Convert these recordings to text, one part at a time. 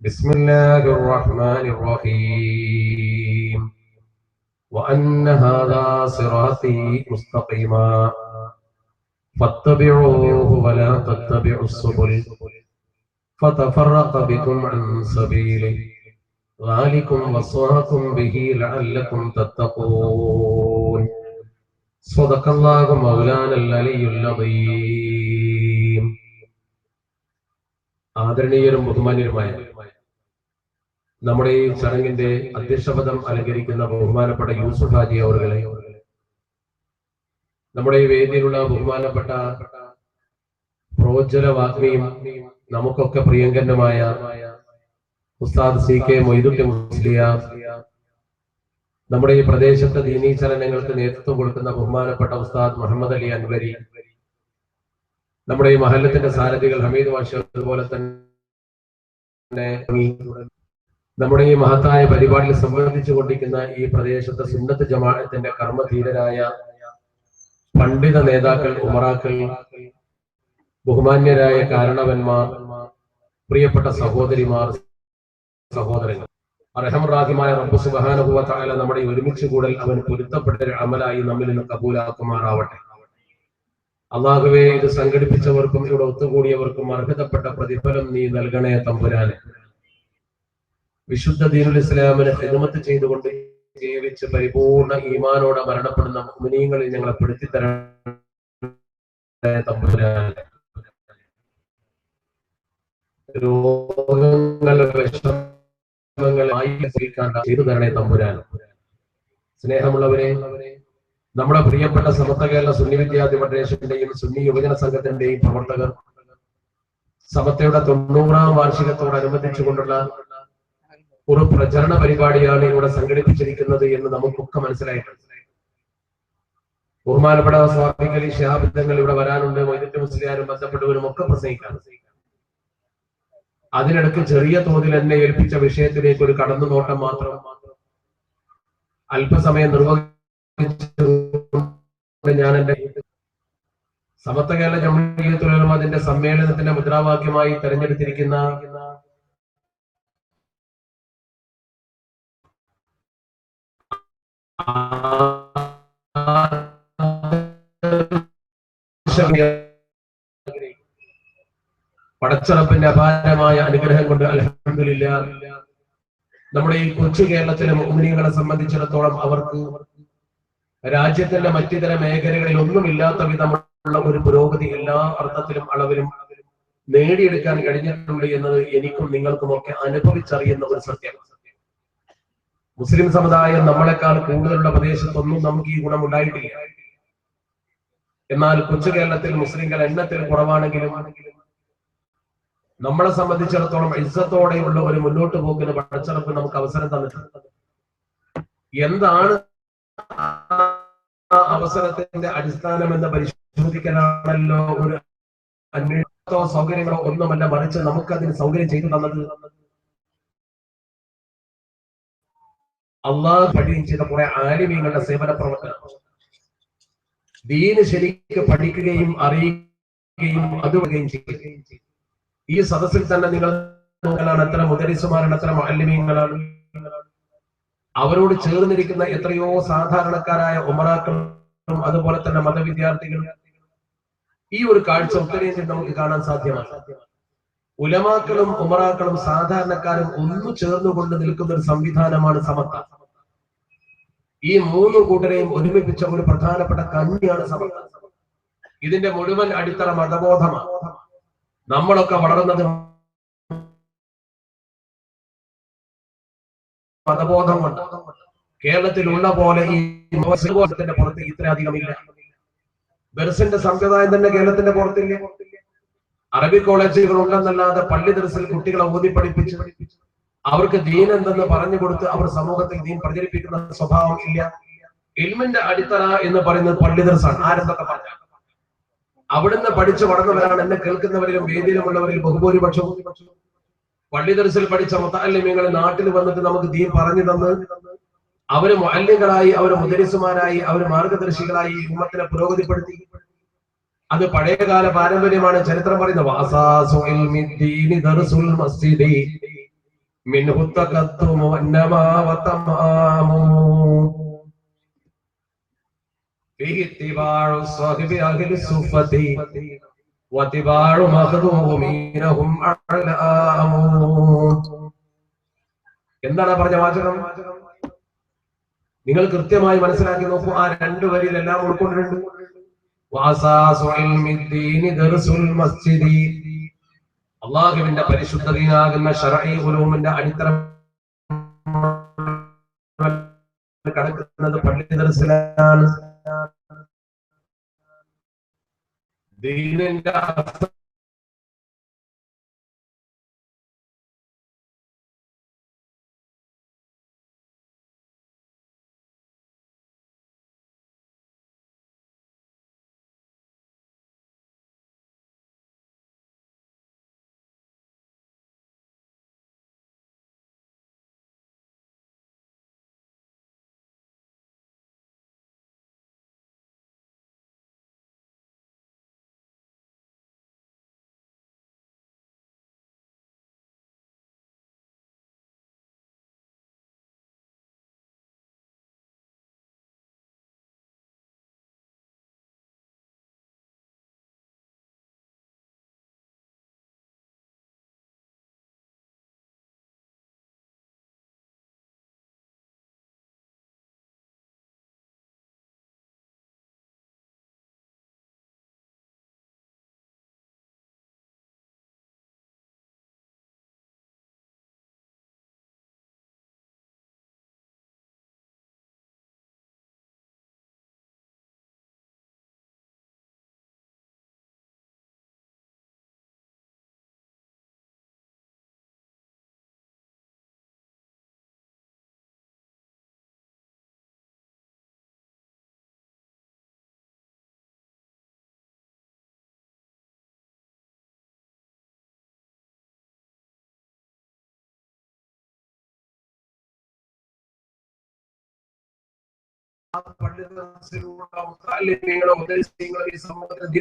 بسم الله الرحمن الرحيم وأن هذا صراطي مستقيما فاتبعوه ولا تتبعوا السبل فتفرق بكم عن سبيله ذلكم وصاكم به لعلكم تتقون صدق الله مولانا العلي العظيم. ആദരണീയരും ബഹുമാന്യരുമായ നമ്മുടെ ഈ ചടങ്ങിന്റെ അധ്യക്ഷപദം അലങ്കരിക്കുന്ന ബഹുമാനപ്പെട്ട യൂസുഫ് ഹാജി അവറുകളെ, നമ്മുടെ ഈ വേദിയിലുള്ള ബഹുമാനപ്പെട്ട പ്രോജ്വല വാഗ്മിയും നമുക്കൊക്കെ പ്രിയങ്കരനുമായ ഉസ്താദ് CK മൊയ്തുട്ടി മുസ്ലിയാർ, നമ്മുടെ ഈ പ്രദേശത്തെ ദീനീ ചലനങ്ങൾക്ക് നേതൃത്വം കൊടുക്കുന്ന ബഹുമാനപ്പെട്ട ഉസ്താദ് മുഹമ്മദ് അലി അൻവരി, നമ്മുടെ ഈ മഹല്ലത്തിന്റെ സാരഥികൾ ഹമീദ് മാഷ്, അതുപോലെ തന്നെ നമ്മുടെ ഈ മഹത്തായ പരിപാടിയിൽ സംബന്ധിച്ചു കൊണ്ടിരിക്കുന്ന ഈ പ്രദേശത്തെ സുന്നത്ത് ജമാഅത്തിന്റെ കർമ്മധീരരായ പണ്ഡിത നേതാക്കൾ, ഉമറാക്കൾ, ബഹുമാന്യരായ കാരണവന്മാർ, പ്രിയപ്പെട്ട സഹോദരിമാർ, സഹോദരങ്ങൾ, അർഹമറാഹിമായ റബ്ബ് സുബ്ഹാനഹു വ തആല നമ്മുടെ ഒരുമിച്ച് കൂടൽ അവൻ പൊരുത്തപ്പെട്ട ഒരു അമലായി നമ്മിൽ നിന്ന് കബൂലാക്കുമാറാവട്ടെ. അല്ലാഹുവേ, ഇത് സംഘടിപ്പിച്ചവർക്കും ഇവിടെ ഒത്തുകൂടിയവർക്കും അർഹതപ്പെട്ട പ്രതിഫലം നീ നൽകണേ തമ്പുരാനെ. വിശുദ്ധ ദീനുൽ ഇസ്ലാമിനെ ഖിദ്മത്ത് ചെയ്തുകൊണ്ട് ജീവിച്ച് പരിപൂർണ ഈമാനോടെ മരണപ്പെടുന്ന മുഅ്മിനീങ്ങളിൽ ഞങ്ങളെ പെടുത്തി തരണേ തമ്പുരാനെ. രോഗങ്ങളെ ചെയ്തു തരണേ തമ്പുരാൻ. സ്നേഹമുള്ളവരെ, നമ്മുടെ പ്രിയപ്പെട്ട സമസ്ത കേരള സുന്നി വിദ്യാർത്ഥി ഫെഡറേഷന്റെയും സുന്നി യുവജന സംഘത്തിന്റെയും പ്രവർത്തകർ സമസ്തയുടെ 90ാം വാർഷികത്തോടനുബന്ധിച്ചുകൊണ്ടുള്ള ഒരു പ്രചരണ പരിപാടിയാണ് ഇവിടെ സംഘടിപ്പിച്ചിരിക്കുന്നത് എന്ന് നമുക്കൊക്കെ മനസ്സിലായിട്ടുണ്ട്. ബഹുമാനപ്പെട്ട സ്വാമികൾ ശിഹാബിദ്ദങ്ങൾ ഇവിടെ വരാനുണ്ട്, മൊയ്തുട്ടി മുസ്ലിയാരും ബന്ധപ്പെട്ടവരും ഒക്കെ പ്രസംഗിക്കാണ്. അതിനിടയ്ക്ക് ചെറിയ തോതിൽ എന്നെ ഏൽപ്പിച്ച വിഷയത്തിലേക്ക് ഒരു കടന്നു നോട്ടം മാത്രം അല്പസമയം നിർവഹിച്ചു ഞാൻ എന്റെ സമസ്ത കേരള ജംഇയ്യത്തുൽ ഉലമ അതിന്റെ സമ്മേളനത്തിന്റെ മുദ്രാവാക്യമായി തെരഞ്ഞെടുത്തിരിക്കുന്ന പടച്ചറപ്പിന്റെ അപാരമായ അനുഗ്രഹം കൊണ്ട് അൽഹംദുലില്ലാഹ് നമ്മുടെ ഈ കൊച്ചു കേരളത്തിലെ മുഅ്മിനീങ്ങളെ സംബന്ധിച്ചിടത്തോളം അവർക്ക് രാജ്യത്തിന്റെ മറ്റിതര മേഖലകളിൽ ഒന്നുമില്ലാത്ത വിധമുള്ള ഒരു പുരോഗതി എല്ലാ അർത്ഥത്തിലും അളവിലും നേടിയെടുക്കാൻ കഴിഞ്ഞിട്ടുണ്ട് എന്നത് എനിക്കും നിങ്ങൾക്കും ഒക്കെ അനുഭവിച്ചറിയുന്ന ഒരു സത്യമാണ്. മുസ്ലിം സമുദായം നമ്മളെക്കാൾ കൂടുതലുള്ള പ്രദേശത്തൊന്നും നമുക്ക് ഈ ഗുണം ഉണ്ടായിട്ടില്ല. എന്നാൽ കൊച്ചു കേരളത്തിൽ മുസ്ലിങ്ങൾ എണ്ണത്തിൽ കുറവാണെങ്കിലും നമ്മളെ സംബന്ധിച്ചിടത്തോളം ഇസ്സത്തോടെയുള്ള ഒരു മുന്നോട്ട് പോക്കിന് പടച്ചറപ്പ് നമുക്ക് അവസരം തന്നിട്ടുണ്ട്. എന്താണ് അവസരത്തിന്റെ അടിസ്ഥാനം എന്ന് പരിശോധിക്കാനാണല്ലോ ഒരു അന്വേഷണമോ സൗകര്യങ്ങളോ ഒന്നുമല്ല, മറിച്ച് നമുക്കതിന് സൗകര്യം ചെയ്തു തന്നത് അള്ളാഹു പഠിക്കുകയും ചെയ്ത കുറെ ആലിമീങ്ങളുടെ സേവന പ്രവർത്തനം. ദീന് ശരിക്ക് പഠിക്കുകയും അറിയുകയും അതുകയും ചെയ്യുകയും ചെയ്യും. ഈ സദസ്സിൽ തന്നെ നിങ്ങൾ നോക്കലാണ് എത്ര മുദരിസുമാരാണ്, എത്ര മുഅല്ലിമീങ്ങളാണ്. അവരോട് ചേർന്നിരിക്കുന്ന എത്രയോ സാധാരണക്കാരായ ഉമറാക്കളും അതുപോലെ തന്നെ മതവിദ്യാർത്ഥികളും. ഈ ഒരു കാഴ്ച ഉത്തരേന്ത്യയിൽ നമുക്ക് കാണാൻ സാധ്യമാണ്. ഉലമാക്കളും ഉമറാക്കളും സാധാരണക്കാരും ഒന്നു ചേർന്നുകൊണ്ട് നിൽക്കുന്ന ഒരു സംവിധാനമാണ് സമസ്ത. ഈ മൂന്ന് കൂട്ടരെയും ഒരുമിപ്പിച്ച ഒരു പ്രധാനപ്പെട്ട കണ്ണിയാണ് സമസ്ത. ഇതിന്റെ മുഴുവൻ അടിത്തറ മതബോധമാണ്. നമ്മളൊക്കെ വളർന്നത് മതബോധം കൊണ്ട്. കേരളത്തിലുള്ള പോലെ ഈ ബോധത്തിന്റെ പുറത്ത് ഇത്രയധികം ഇല്ല. ദർസിന്റെ സമ്പ്രദായം തന്നെ കേരളത്തിന്റെ പുറത്തില്ല. അറബി കോളേജുകൾ ഉണ്ടെന്നല്ലാതെ പള്ളി ദർസിൽ കുട്ടികളെ ഓതി പഠിപ്പിച്ച് അവർക്ക് ദീൻ എന്തെന്ന് പറഞ്ഞു കൊടുത്ത് അവർ സമൂഹത്തിൽ ദീൻ പ്രചരിപ്പിക്കുന്ന സ്വഭാവം ഇല്ല. ഇൽമിന്റെ അടിത്തറ എന്ന് പറയുന്നത് പള്ളി ദർസാണ്. ആരെന്തൊക്കെ പറഞ്ഞു അവിടുന്ന് പഠിച്ചു വളർന്നവരാണ് എന്നെ കേൾക്കുന്നവരിലും വേദിയിലുമുള്ളവരിൽ ബഹുഭൂരിപക്ഷവും. പള്ളി ദർസിൽ പഠിച്ച മുതഅല്ലിമീങ്ങൾ നാട്ടിൽ വന്നിട്ട് നമുക്ക് ദീൻ പറഞ്ഞു തന്ന് അവര് മുഅല്ലിങ്ങളായി, അവര് മുദരിസുമാരായി, അവര് മാർഗദർശികളായി ഉമ്മത്തിനെ പുരോഗതിപ്പെടുത്തി. അത് പഴയകാല പാരമ്പര്യമാണ്. ചരിത്രം പറയുന്നത് منه التقدم والنما والتمام فيه اتباع الصاحب أهل الصفة واتباع مخدومينهم أعلام. എന്താണ് പറഞ്ഞ വാചകം? നിങ്ങൾ കൃത്യമായി മനസ്സിലാക്കി നോക്കൂ. ആ രണ്ടു വരിയിലെല്ലാം ഉൾക്കൊണ്ടിട്ടുണ്ട്. അള്ളാഹുവിന്റെ പരിശുദ്ധ ദീനാകുന്ന ശർഈ ഉലൂമിന്റെ അടിത്തറ കടക്കുന്നത് പള്ളി ദർസിലാണ്. ദീനിന്റെ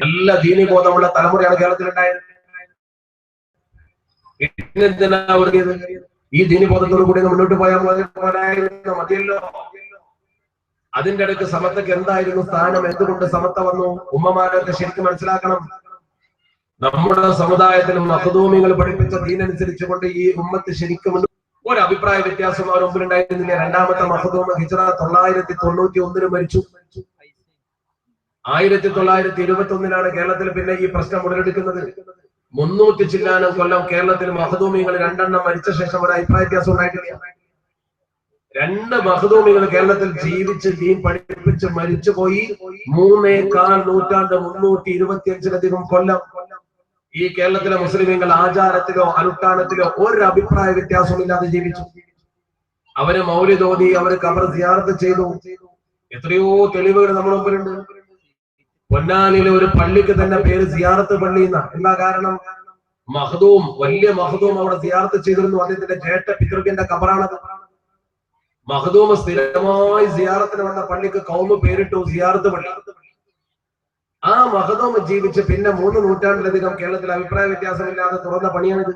നല്ല ദീനിബോധമുള്ള തലമുറയാണ് കേരളത്തിലുണ്ടായത്. ഈ ദീനിബോധത്തോടു കൂടി മുന്നോട്ട് പോയാൽ മതിയല്ലോ. അതിന്റെ ഇടയ്ക്ക് സമത്തക്ക് എന്തായിരുന്നു സ്ഥാനം? എന്തുകൊണ്ട് സമത്ത വന്നു? ഉമ്മമാരൊക്കെ ശരിക്കും മനസ്സിലാക്കണം. നമ്മുടെ സമുദായത്തിലും മഖ്ദൂമികൾ പഠിപ്പിച്ച ദീനനുസരിച്ച് കൊണ്ട് ഈ ഉമ്മത്ത് ശരിക്കും ഒരു അഭിപ്രായ വ്യത്യാസം അവർ മുമ്പിലുണ്ടായിരുന്നില്ല. രണ്ടാമത്തെ മഖ്ദൂം ഹിജ്റ 991 മരിച്ചു. 1921 കേരളത്തിൽ പിന്നെ ഈ പ്രശ്നം ഉടലെടുക്കുന്നത്. 300 ചില്ലാനം കൊല്ലം കേരളത്തിൽ മഖ്ദൂമികൾ 2 മരിച്ച ശേഷം ഒരു അഭിപ്രായ വ്യത്യാസം ഉണ്ടായിട്ടില്ല. 2 മഖ്ദൂമികൾ കേരളത്തിൽ ജീവിച്ച് ദീൻ പഠിപ്പിച്ച് മരിച്ചുപോയി. 3.25 നൂറ്റാണ്ട് 325-ലധികം കൊല്ലം ഈ കേരളത്തിലെ മുസ്ലിമീങ്ങൾ ആചാരത്തിലോ അനുഷ്ഠാനത്തിലോ ഒരു അഭിപ്രായ വ്യത്യാസമില്ലാതെ ജീവിച്ചു. അവര് മൗലിദ് ഓതി, അവര് ഖബർ സിയാറത്ത് ചെയ്തു. എത്രയോ തെളിവുകൾ നമ്മുടെ മുമ്പിലുണ്ട്. പൊന്നാനിയിലെ ഒരു പള്ളിക്ക് തന്നെ പേര് സിയാറത്ത് പള്ളി എന്നാണ്. എന്താ കാരണം? മഖ്ദൂം, വലിയ മഖ്ദൂം അവിടെ സിയാറത്ത് ചെയ്തിരുന്നു. അദ്ദേഹത്തിന്റെ ജേഷ്ഠ പിതൃവിന്റെ ഖബറാണത്. മഖ്ദൂം സ്ഥിരമായി സിയാറത്തിന് വന്ന പള്ളിക്ക് കൗമ് പേരിട്ടു സിയാറത്ത് പള്ളി. ആ മഖ്ദൂം ജീവിച്ച് പിന്നെ 3 നൂറ്റാണ്ടിലധികം കേരളത്തിൽ അഭിപ്രായ വ്യത്യാസമില്ലാതെ തുറന്ന പണിയാണിത്.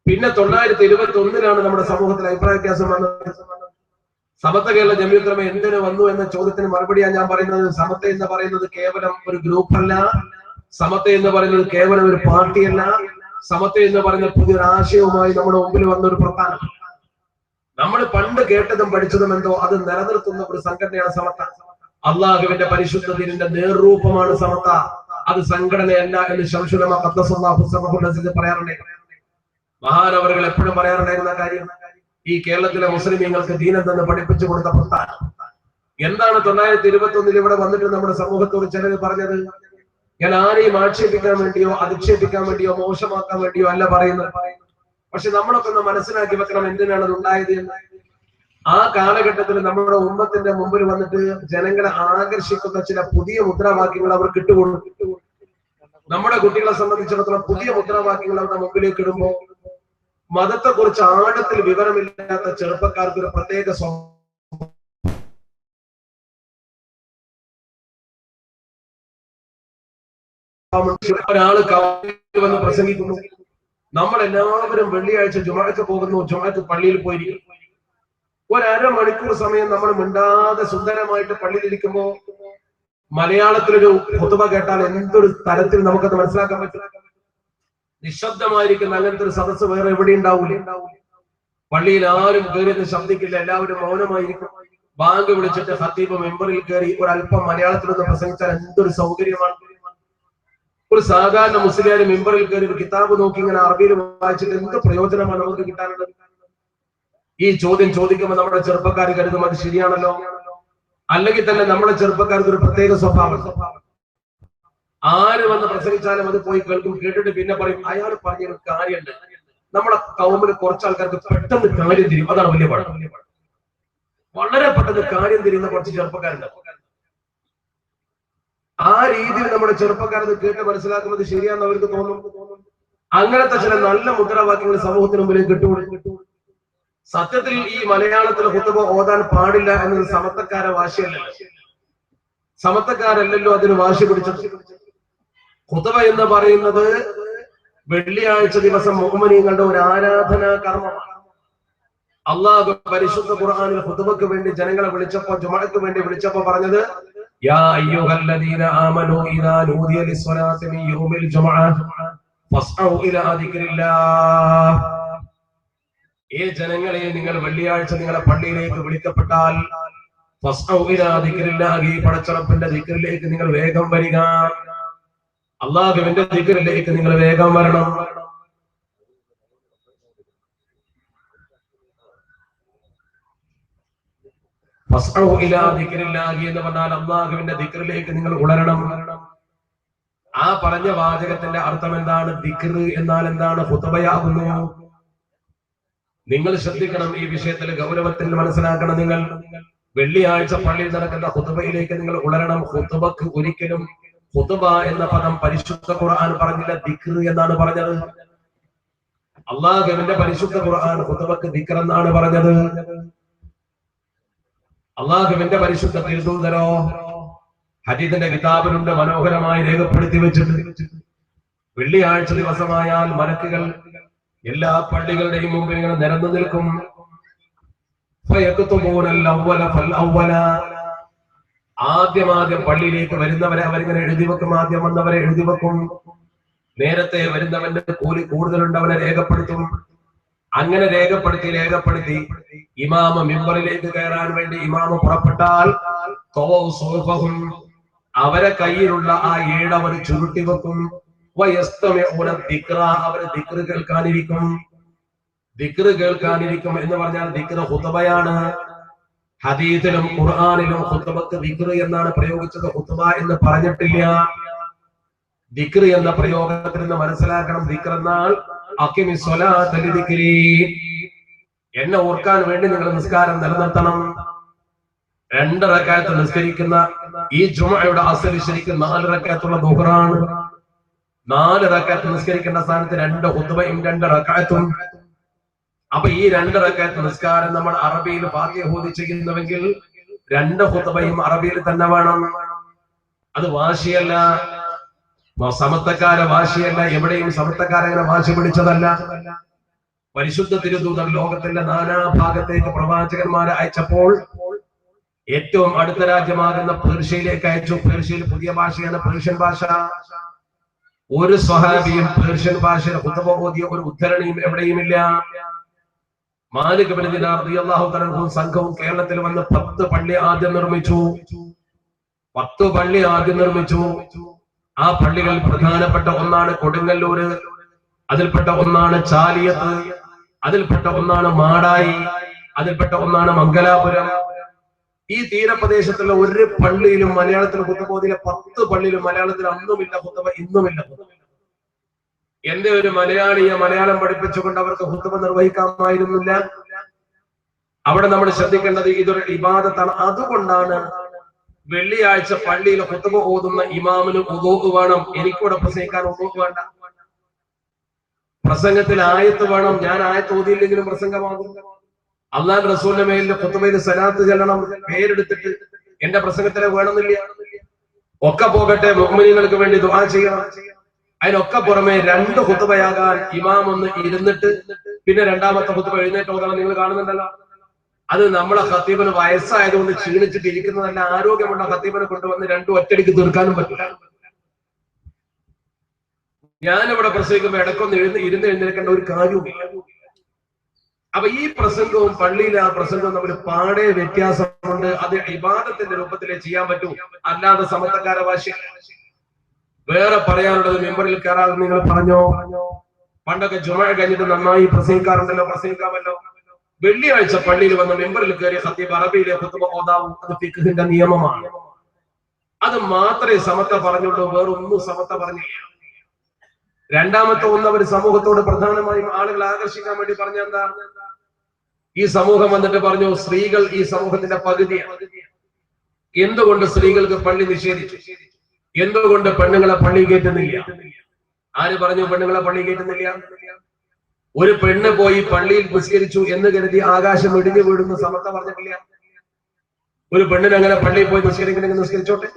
പിന്നെ 921 നമ്മുടെ സമൂഹത്തിൽ അഭിപ്രായ വ്യത്യാസം വന്നത്. സമത്ത കേരള ജമിയത്തുൽ ഉലമ എന്തിനു വന്നു എന്ന ചോദ്യത്തിന് മറുപടിയാണ് ഞാൻ പറയുന്നത്. സമത്ത എന്ന് പറയുന്നത് കേവലം ഒരു ഗ്രൂപ്പല്ല. സമത്ത എന്ന് പറയുന്നത് കേവലം ഒരു പാർട്ടിയല്ല. സമത്ത എന്ന് പറയുന്ന പുതിയൊരു ആശയവുമായി നമ്മുടെ മുമ്പിൽ വന്ന ഒരു പ്രസ്ഥാനം. നമ്മൾ പണ്ട് കേട്ടതും പഠിച്ചതും എന്തോ അത് നിലനിർത്തുന്ന ഒരു സംഘടനയാണ് സമത്ത. അള്ളാഹുവിന്റെ പരിശുദ്ധ ദീനിന്റെ നേർരൂപമാണ് സമത്ത. അത് സംഘടനയല്ല എന്ന് ശംസുൽ ഉലമ ഖദ്ദസല്ലാഹു സിർറഹു അസീസ് പറയാറുണ്ട്. മഹാനവറുകൾ എപ്പോഴും പറയാറുണ്ടായിരുന്ന കാര്യം, ഈ കേരളത്തിലെ മുസ്ലിമീങ്ങൾക്ക് ദീൻ എന്തെന്ന് പഠിപ്പിച്ചു കൊടുത്ത പ്രസ്ഥാനം. എന്താണ് 921 ഇവിടെ വന്നിട്ട് നമ്മുടെ സമൂഹത്തോട് ചിലർ പറഞ്ഞത്? ഞാൻ ആരെയും ആക്ഷേപിക്കാൻ വേണ്ടിയോ അധിക്ഷേപിക്കാൻ വേണ്ടിയോ മോശമാക്കാൻ വേണ്ടിയോ അല്ല പറയുന്നത്. പക്ഷെ നമ്മളൊക്കെ ഒന്ന് മനസ്സിലാക്കി വെക്കണം എന്തിനാണ് അത് ഉണ്ടായത് എന്ന്. ആ കാലഘട്ടത്തിൽ നമ്മുടെ ഉമ്മത്തിന്റെ മുമ്പിൽ വന്നിട്ട് ജനങ്ങളെ ആകർഷിക്കുന്ന ചില പുതിയ മുദ്രാവാക്യങ്ങൾ അവർ കിട്ടുകൊണ്ടു. നമ്മുടെ കുട്ടികളെ സംബന്ധിച്ചിടത്തോളം പുതിയ മുദ്രാവാക്യങ്ങൾ അവരുടെ മുമ്പിലേക്ക് ഇടുമ്പോൾ മതത്തെ കുറിച്ച് ആഴത്തിൽ വിവരമില്ലാത്ത ചെറുപ്പക്കാർക്ക് ഒരു പ്രത്യേക ഒരാള് വന്ന് പ്രസംഗിക്കുന്നു, നമ്മൾ എല്ലാവരും വെള്ളിയാഴ്ച ജുമാക്ക് പോകുന്നു, ജുമാക്ക് പള്ളിയിൽ പോയിരിക്കും. ഒരമണിക്കൂർ സമയം നമ്മൾ മിണ്ടാതെ സുന്ദരമായിട്ട് പള്ളിയിലിരിക്കുമ്പോ മലയാളത്തിലൊരു ഖുതുബ കേട്ടാൽ എന്തൊരു തരത്തിൽ നമുക്കത് മനസ്സിലാക്കാൻ പറ്റും. നിശബ്ദമായിരിക്കുന്ന അങ്ങനത്തെ ഒരു സദസ്സ് വേറെ എവിടെ ഉണ്ടാവൂല. പള്ളിയിൽ ആരും കയറിയത് ശബ്ദിക്കില്ല, എല്ലാവരും മൗനമായിരിക്കും. ബാങ്ക് വിളിച്ചിട്ട് ഖത്തീബ് മെമ്പറിൽ കയറി ഒരല്പം മലയാളത്തിലൊന്ന് പ്രസംഗിച്ചാൽ എന്തൊരു സൗകര്യമാണ്. ഒരു സാധാരണ മുസ്ലിം മെമ്പറിൽ കയറി ഒരു കിതാബ് നോക്കി ഇങ്ങനെ അറബിയിൽ വായിച്ചിട്ട് എന്ത് പ്രയോജനമാണ് നമുക്ക് കിട്ടാനുള്ളത്? ഈ ചോദ്യം ചോദിക്കുമ്പോൾ നമ്മുടെ ചെറുപ്പക്കാർ കരുതും അത് ശരിയാണല്ലോ. അല്ലെങ്കിൽ തന്നെ നമ്മുടെ ചെറുപ്പക്കാർക്ക് ഒരു പ്രത്യേക സ്വഭാവം, ആര് വന്ന് പ്രസംഗിച്ചാലും അത് പോയി കേൾക്കും, കേട്ടിട്ട് പിന്നെ പറയും അയാൾ പറഞ്ഞൊരു കാര്യമുണ്ട്. നമ്മളെ കൗമിൽ കുറച്ച് ആൾക്കാർക്ക് പെട്ടെന്ന് കാര്യം തിരിയും, അതാണ് വലിയ പാഠം. വളരെ പെട്ടെന്ന് കാര്യം തിരിയുന്ന കുറച്ച് ചെറുപ്പക്കാരുണ്ട്. ആ രീതിയിൽ നമ്മുടെ ചെറുപ്പക്കാരത് കേട്ട് മനസ്സിലാക്കുന്നത് ശരിയാണെന്ന് അവർക്ക് തോന്നും. അങ്ങനത്തെ ചില നല്ല മുദ്രാവാക്യങ്ങൾ സമൂഹത്തിന് മുമ്പിലേക്ക് കിട്ടും. സത്യത്തിൽ ഈ മലയാളത്തിലെ ഖുതുബ ഓതാൻ പാടില്ല എന്നത് സമത്വക്കാരെ വാശിയല്ലല്ലോ, സമത്വക്കാരല്ലല്ലോ അതിന് വാശി പിടിച്ചത്. ഖുതുബ എന്ന് പറയുന്നത് വെള്ളിയാഴ്ച ദിവസം മുഅ്മിനീങ്ങളുടെ ഒരു ആരാധനാ കർമ്മമാണ്. അള്ളാഹു പരിശുദ്ധ ഖുർആനിൽ ഖുതുബക്ക് വേണ്ടി ജനങ്ങളെ വിളിച്ചപ്പോ, ജുമുഅക്ക് വേണ്ടി വിളിച്ചപ്പോ പറഞ്ഞത് യാ അയ്യുഹല്ലദീന ആമനൂ ഇദാ നൂദിയ ലിസ്സലാത്തി മിൻ യൗമിൽ ജുമുഅ ഫസ്ഔ ഇലാ ദിക്രില്ലാഹ്. ഏ ജനങ്ങളെ, നിങ്ങൾ വെള്ളിയാഴ്ച നിങ്ങളുടെ പള്ളിയിലേക്ക് വിളിക്കപ്പെട്ടാൽ ഫസ്ഔ ഇലാ ദിക്രില്ലാഹി, പടച്ചറപ്പിന്റെ ദിക്റിലേക്ക് നിങ്ങൾ വേഗം വരിക. അള്ളാഹുവിന്റെ ദിക്റിലേക്ക് നിങ്ങൾ വേഗം വരണം. ഫസ്ഔ ഇലാ ദിക്രില്ലാഹി എന്ന് പറഞ്ഞാൽ അള്ളാഹുവിന്റെ ദിക്റിലേക്ക് നിങ്ങൾ ഉണരണം. ആ പറഞ്ഞ വാചകത്തിന്റെ അർത്ഥം എന്താണ്? ദിക്ർ എന്നാൽ എന്താണ്? ഖുതുബയാകുന്നു. നിങ്ങൾ ശ്രദ്ധിക്കണം, ഈ വിഷയത്തിൽ ഗൗരവത്തിൽ മനസ്സിലാക്കണം. നിങ്ങൾ വെള്ളിയാഴ്ച പള്ളിയിൽ നടക്കുന്ന ഖുതുബയിലേക്ക് നിങ്ങൾ ഉണരണം. ഖുതുബക്ക് ഒരിക്കലും ഖുതുബ എന്ന പദം പരിശുദ്ധ ഖുർആൻ പറഞ്ഞില്ല, ദിക്ർ എന്നാണ് പറഞ്ഞത്. അള്ളാഹുവിന്റെ പരിശുദ്ധ ഖുർആൻ ഖുതുബക്ക് ദിക്ർ എന്നാണ് പറഞ്ഞത്. അള്ളാഹുവിന്റെ പരിശുദ്ധ തിരുദൂതരോ ഹദീസിന്റെ കിതാബിലുണ്ട്, മനോഹരമായി രേഖപ്പെടുത്തി വെച്ചിട്ട് വെള്ളിയാഴ്ച ദിവസമായാൽ മലക്കുകൾ എല്ലാ പള്ളികളുടെയും മുമ്പിൽ ഇങ്ങനെ നിരന്നു നിൽക്കും. ആദ്യം പള്ളിയിലേക്ക് വരുന്നവരെ അവരിങ്ങനെ എഴുതി വെക്കും. ആദ്യം വന്നവരെ എഴുതി വെക്കും. നേരത്തെ വരുന്നവന്റെ കൂലി കൂടുതലുണ്ട്, അവനെ രേഖപ്പെടുത്തും. അങ്ങനെ രേഖപ്പെടുത്തി ഇമാമ മിമ്പറിലേക്ക് കയറാൻ വേണ്ടി ഇമാമ പുറപ്പെട്ടാൽ അവരെ കയ്യിലുള്ള ആ ഏട് അവർ ചുരുട്ടി വെക്കും. അവര് ദിക്ർ കേൾക്കാനിരിക്കും. ദിക്ർ കേൾക്കാനിരിക്കും എന്ന് പറഞ്ഞാൽ ദിക്ർ ഖുതുബയാണ്. ഹദീസിലും ഖുർആനിലും ഖുതുബക്ക് ദിക്ർ എന്നാണ് പ്രയോഗിച്ചത്, ഖുതുബ എന്ന് പറഞ്ഞിട്ടില്ല. ദിക്ർ എന്ന പ്രയോഗത്തിൽ നിന്ന് മനസ്സിലാക്കണം, ദിക്ർ എന്നാൽ അഖിമിസ് സ്വലാത്ത ലിദിക്രി, എന്നെ ഓർക്കാൻ വേണ്ടി നിങ്ങൾ നിസ്കാരം നിലനിർത്തണം. 2 റക്അത്ത് നിസ്കരിക്കുന്ന ഈ ജുമുഅയുടെ അസ്ൽ ശരിക്കും 4 റക്അത്തുള്ള ദുഹറാണ്. 4 റക്അത്ത് നിസ്കരിക്കേണ്ട സ്ഥാനത്ത് 2 ഖുതുബയും 2 റക്അത്തും. അപ്പൊ ഈ 2 റക്അത്ത് നിസ്കാരം നമ്മൾ അറബിയിൽ ഫാത്തിഹ ഓതി ചെയ്യുന്നുവെങ്കിൽ 2 ഖുതുബയും അറബിയിൽ തന്നെ വേണം. അത് വാശിയല്ല, സമത്വക്കാരെ വാശിയല്ല. എവിടെയും സമത്വക്കാരങ്ങനെ വാശി പിടിച്ചതല്ല. പരിശുദ്ധ തിരുദൂതർ ലോകത്തിന്റെ നാനാഭാഗത്തേക്ക് പ്രവാചകന്മാരെ അയച്ചപ്പോൾ ഏറ്റവും അടുത്ത രാജ്യമാകുന്ന പേർഷ്യയിലേക്ക് അയച്ചു. പേർഷ്യയിൽ പുതിയ ഭാഷയാണ് പേർഷ്യൻ ഭാഷ. ഒരു സ്വഹാബിയും പേർഷ്യൻ ഭാഷയുടെ ഖുതുബ ഓതിയ ഒരു ഉദ്ധരണിയും എവിടെയുമില്ല. മാലിക് ഇബ്നു ദിനാർ റളിയല്ലാഹു തആല സംഘവും കേരളത്തിൽ വന്ന് 10 പള്ളി ആദ്യം നിർമ്മിച്ചു. 10 പള്ളി ആദ്യം നിർമ്മിച്ചു. ആ പള്ളികളിൽ പ്രധാനപ്പെട്ട ഒന്നാണ് കൊടുങ്ങല്ലൂര്, അതിൽപ്പെട്ട ഒന്നാണ് ചാലിയത്ത്, അതിൽപ്പെട്ട ഒന്നാണ് മാടായി, അതിൽപ്പെട്ട ഒന്നാണ് മംഗലാപുരം. ഈ തീരപ്രദേശത്തുള്ള ഒരു പള്ളിയിലും മലയാളത്തിൽ ഖുതുബ ഓതിയ 10 പള്ളിയിലും മലയാളത്തിൽ അന്നുമില്ല ഖുതുബ, ഇന്നുമില്ല ഖുതുബ. എന്റെ ഒരു മലയാളിയെ മലയാളം പഠിപ്പിച്ചുകൊണ്ട് അവർക്ക് ഖുതുബ നിർവഹിക്കാമായിരുന്നില്ല. അവിടെ നമ്മൾ ശ്രദ്ധിക്കേണ്ടത് ഇതൊരു ഇബാദത്താണ്. അതുകൊണ്ടാണ് വെള്ളിയാഴ്ച പള്ളിയിൽ ഖുതുബ ഓതുന്ന ഇമാമിന് വുദൂ വേണം. എനിക്കിവിടെ പ്രസംഗിക്കാൻ വുദൂ വേണ്ട. പ്രസംഗത്തിൽ ആയത്ത് വേണം. ഞാൻ ആയത്ത് ഓതിയില്ലെങ്കിലും പ്രസംഗമാകും. അല്ലാഹുവിന്റെ റസൂലിന്റെ മേലിൽ ഖുതുബയിൽ സലാത്ത് ചൊല്ലണം, പേരെടുത്തിട്ട്. എന്റെ പ്രസംഗത്തിലെ വേണമെന്നില്ല. ഒക്കെ പോകട്ടെ, മുഅ്മിനീങ്ങൾക്ക് വേണ്ടി ദുആ ചെയ്യണം. അതിനൊക്കെ പുറമെ 2 ഖുതുബയാകാൻ ഇമാം ഒന്ന് ഇരുന്നിട്ട് പിന്നെ രണ്ടാമത്തെ ഖുതുബ എഴുന്നേറ്റ് ഓതാൻ നിങ്ങൾ കാണുന്നുണ്ടല്ലോ. അത് നമ്മളെ ഖത്തീബിന് വയസ്സായതുകൊണ്ട് ക്ഷീണിച്ചിട്ട് ഇരിക്കുന്നതല്ല, ആരോഗ്യമുള്ള ഖത്തീബിനെ കൊണ്ടുവന്ന് 2 ഒറ്റടിക്ക് തീർക്കാനും പറ്റില്ല. ഞാനിവിടെ പ്രസംഗിക്കുമ്പോൾ ഇടയ്ക്കൊന്ന് ഇരുന്ന് എഴുന്നേൽക്കേണ്ട ഒരു കാര്യവുമില്ല. അപ്പൊ ഈ പ്രസംഗവും പള്ളിയിലെ ആ പ്രസംഗവും തമ്മിൽ പാടെ വ്യത്യാസമുണ്ട്. അത് ഇബാദത്തിന്റെ രൂപത്തിലേ ചെയ്യാൻ പറ്റൂ, അല്ലാതെ സമത്തക്കാര ഭാഷ. വേറെ പറയാനുള്ളത് മെമ്പറിൽ കയറാതെ നിങ്ങൾ പറഞ്ഞോ. പണ്ടൊക്കെ ജുമഅ കഴിഞ്ഞിട്ട് നന്നായി പ്രസംഗിക്കാറുണ്ടല്ലോ, പ്രസംഗിക്കാമല്ലോ. വെള്ളിയാഴ്ച പള്ളിയിൽ വന്ന് മെമ്പറിൽ കയറിയ ഖത്തീബ് അറബിയിലെ ഖുതുബ ഓതാവും. അത് ഫിഖ്ഹിന്റെ നിയമമാണ്. അത് മാത്രമേ സമത്ത പറഞ്ഞുള്ളൂ, വേറൊന്നും സമത്ത പറഞ്ഞില്ല. രണ്ടാമത്തെ ഒന്ന്, അവർ സമൂഹത്തോട് പ്രധാനമായും ആളുകൾ ആകർഷിക്കാൻ വേണ്ടി പറഞ്ഞ എന്താ, ഈ സമൂഹം വന്നിട്ട് പറഞ്ഞു സ്ത്രീകൾ ഈ സമൂഹത്തിന്റെ പകുതിയാണ്. എന്തുകൊണ്ട് സ്ത്രീകൾക്ക് പള്ളി നിഷേധിച്ചു? എന്തുകൊണ്ട് പെണ്ണുങ്ങളെ പള്ളി കയറ്റുന്നില്ല? ആര് പറഞ്ഞു പെണ്ണുങ്ങളെ പള്ളി കയറ്റുന്നില്ല? ഒരു പെണ്ണ് പോയി പള്ളിയിൽ നിസ്കരിച്ചു എന്ന് കരുതി ആകാശം ഇടിഞ്ഞു വീടുന്ന സമത്ത പറഞ്ഞിട്ടില്ല. ഒരു പെണ്ണിന് അങ്ങനെ പള്ളിയിൽ പോയി നിസ്കരിക്കണമെങ്കിൽ നിസ്കരിച്ചോട്ടെ.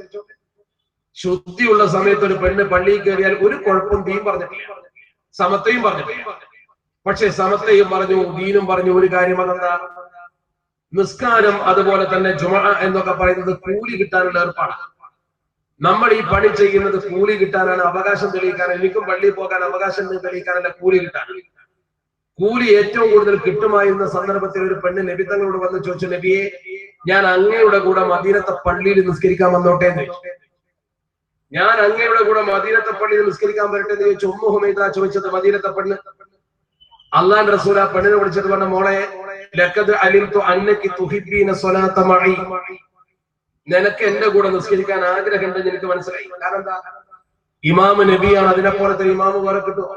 ശുദ്ധിയുള്ള സമയത്ത് ഒരു പെണ്ണ് പള്ളിയിൽ കയറിയാൽ ഒരു കുഴപ്പവും ദീൻ പറഞ്ഞിട്ടില്ല, സമത്തയും പറഞ്ഞിട്ടില്ല. പക്ഷെ സമത്തയും പറഞ്ഞു, ദീനും പറഞ്ഞു ഒരു കാര്യം. അതെന്താ? നിസ്കാരം അതുപോലെ തന്നെ ജുമഅ എന്നൊക്കെ പറയുന്നത് കൂലി കിട്ടാനുള്ള ഏർപ്പാടാണ്. നമ്മൾ ഈ പണി ചെയ്യുന്നത് കൂലി കിട്ടാനാണ്, അവകാശം തെളിയിക്കാനാണ്. എനിക്കും പള്ളിയിൽ പോകാൻ അവകാശം തെളിയിക്കാനല്ല, കൂലി കിട്ടാൻ. കൂലി ഏറ്റവും കൂടുതൽ കിട്ടുമായിരുന്ന സന്ദർഭത്തിൽ ഒരു പെണ്ണ് നബി തങ്ങളോട് വന്ന് ചോദിച്ചു, നബിയെ, ഞാൻ അങ്ങയുടെ കൂടെ മദീനത്തെ പള്ളിയിൽ നിസ്കരിക്കാൻ വന്നോട്ടെ എന്ന് ചോദിച്ചു. ഞാൻ അങ്ങയുടെ കൂടെ മദീനത്തെ പള്ളിയിൽ നിസ്കരിക്കാൻ വരട്ടെ എന്ന് ചോദിച്ചു. ഉമ്മു ഹുമൈദ ചോദിച്ചത് മദീനത്തെ പെണ്ണ്. അള്ളാന്റെ റസൂൽ ആ പെണ്ണിനെ വിളിച്ചിട്ട് പറഞ്ഞ, മോളെ, ലഖദ് അലിംതു അന്നകി തുഹിബ്ബീന സ്വലാത്ത മഈ, നിനക്ക് എന്റെ കൂടെ നിസ്കരിക്കാൻ ആഗ്രഹമുണ്ടെന്ന് എനിക്ക് മനസ്സിലായി. കാരണം എന്താ? ഇമാമ് നബിയാണ്, അതിനെപ്പോലത്തെ ഇമാമ് വേറെ കിട്ടും.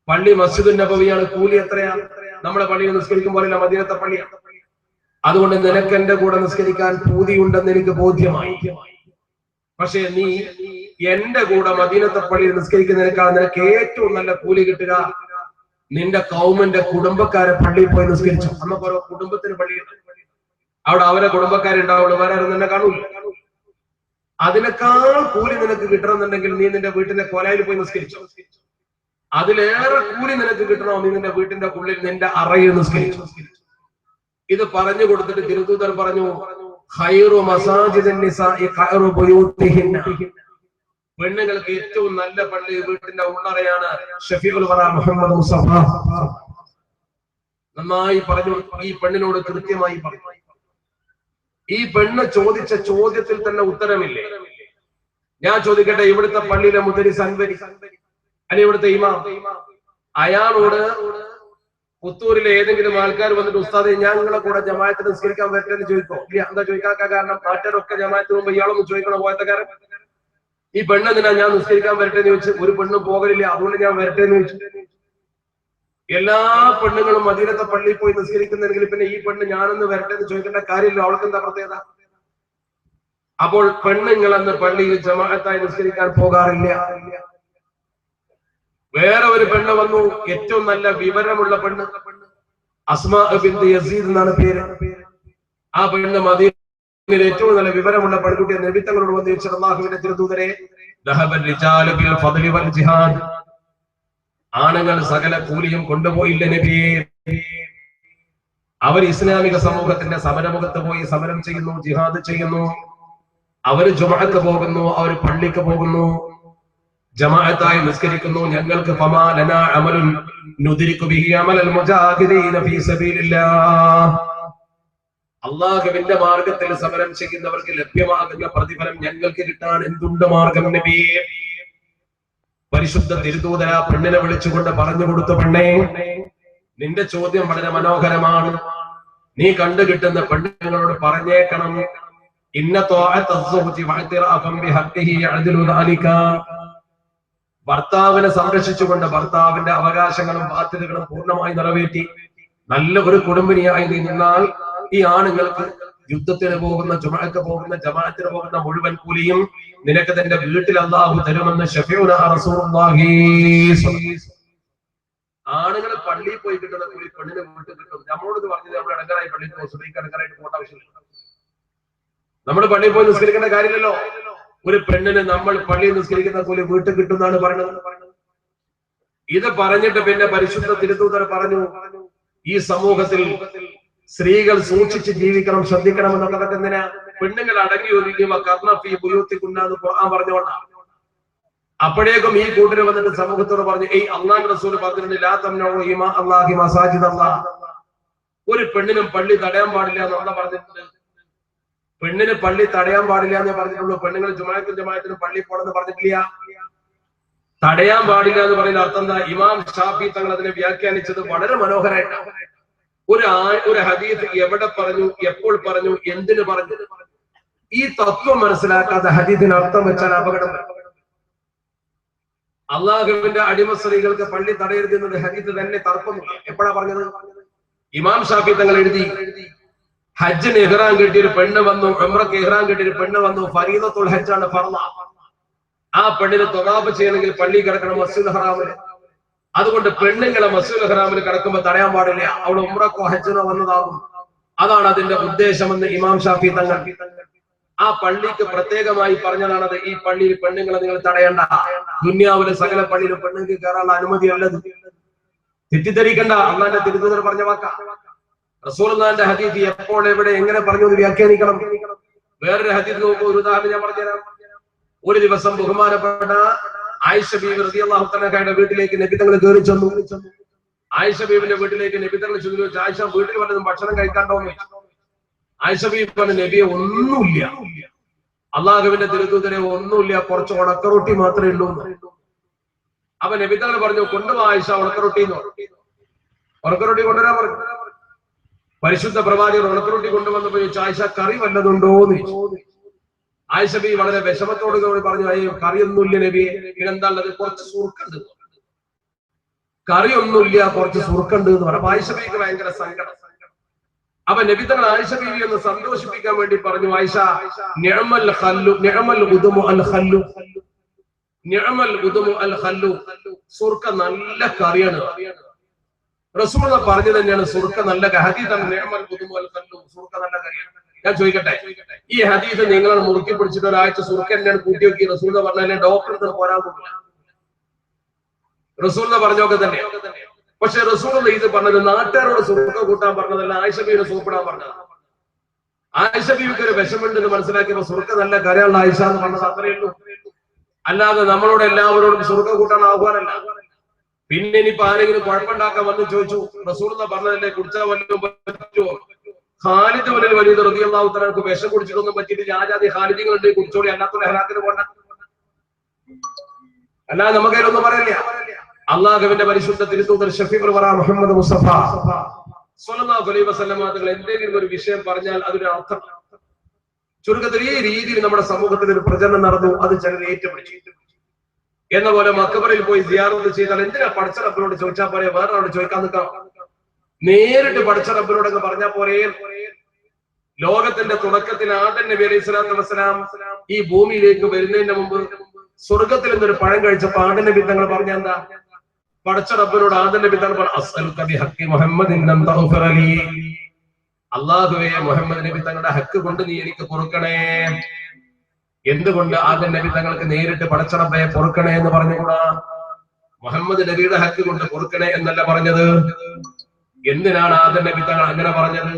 പള്ളി മസ്ജിദുൻ നബവിയാണ്, കൂലി എത്രയാണ്? നമ്മുടെ പള്ളിയിൽ നിസ്കരിക്കും പോലെയല്ല, മദീനത്തെ പള്ളിയാണ്. അതുകൊണ്ട് നിനക്ക് എന്റെ കൂടെ നിസ്കരിക്കാൻ പൂതിയുണ്ടെന്ന് എനിക്ക് ബോധ്യമായി. പക്ഷെ നീ എന്റെ കൂടെ മദീനത്തെ പള്ളിയിൽ നിസ്കരിക്കുന്നതിനേക്കാൾ നിനക്ക് ഏറ്റവും നല്ല കൂലി കിട്ടുക നിന്റെ കൗമിന്റെ കുടുംബക്കാരെ പള്ളിയിൽ പോയി നിസ്കരിച്ചു. നമുക്ക് ഓരോ കുടുംബത്തിന് പള്ളിയുണ്ട്, അവിടെ അവരെ കുടുംബക്കാരുണ്ടാവുള്ളൂ, വേറെ ആരും നിന്നെ കാണൂല. അതിനേക്കാൾ കൂലി നിനക്ക് കിട്ടണമെന്നുണ്ടെങ്കിൽ നീ നിന്റെ വീട്ടിലെ കൊലയിൽ പോയി നിസ്കരിച്ചു. അതിലേറെ കൂലി നിനക്ക് കിട്ടണോ, നീ നിന്റെ വീട്ടിന്റെ ഉള്ളിൽ നിന്റെ അറയിൽ നിസ്കരിച്ചു. ഇത് പറഞ്ഞു കൊടുത്തിട്ട് തിരുദൂതർ പറഞ്ഞു, ഖൈറു മസാജിദിൻ നിസാഇ ഖൈറു ബുയൂതിഹിന്ന, പെണ്ണുങ്ങൾക്ക് ഏറ്റവും നല്ല പള്ളി വീട്ടിന്റെ ഉള്ളറയാണ്. ഷഫീഉൽ വറ മുഹമ്മദ് മുസ്തഫ നന്നായി പറഞ്ഞു. ഈ പെണ്ണിനോട് കൃത്യമായി പറഞ്ഞു. ഈ പെണ്ണ് ചോദിച്ച ചോദ്യത്തിൽ തന്നെ ഉത്തരമില്ലേ? ഞാൻ ചോദിക്കട്ടെ, ഇവിടുത്തെ പള്ളിയിലെ മുദരിസ് അൻവരി അല്ലെ ഇവിടുത്തെ ഇമാം, അയാളോട് പുത്തൂരിലെ ഏതെങ്കിലും ആൾക്കാർ വന്നിട്ട് ഉസ്താദെ ഞാൻ നിങ്ങളെ കൂടെ ജമാഅത്തിന് നിസ്കരിക്കാൻ വരട്ടെ എന്ന് ചോദിക്കോ? ഇല്ല. എന്താ ചോദിക്കാത്ത കാരണം? നാട്ടുകാരൊക്കെ ജമാഅത്തിന് മുമ്പ് ഇയാളൊന്നും ചോദിക്കണോ? പോയത്തക്കാരൻ ഈ പെണ്ണെന്തിനാ ഞാൻ നിസ്കരിക്കാൻ വരട്ടെ എന്ന് ചോദിച്ചു. ഒരു പെണ്ണും പോകലില്ല, അതുകൊണ്ട് ഞാൻ വരട്ടെ എന്ന് ചോദിച്ചു. എല്ലാ പെണ്ണുങ്ങളും മദീനത്തെ പള്ളിയിൽ പോയി നിസ്കരിക്കുന്നെങ്കിൽ പിന്നെ ഈ പെണ്ണ് ഞാനൊന്ന് വരട്ടെ എന്ന് ചോദിക്കേണ്ട കാര്യമില്ല. അവൾക്ക് എന്താ പ്രത്യേകത? അപ്പോൾ പെണ്ണുങ്ങളെന്ന് പള്ളിയിൽ ജമാഅത്തായി നിസ്കരിക്കാൻ പോകാറില്ല. വേറെ ഒരു പെണ്ണ് വന്നു, ഏറ്റവും നല്ല വിവരമുള്ള പെണ്ണ്, അസ്മാ ബിൻത് യസീദ് എന്നാണ് പേര്. ആ പെണ്ണ് മദീനയിൽ ഏറ്റവും നല്ല വിവരമുള്ള പെൺകുട്ടിയെ നബി തങ്ങളോട് വന്ന് ചോദിച്ചു, അല്ലാഹുവിന്റെ തിരുദൂതരെ, ദഹബൽ റിജാലു ബിൽ ഫദ്ലി വൽ ജിഹാദ്, ആണുങ്ങൾ സകല കൂലിയും കൊണ്ടുപോയില്ല നബിയെ. അവർ ഇസ്ലാമിക സമൂഹത്തിന്റെ സമരമുഖത്ത് പോയി സമരം ചെയ്യുന്നു, ജിഹാദ് ചെയ്യുന്നു. അവര് ജുമഅക്ക് പോകുന്നു, അവർ പള്ളിക്ക് പോകുന്നു, ജമാഅത്തായി നിസ്കരിക്കുന്നു. ഞങ്ങൾക്ക് ഫമാ ലനാ അമലുൻ നുദ്രികു ബിഹി അമലൽ മുജാഹിദീന ഫീ സബീലില്ലാഹ്, അല്ലാഹുവിന്റെ മാർഗത്തിൽ സമരം ചെയ്യുന്നവർക്ക് ലഭ്യമാകുന്ന പ്രതിഫലം ഞങ്ങൾക്ക് കിട്ടാൻ എന്തുണ്ട് മാർഗം നബിയെ? പരിശുദ്ധ തിരുദൂതര പെണ്ണിനെ വിളിച്ചുകൊണ്ട് പറഞ്ഞു കൊടുത്തു, പെണ്ണേ, നിന്റെ ചോദ്യം വളരെ മനോഹരമാണ്. നീ കണ്ടുകിട്ടുന്ന പെണ്ണുങ്ങളോട് പറഞ്ഞേക്കണം, ഇന്ന ത്വാഅത അസ്സൗജി വഅതിറാഫൻ ബിഹഖിഹി യഅദിലു ദാലിക, ഭർത്താവിനെ സംരക്ഷിച്ചുകൊണ്ട് ഭർത്താവിന്റെ അവകാശങ്ങളും ബാധ്യതകളും പൂർണ്ണമായി നിറവേറ്റി നല്ല ഒരു കുടുംബിനിയായി നീ നിന്നാൽ ഈ ആണുങ്ങൾക്ക് യുദ്ധത്തിന് പോകുന്ന, ജുമഅക്ക് പോകുന്ന, ജമാഅത്തിന് പോകുന്ന മുഴുവൻ കൂലിയും നിനക്ക് തന്റെ വീട്ടിൽ അല്ലാഹു തരുമെന്ന് ശഫീഉന റസൂലുള്ളാഹി. ആണുങ്ങൾ പള്ളിയിൽ പോയി കിട്ടുന്ന കൂലി പെണ്ണിന് വീട്ടിൽ കിട്ടും. നമ്മളോട് പറഞ്ഞത് നമ്മൾ ഇടങ്ങറായി പള്ളിയിൽ പോകും, സുബഹിക്ക് ഇടങ്ങറായിട്ട് പോകേണ്ട ആവശ്യമില്ല. നമ്മൾ പള്ളിയിൽ പോയി നിസ്കരിക്കേണ്ട കാര്യമില്ലല്ലോ. ഒരു പെണ്ണിന് നമ്മൾ പള്ളിയിൽ നിസ്കരിക്കുന്ന പോലെ വീട്ടിൽ കിട്ടുന്നതാണ് പറയുന്നത്. ഇത് പറഞ്ഞിട്ട് പിന്നെ പരിശുദ്ധ തിരുത്തൂതർ പറഞ്ഞു, ഈ സമൂഹത്തിൽ സ്ത്രീകൾ സൂക്ഷിച്ച് ജീവിക്കണം, ശ്രദ്ധിക്കണം എന്നൊക്കെ എന്തിനാ? പെണ്ണുങ്ങൾ അടങ്ങി ഒതുങ്ങി കർണഫി ബുയൂത്തിക്കുന്നാന്ന് ഖുർആൻ പറഞ്ഞോണ്ടാണ്. അപ്പോഴേക്കും ഈ കൂട്ടര് വന്നിട്ട് സമൂഹത്തോട് പറഞ്ഞു, അള്ളാഹു റസൂൽ പറഞ്ഞിട്ടുണ്ട്, ലാ തംനഉ ഇമാ അല്ലാഹി മസാജിദ് അല്ലാഹ്. ഒരു പെണ്ണിനും പള്ളി തടയാൻ പാടില്ല എന്ന് പറഞ്ഞിട്ടുണ്ട്. പെണ്ണിന് പള്ളി തടയാൻ പാടില്ല എന്ന് പറഞ്ഞിട്ടുള്ളൂ. പെണ്ണുങ്ങൾ ജമാഅത്തിനും പള്ളി പോണെന്ന് പറഞ്ഞിട്ടില്ല. തടയാൻ പാടില്ല എന്ന് പറയുന്ന അർത്ഥം എന്താ? ഇമാം ഷാഫി തങ്ങൾ അതിനെ വ്യാഖ്യാനിച്ചത് വളരെ മനോഹരമായിട്ടാണ്. ഒരു ഹദീസ് എവിടെ പറഞ്ഞു, എപ്പോൾ പറഞ്ഞു, എന്തിനു പറഞ്ഞു, ഈ തത്വം മനസ്സിലാക്കാതെ ഹദീസിന് അർത്ഥം വെച്ചാൽ അപകടം. അള്ളാഹുവിന്റെ അടിമ സ്ത്രീകൾക്ക് പള്ളി തടയരുതെന്നത് ഹദീസ് തന്നെ തർക്കമില്ല. എപ്പോഴാ പറഞ്ഞത്? ഇമാം ഷാഫി തങ്ങൾ എഴുതി, ഹജ്ജിന് ഇഹ്റാം കെട്ടിയൊരു പെണ്ണ് വന്നു, ഉംറക്ക് ഇഹ്റാം കെട്ടിയൊരു പെണ്ണ് വന്നു, ഫരീദത്തുൽ ഹജ്ജാണ് ഫർള. ആ പെണ്ണിന് തൊവാഫ് ചെയ്യണമെങ്കിൽ പള്ളി കിടക്കണം മസ്ജിദുൽ ഹറാമിൽ. അതുകൊണ്ട് പെണ്ണുങ്ങളെ മസ്ജിദുൽ ഹറാമിൽ കിടക്കുമ്പോൾ തടയാൻ പാടില്ല, അവൾ ഉംറക്കോ ഹജ്ജിനോ വന്നതാകും. അതാണ് അതിന്റെ ഉദ്ദേശമെന്ന് ഇമാം ഷാഫി തങ്ങൾ ആ പള്ളിക്ക് പ്രത്യേകമായി പറഞ്ഞതാണത്. ഈ പള്ളിയിൽ പെണ്ണുങ്ങളെ നിങ്ങൾ തടയണ്ട. ദുന്യാവിലെ സകല പള്ളിയിലും പെണ്ണുങ്ങൾക്ക് കയറാനുള്ള അനുമതിയല്ലത്. തെറ്റിദ്ധരിക്കണ്ട. അള്ളാന്റെ തിരുത്തൂതർ പറഞ്ഞ വാക്ക. റസൂലുള്ളാഹിന്റെ ഹദീസ് എപ്പോൾ എവിടെ എങ്ങനെ പറഞ്ഞു എന്ന് വ്യാഖ്യാനിക്കണം. വേറൊരു ഹദീസ് നോക്കൂ, ഒരു ഉദാഹരണം ഞാൻ പറഞ്ഞുതരാം. ഒരു ദിവസം ബഹുമാനപ്പെട്ട ആയിഷ ബീവി റളിയല്ലാഹു തആലയുടെ വീട്ടിലേക്ക് നബി തങ്ങൾ കയറി ചെന്നു. ആയിഷ ബീവിന്റെ വീട്ടിലേക്ക് നബി തങ്ങൾ ചോദിച്ചു, ആയിഷ വീട്ടിൽ വല്ലതും ഭക്ഷണം കഴിക്കാണ്ടോന്ന് ചോദിച്ചു. ആയിഷ ബീവി പറഞ്ഞു, നബിയെ ഒന്നുമില്ല, അള്ളാഹുവിന്റെ തിരുത്തൂതരെ ഒന്നുമില്ല, കുറച്ച് ഉണക്കറൊട്ടി മാത്രമേ ഉള്ളൂ. അപ്പൊ നബി തങ്ങൾ പറഞ്ഞു, കൊണ്ടുവാ ആയിഷ ഉണക്കറൊട്ടി എന്ന് പറഞ്ഞു. ഉണക്കറൊട്ടി കൊണ്ടുവരാൻ പറഞ്ഞു. പരിശുദ്ധ പ്രവാചകർ ഉണക്കറൊട്ടി കൊണ്ടുവന്നപ്പോ ചോദിച്ചു, ആയിഷ കറി വല്ലതുണ്ടോന്ന് ചോദിച്ചു. ആയിഷ ബി വളരെ വിഷമത്തോട് പറഞ്ഞു, അയ്യോ കറിയൊന്നുമില്ല നബിയെ. പിന്നെന്താ ഉള്ളത്? കുറച്ച് സുർക്കുണ്ട്. കറിയൊന്നുമില്ല, കുറച്ച് സുർക്കുണ്ട് എന്ന് പറഞ്ഞു. ആയിഷ ബിക്ക് ഭയങ്കര സങ്കടം. അപ്പൊ നബി തങ്ങൾ ആയിഷ ബീവി ഒന്ന് സന്തോഷിപ്പിക്കാൻ വേണ്ടി പറഞ്ഞു, ആയിഷ നിഅമൽ ഖല്ലു നിഅമൽ ഉദുമു അൽ ഖല്ലു നിഅമൽ ഉദുമു അൽ ഖല്ലു. സുർക്ക നല്ല കറിയാണ്. റസൂൽ പറഞ്ഞു തന്നെയാണ് സുർക്ക നല്ല ഹദീസാണ്. നിഅമൽ ഉദുമു അൽ ഖല്ലു, സുർക്ക നല്ല കറിയാണ്. ഞാൻ ചോദിക്കട്ടെ, ഈ ഹദീസ് നിങ്ങൾ മുറുക്കി പിടിച്ചിട്ട് ഒരാഴ്ച സുർക്ക തന്നെയാണ് കൂട്ടി വെക്കി റസൂൽ പറഞ്ഞാലേ ഡോക്ടർക്ക് പോരാൻ പോകില്ല. റസൂൽ പറഞ്ഞൊക്കെ തന്നെ. പക്ഷെ റസൂൽ ഇത് പറഞ്ഞത് നാട്ടുകാരോട് സുർക്ക കൂട്ടാൻ പറഞ്ഞതല്ല, ആയിഷ ബീവിനെ സൂപ്പിടാൻ പറഞ്ഞതാണ്. ആയിഷ ബീവിക്ക് ഒരു വിഷമുണ്ടെന്ന് മനസ്സിലാക്കിയപ്പോ സുർക്ക നല്ല കരയുള്ള ആയിഷ എന്ന് പറഞ്ഞത് അത്രയേ ഉള്ളൂ. അല്ലാതെ നമ്മളോട് എല്ലാവരോടും സുർക്ക കൂട്ടാൻ ആഹ്വാനല്ല. പിന്നെ ഇനിയിപ്പോ ആരെങ്കിലും കുഴപ്പമുണ്ടാക്കാൻ വന്ന് ചോദിച്ചു, റസൂൽ പറഞ്ഞതല്ലേ കുടിച്ചാൽ വല്ലതും പറ്റുമോ? ഖാലിദ് ഇബ്നുൽ വലീദ് റളിയല്ലാഹു തആലക്ക് വിഷം കുടിച്ചിട്ടൊന്നും പറ്റിയിട്ട് ആജാതി ഖാലിദികളുണ്ട്, കുടിച്ചോടി, അല്ലാത്ത ഹലാക്കിന് പോണ്ട. അല്ലാതെ നമുക്കതിലൊന്നും പറയില്ല. അള്ളാഹുവിന്റെ പരിശുദ്ധ തിരുത്തൂതർ ഷഫീഖുൽ വറ മുഹമ്മദ് മുസ്തഫ സ്വല്ലല്ലാഹു അലൈഹി വസല്ലം തങ്ങൾ എന്തെങ്കിലും ഒരു വിഷയം പറഞ്ഞാൽ അതിന് അർത്ഥം. ചുരുക്കത്തിൽ ഈ രീതിയിൽ നമ്മുടെ സമൂഹത്തിൽ ഒരു പ്രചരണം നടന്നു. അത് ചിലർ ഏറ്റുപിടിച്ചു. എന്ന പോലെ മക്കബറിൽ പോയി സിയാറത്ത് ചെയ്താൽ എന്തിനാ പടച്ച റബ്ബിനോട് ചോദിച്ചാൽ പോരെ, വേറെ ആളോട് ചോദിക്കാൻ നിൽക്കാം. നേരിട്ട് പടച്ച റബ്ബിനോടൊക്കെ പറഞ്ഞാൽ പോരെ. ലോകത്തിന്റെ തുടക്കത്തിൽ ആദം നബി അലൈഹി സ്വലാത്തു വസ്സലാം ഈ ഭൂമിയിലേക്ക് വരുന്നതിന് മുമ്പ് സ്വർഗത്തിൽ നിന്നൊരു പഴം കഴിച്ചപ്പോ ആദം നബി തങ്ങൾ പറഞ്ഞ എന്താ? പടച്ച റബ്ബിനോട് ആദം നബി തങ്ങൾ പറഞ്ഞു, അസ്അലുക ബിഹഖി മുഹമ്മദിൻ അൻ തഗ്ഫിറ ലീ. അല്ലാഹുവേ, മുഹമ്മദ് നബി തങ്ങളുടെ ഹക്ക് കൊണ്ട് നീ എനിക്ക് പൊറുക്കണേ. എന്തുകൊണ്ട് ആദം നബി തങ്ങൾക്ക് നേരിട്ട് പടച്ച റബ്ബേ പൊറുക്കണേ എന്ന് പറഞ്ഞുകൂടാ? മുഹമ്മദ് നബിയുടെ ഹക്ക് കൊണ്ട് പൊറുക്കണേ എന്നല്ല പറഞ്ഞത്. എന്തിനാണ് ആദം നബി തങ്ങൾ അങ്ങനെ പറഞ്ഞത്?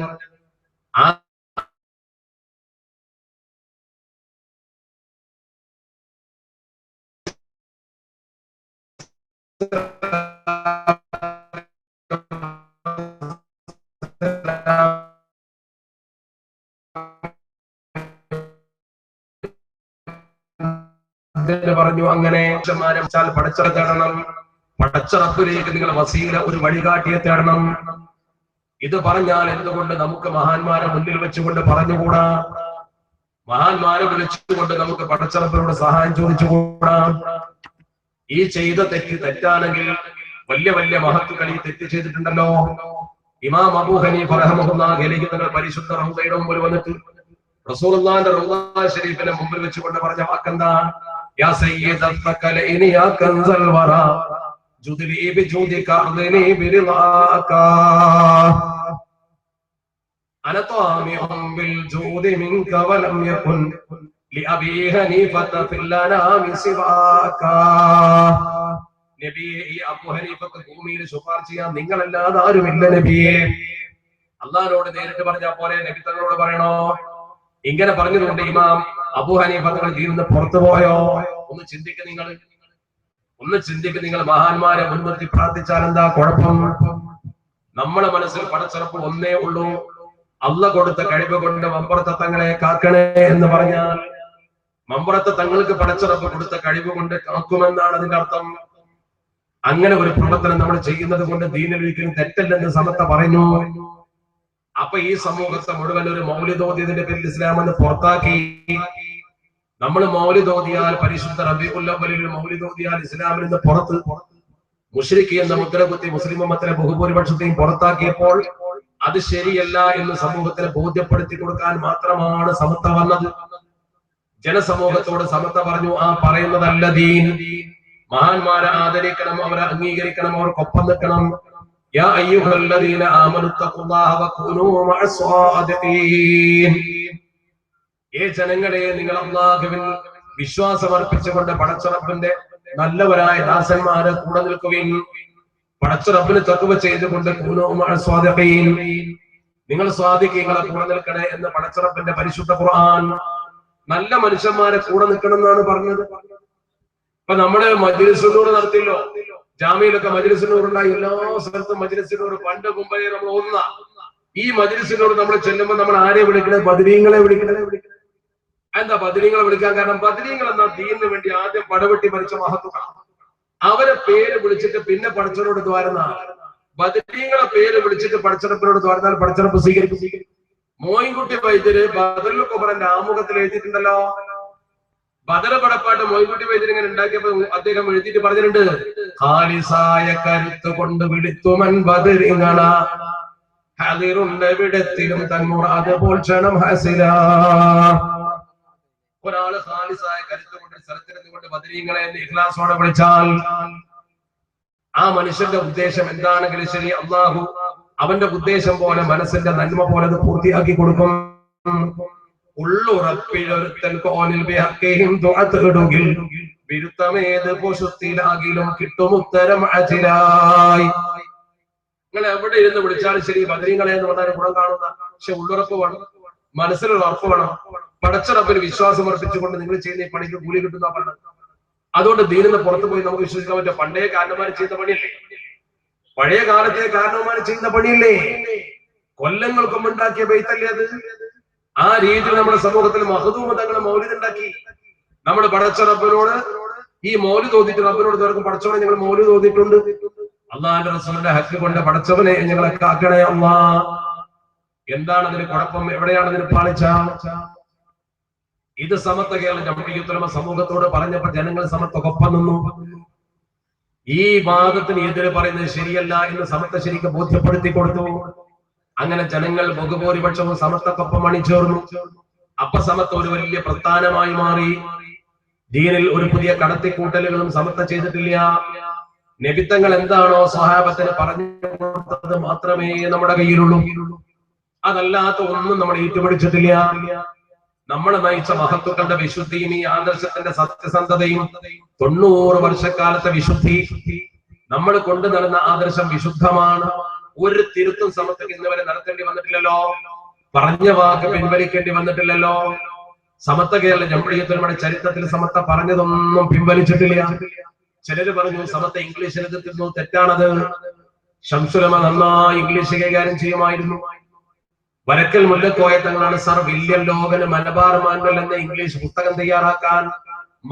പറഞ്ഞു, അങ്ങനെ പടച്ചറ തേടണം, പടച്ചറപ്പിലേക്ക് നിങ്ങൾ വസീല ഒരു വഴികാട്ടിയെ തേടണം. ഇത് പറഞ്ഞാൽ എന്തുകൊണ്ട് നമുക്ക് മഹാന്മാരെ മുന്നിൽ വെച്ചുകൊണ്ട് പറഞ്ഞുകൂടാ? മഹാന്മാരെ വിളിച്ചുകൊണ്ട് നമുക്ക് പടച്ചറപ്പിനോട് സഹായം ചോദിച്ചുകൂടാ? ഈ ചെയ്ത തെറ്റാണെങ്കിൽ വലിയ വലിയ മഹത്തുക്കൾ ഈ തെറ്റ് ചെയ്തിട്ടുണ്ടല്ലോ. ഇമാം അബൂ ഹനീഫ റഹ്മത്തുള്ളാഹി അലൈഹി തങ്ങൾ പരിശുദ്ധ റൗദയുടെ മുമ്പിൽ വന്നിട്ട് റസൂലുള്ളാഹിന്റെ റൗദ ശരീഫിനെ മുമ്പിൽ വെച്ചുകൊണ്ട് പറഞ്ഞ വാക്കെന്താ? യാ സയ്യിദത്തകലൈനി യാ കൻസൽ വറ ജുദ്ലി ബിജുദിക അർദിനി ബിറിളാക അന ത്വാമിഉം ബിൽ ജൂദി മിൻക വലം യകുൻ لأبي حنيفة في الأنام سواك നബിയെ ഈ അബൂ ഹനീഫക്ക് ഭൂമിയിൽ ശുപാർശ ചെയ്യാൻ നിങ്ങളല്ലാതെ ആരുമില്ല നബിയെ. അള്ളാഹുവോട് നേരിട്ട് പറഞ്ഞാൽ പോലെ നബി തങ്ങളോട് പറയണോ? ഇങ്ങനെ പറഞ്ഞതുകൊണ്ട് ഇമാം അബൂ ഹനീഫ തങ്ങൾ ദീനിന്ന് പുറത്തു പോയോ? ഒന്ന് ചിന്തിക്ക് നിങ്ങൾ മഹാന്മാരെ മുൻനിർത്തി പ്രാർത്ഥിച്ചാൽ എന്താ കുഴപ്പം? നമ്മളെ മനസ്സിൽ പടച്ചിറപ്പ് ഒന്നേ ഉള്ളൂ, അള്ളാഹ് കൊടുത്ത കഴിവ് കൊണ്ട് മമ്പുറത്തെ തങ്ങളെ കാക്കണേ എന്ന് പറഞ്ഞാൽ മമ്പുറത്തെ തങ്ങൾക്ക് പടച്ചിറപ്പ് കൊടുത്ത കഴിവ് കൊണ്ട് കാക്കുമെന്നാണ് അതിന്റെ അർത്ഥം. അങ്ങനെ ഒരു പ്രവർത്തനം നമ്മൾ ചെയ്യുന്നത് കൊണ്ട് ദീനിൽ ഒരിക്കലും തെറ്റല്ലെന്ന് സമത്ത പറഞ്ഞു. അപ്പൊ ഈ സമൂഹത്തെ മുഴുവൻ ഒരു മൗലിദ് ഓതിയതിന്റെ പേരിൽ ഇസ്ലാം എന്ന് പുറത്താക്കി. നമ്മൾ മൗലിദ് ഓതിയാൽ പരിശുദ്ധ റബീഉൽ അവ്വലിൽ മൗലിദ് ഓതിയാൽ ഇസ്ലാമിൽ നിന്ന് പുറത്ത് മുശ്രിക്ക് എന്ന മുദ്ര കുത്തി മുസ്ലിം ഉമ്മത്തിലെ ബഹുഭൂരിപക്ഷത്തെയും പുറത്താക്കിയപ്പോൾ അത് ശരിയല്ല എന്ന് സമൂഹത്തിന് ബോധ്യപ്പെടുത്തി കൊടുക്കാൻ മാത്രമാണ് സമത്ത വന്നത്. ജനസമൂഹത്തോട് സമത്ത പറഞ്ഞു, ആ പറയുന്നതല്ല ദീൻ. മഹാന്മാരെ ആദരിക്കണം, അവരെ അംഗീകരിക്കണം, അവർക്കൊപ്പം നിൽക്കണം. യാ അയ്യുഹല്ലദീന ആമനുത്തഖുല്ലാഹ വകൂനൂ മഅസ്സാദിഖീൻ. ഏ ജനങ്ങളെ, നിങ്ങൾ അല്ലാഹുവിൽ വിശ്വാസം അർപ്പിച്ചുകൊണ്ട് പടച്ചറപ്പിന്റെ നല്ലവരായ ദാസന്മാരെ കൂടെ നിൽക്കുകയും പടച്ചറപ്പിന് തഖ്വ ചെയ്തുകൊണ്ട് കൂനൂ മഅസ്സാദിഖീൻ, നിങ്ങൾ സ്വാദിഖീങ്ങളെ കൂടെ നിൽക്കണേ എന്ന് പടച്ചറപ്പിന്റെ പരിശുദ്ധ ഖുർആൻ നല്ല മനുഷ്യന്മാരെ കൂടെ നിൽക്കണം എന്നാണ് പറഞ്ഞത്. ഇപ്പൊ നമ്മുടെ മജ്‌ലിസുന്നൂർ നടത്തില്ലോ, ജാമ്യയിലൊക്കെ മജ്‌ലിസുന്നൂർ ഉണ്ടായി, എല്ലാ സ്ഥലത്തും മജ്‌ലിസുന്നൂർ. പണ്ട് മുമ്പേ നമ്മൾ ഓതുന്ന ഈ മജ്‌ലിസുന്നൂർ നമ്മൾ ചെല്ലുമ്പോൾ നമ്മൾ ആരെ വിളിക്കണേ? ബദരീങ്ങളെ വിളിക്കണേ. എന്താ ബദരീങ്ങളെ വിളിക്കാൻ കാരണം? ബദരീങ്ങൾ എന്ന ദീനിന് വേണ്ടി ആദ്യം പടവെട്ടി മരിച്ച മഹത്തുക്കളാണ്. അവരെ പേര് വിളിച്ചിട്ട് പിന്നെ പടച്ചവനോട് ദ്വാരുന്ന ബദരീങ്ങളെ പേര് വിളിച്ചിട്ട് പടച്ചറപ്പിനോട് ദ്വാരുന്നാൽ പടച്ചറപ്പ് സ്വീകരിക്കും. മോയിൻകുട്ടി വൈദ്യര് ബദറുൽ കുബറന്റെ ആമുഖത്തിൽ എഴുതിയിട്ടുണ്ടല്ലോ. ബദർ പടപ്പാട്ട് മോയിൻകുട്ടി വൈദ്യർ ഇങ്ങനെ ഉണ്ടാക്കിയപ്പോ അദ്ദേഹം എഴുതിയിട്ട് പറഞ്ഞിട്ടുണ്ട്, ഖാലിസായ കരുത്ത് കൊണ്ട് വിളിത്തുമൻ ബദരീങ്ങള ഹദിറുണ്ടെവിടത്തിലും തന്മുറാദ് പോൽ ക്ഷണം ഹസില. ഒരാള് ഖാലിസായ കരുത്ത് കൊണ്ട് സ്ഥലത്തിരുന്നുകൊണ്ട് ബദരീങ്ങളെ ഇഖ്ലാസോടെ വിളിച്ചാൽ ആ മനുഷ്യന്റെ ഉദ്ദേശം എന്താണെങ്കിലും ശരി, അള്ളാഹു അവന്റെ ഉദ്ദേശം പോലെ മനസ്സിന്റെ നന്മ പോലെ അത് പൂർത്തിയാക്കി കൊടുക്കും. ഉള്ളുറപ്പിലൊരുത്തൻ കോനിൽ തേടുകിൽ വിരുത്തമേത് പോഷത്തിലാകിലും കിട്ടും ഉത്തരം അജിലായി. നിങ്ങൾ എവിടെ ഇരുന്ന് വിളിച്ചാലും ശരി ബദരീങ്ങളെ എന്ന് പറഞ്ഞാൽ ഗുണം കാണുന്ന, പക്ഷെ ഉള്ളുറപ്പ് വേണം, മനസ്സിലൊരു ഉറപ്പ് വേണം. പടച്ചറപ്പിന് വിശ്വാസം അർപ്പിച്ചുകൊണ്ട് നിങ്ങൾ ചെയ്യുന്ന ഈ പണിക്ക് കൂലി കിട്ടുന്ന പറഞ്ഞത്. അതുകൊണ്ട് ദീനിന്ന് പുറത്തു പോയി നമുക്ക് വിശ്വസിക്കാൻ പറ്റും. പണ്ടേ കാരണന്മാർ ചെയ്യുന്ന പണിയല്ലേ, പഴയ കാലത്തെ കാരണവന്മാർ ചെയ്യുന്ന പണിയില്ലേ, കൊല്ലങ്ങൾക്ക് മുമ്പുണ്ടാക്കിയ ബൈത്തല്ലേ അത്. ആ രീതിയിൽ നമ്മുടെ സമൂഹത്തിൽ മഹദൂമ തങ്ങൾ മൗലിദ് ഉണ്ടാക്കി. നമ്മൾ പടച്ച റബ്ബിനോട് ഈ മൗലിദ് ഓതിയിട്ട് റബ്ബിനോട് തീർക്കും, പടച്ചവനെ ഞങ്ങൾ മൗലിദ് ഓതിയിട്ടുണ്ട്, അള്ളാഹുവിന്റെ റസൂലിന്റെ ഹക്ക് കൊണ്ട് പടച്ചവനെ ഞങ്ങളെ കാക്കണേ അല്ലാ. എന്താണ് അതിന് കുഴപ്പം? എവിടെയാണ് അതിന് പാളിച്ച? ഇത് സമത്വ കേരള ജംഇയ്യത്തുൽ ഉലമ സമൂഹത്തോട് പറഞ്ഞപ്പോൾ ജനങ്ങൾ സമത്വക്കൊപ്പം നിന്നു. ഈ വാദത്തിന് എതിരെ പറയുന്നത് ശരിയല്ല എന്ന് സമത്വ ശരിക്ക് ബോധ്യപ്പെടുത്തി കൊടുത്തു. അങ്ങനെ ജനങ്ങൾ ബഹുഭൂരിപക്ഷവും സമത്വക്കൊപ്പം അണിചേർന്നു. അപ്പൊ സമത്വം ഒരു വലിയ പ്രസ്ഥാനമായി മാറി. ദീനിൽ ഒരു പുതിയ കടത്തിക്കൂട്ടലുകളും സമത്വം ചെയ്തിട്ടില്ല. നബിത്തങ്ങൾ എന്താണോ സ്വഹാബത്തിന് പറഞ്ഞു കൊടുത്തത് മാത്രമേ നമ്മുടെ കയ്യിലുള്ളൂ. അതല്ലാത്ത ഒന്നും നമ്മൾ ഏറ്റുപിടിച്ചിട്ടില്ല. നമ്മളെ നയിച്ച മഹത്തുക്കളുടെ വിശുദ്ധിയും ഈ ആദർശത്തിന്റെ സത്യസന്ധതയും 90 വർഷക്കാലത്തെ വിശുദ്ധി, നമ്മൾ കൊണ്ടു നടന്ന ആദർശം വിശുദ്ധമാണ്. ഒരു തിരുത്തും സമത്വം ഇന്ന് വരെ നടത്തേണ്ടി വന്നിട്ടില്ലല്ലോ, പറഞ്ഞ വാക്ക് പിൻവലിക്കേണ്ടി വന്നിട്ടില്ലല്ലോ. സമത്വ കേരള ജംഇയ്യത്തുൽ ഉലമയുടെ ചരിത്രത്തിൽ സമത്വ പറഞ്ഞതൊന്നും പിൻവലിച്ചിട്ടില്ല. ചിലര് പറഞ്ഞു സമത്വ ഇംഗ്ലീഷിൽ എതിർത്തിരുന്നു, തെറ്റാണത്. ശംസുൽ ഉലമ നന്നായി ഇംഗ്ലീഷ് കൈകാര്യം ചെയ്യുമായിരുന്നു. വരക്കൽ മുല്ലക്കോയ തങ്ങളാണ് സർ വില്യം ലോഗന് മലബാർ മാനുവൽ എന്ന ഇംഗ്ലീഷ് പുസ്തകം തയ്യാറാക്കാൻ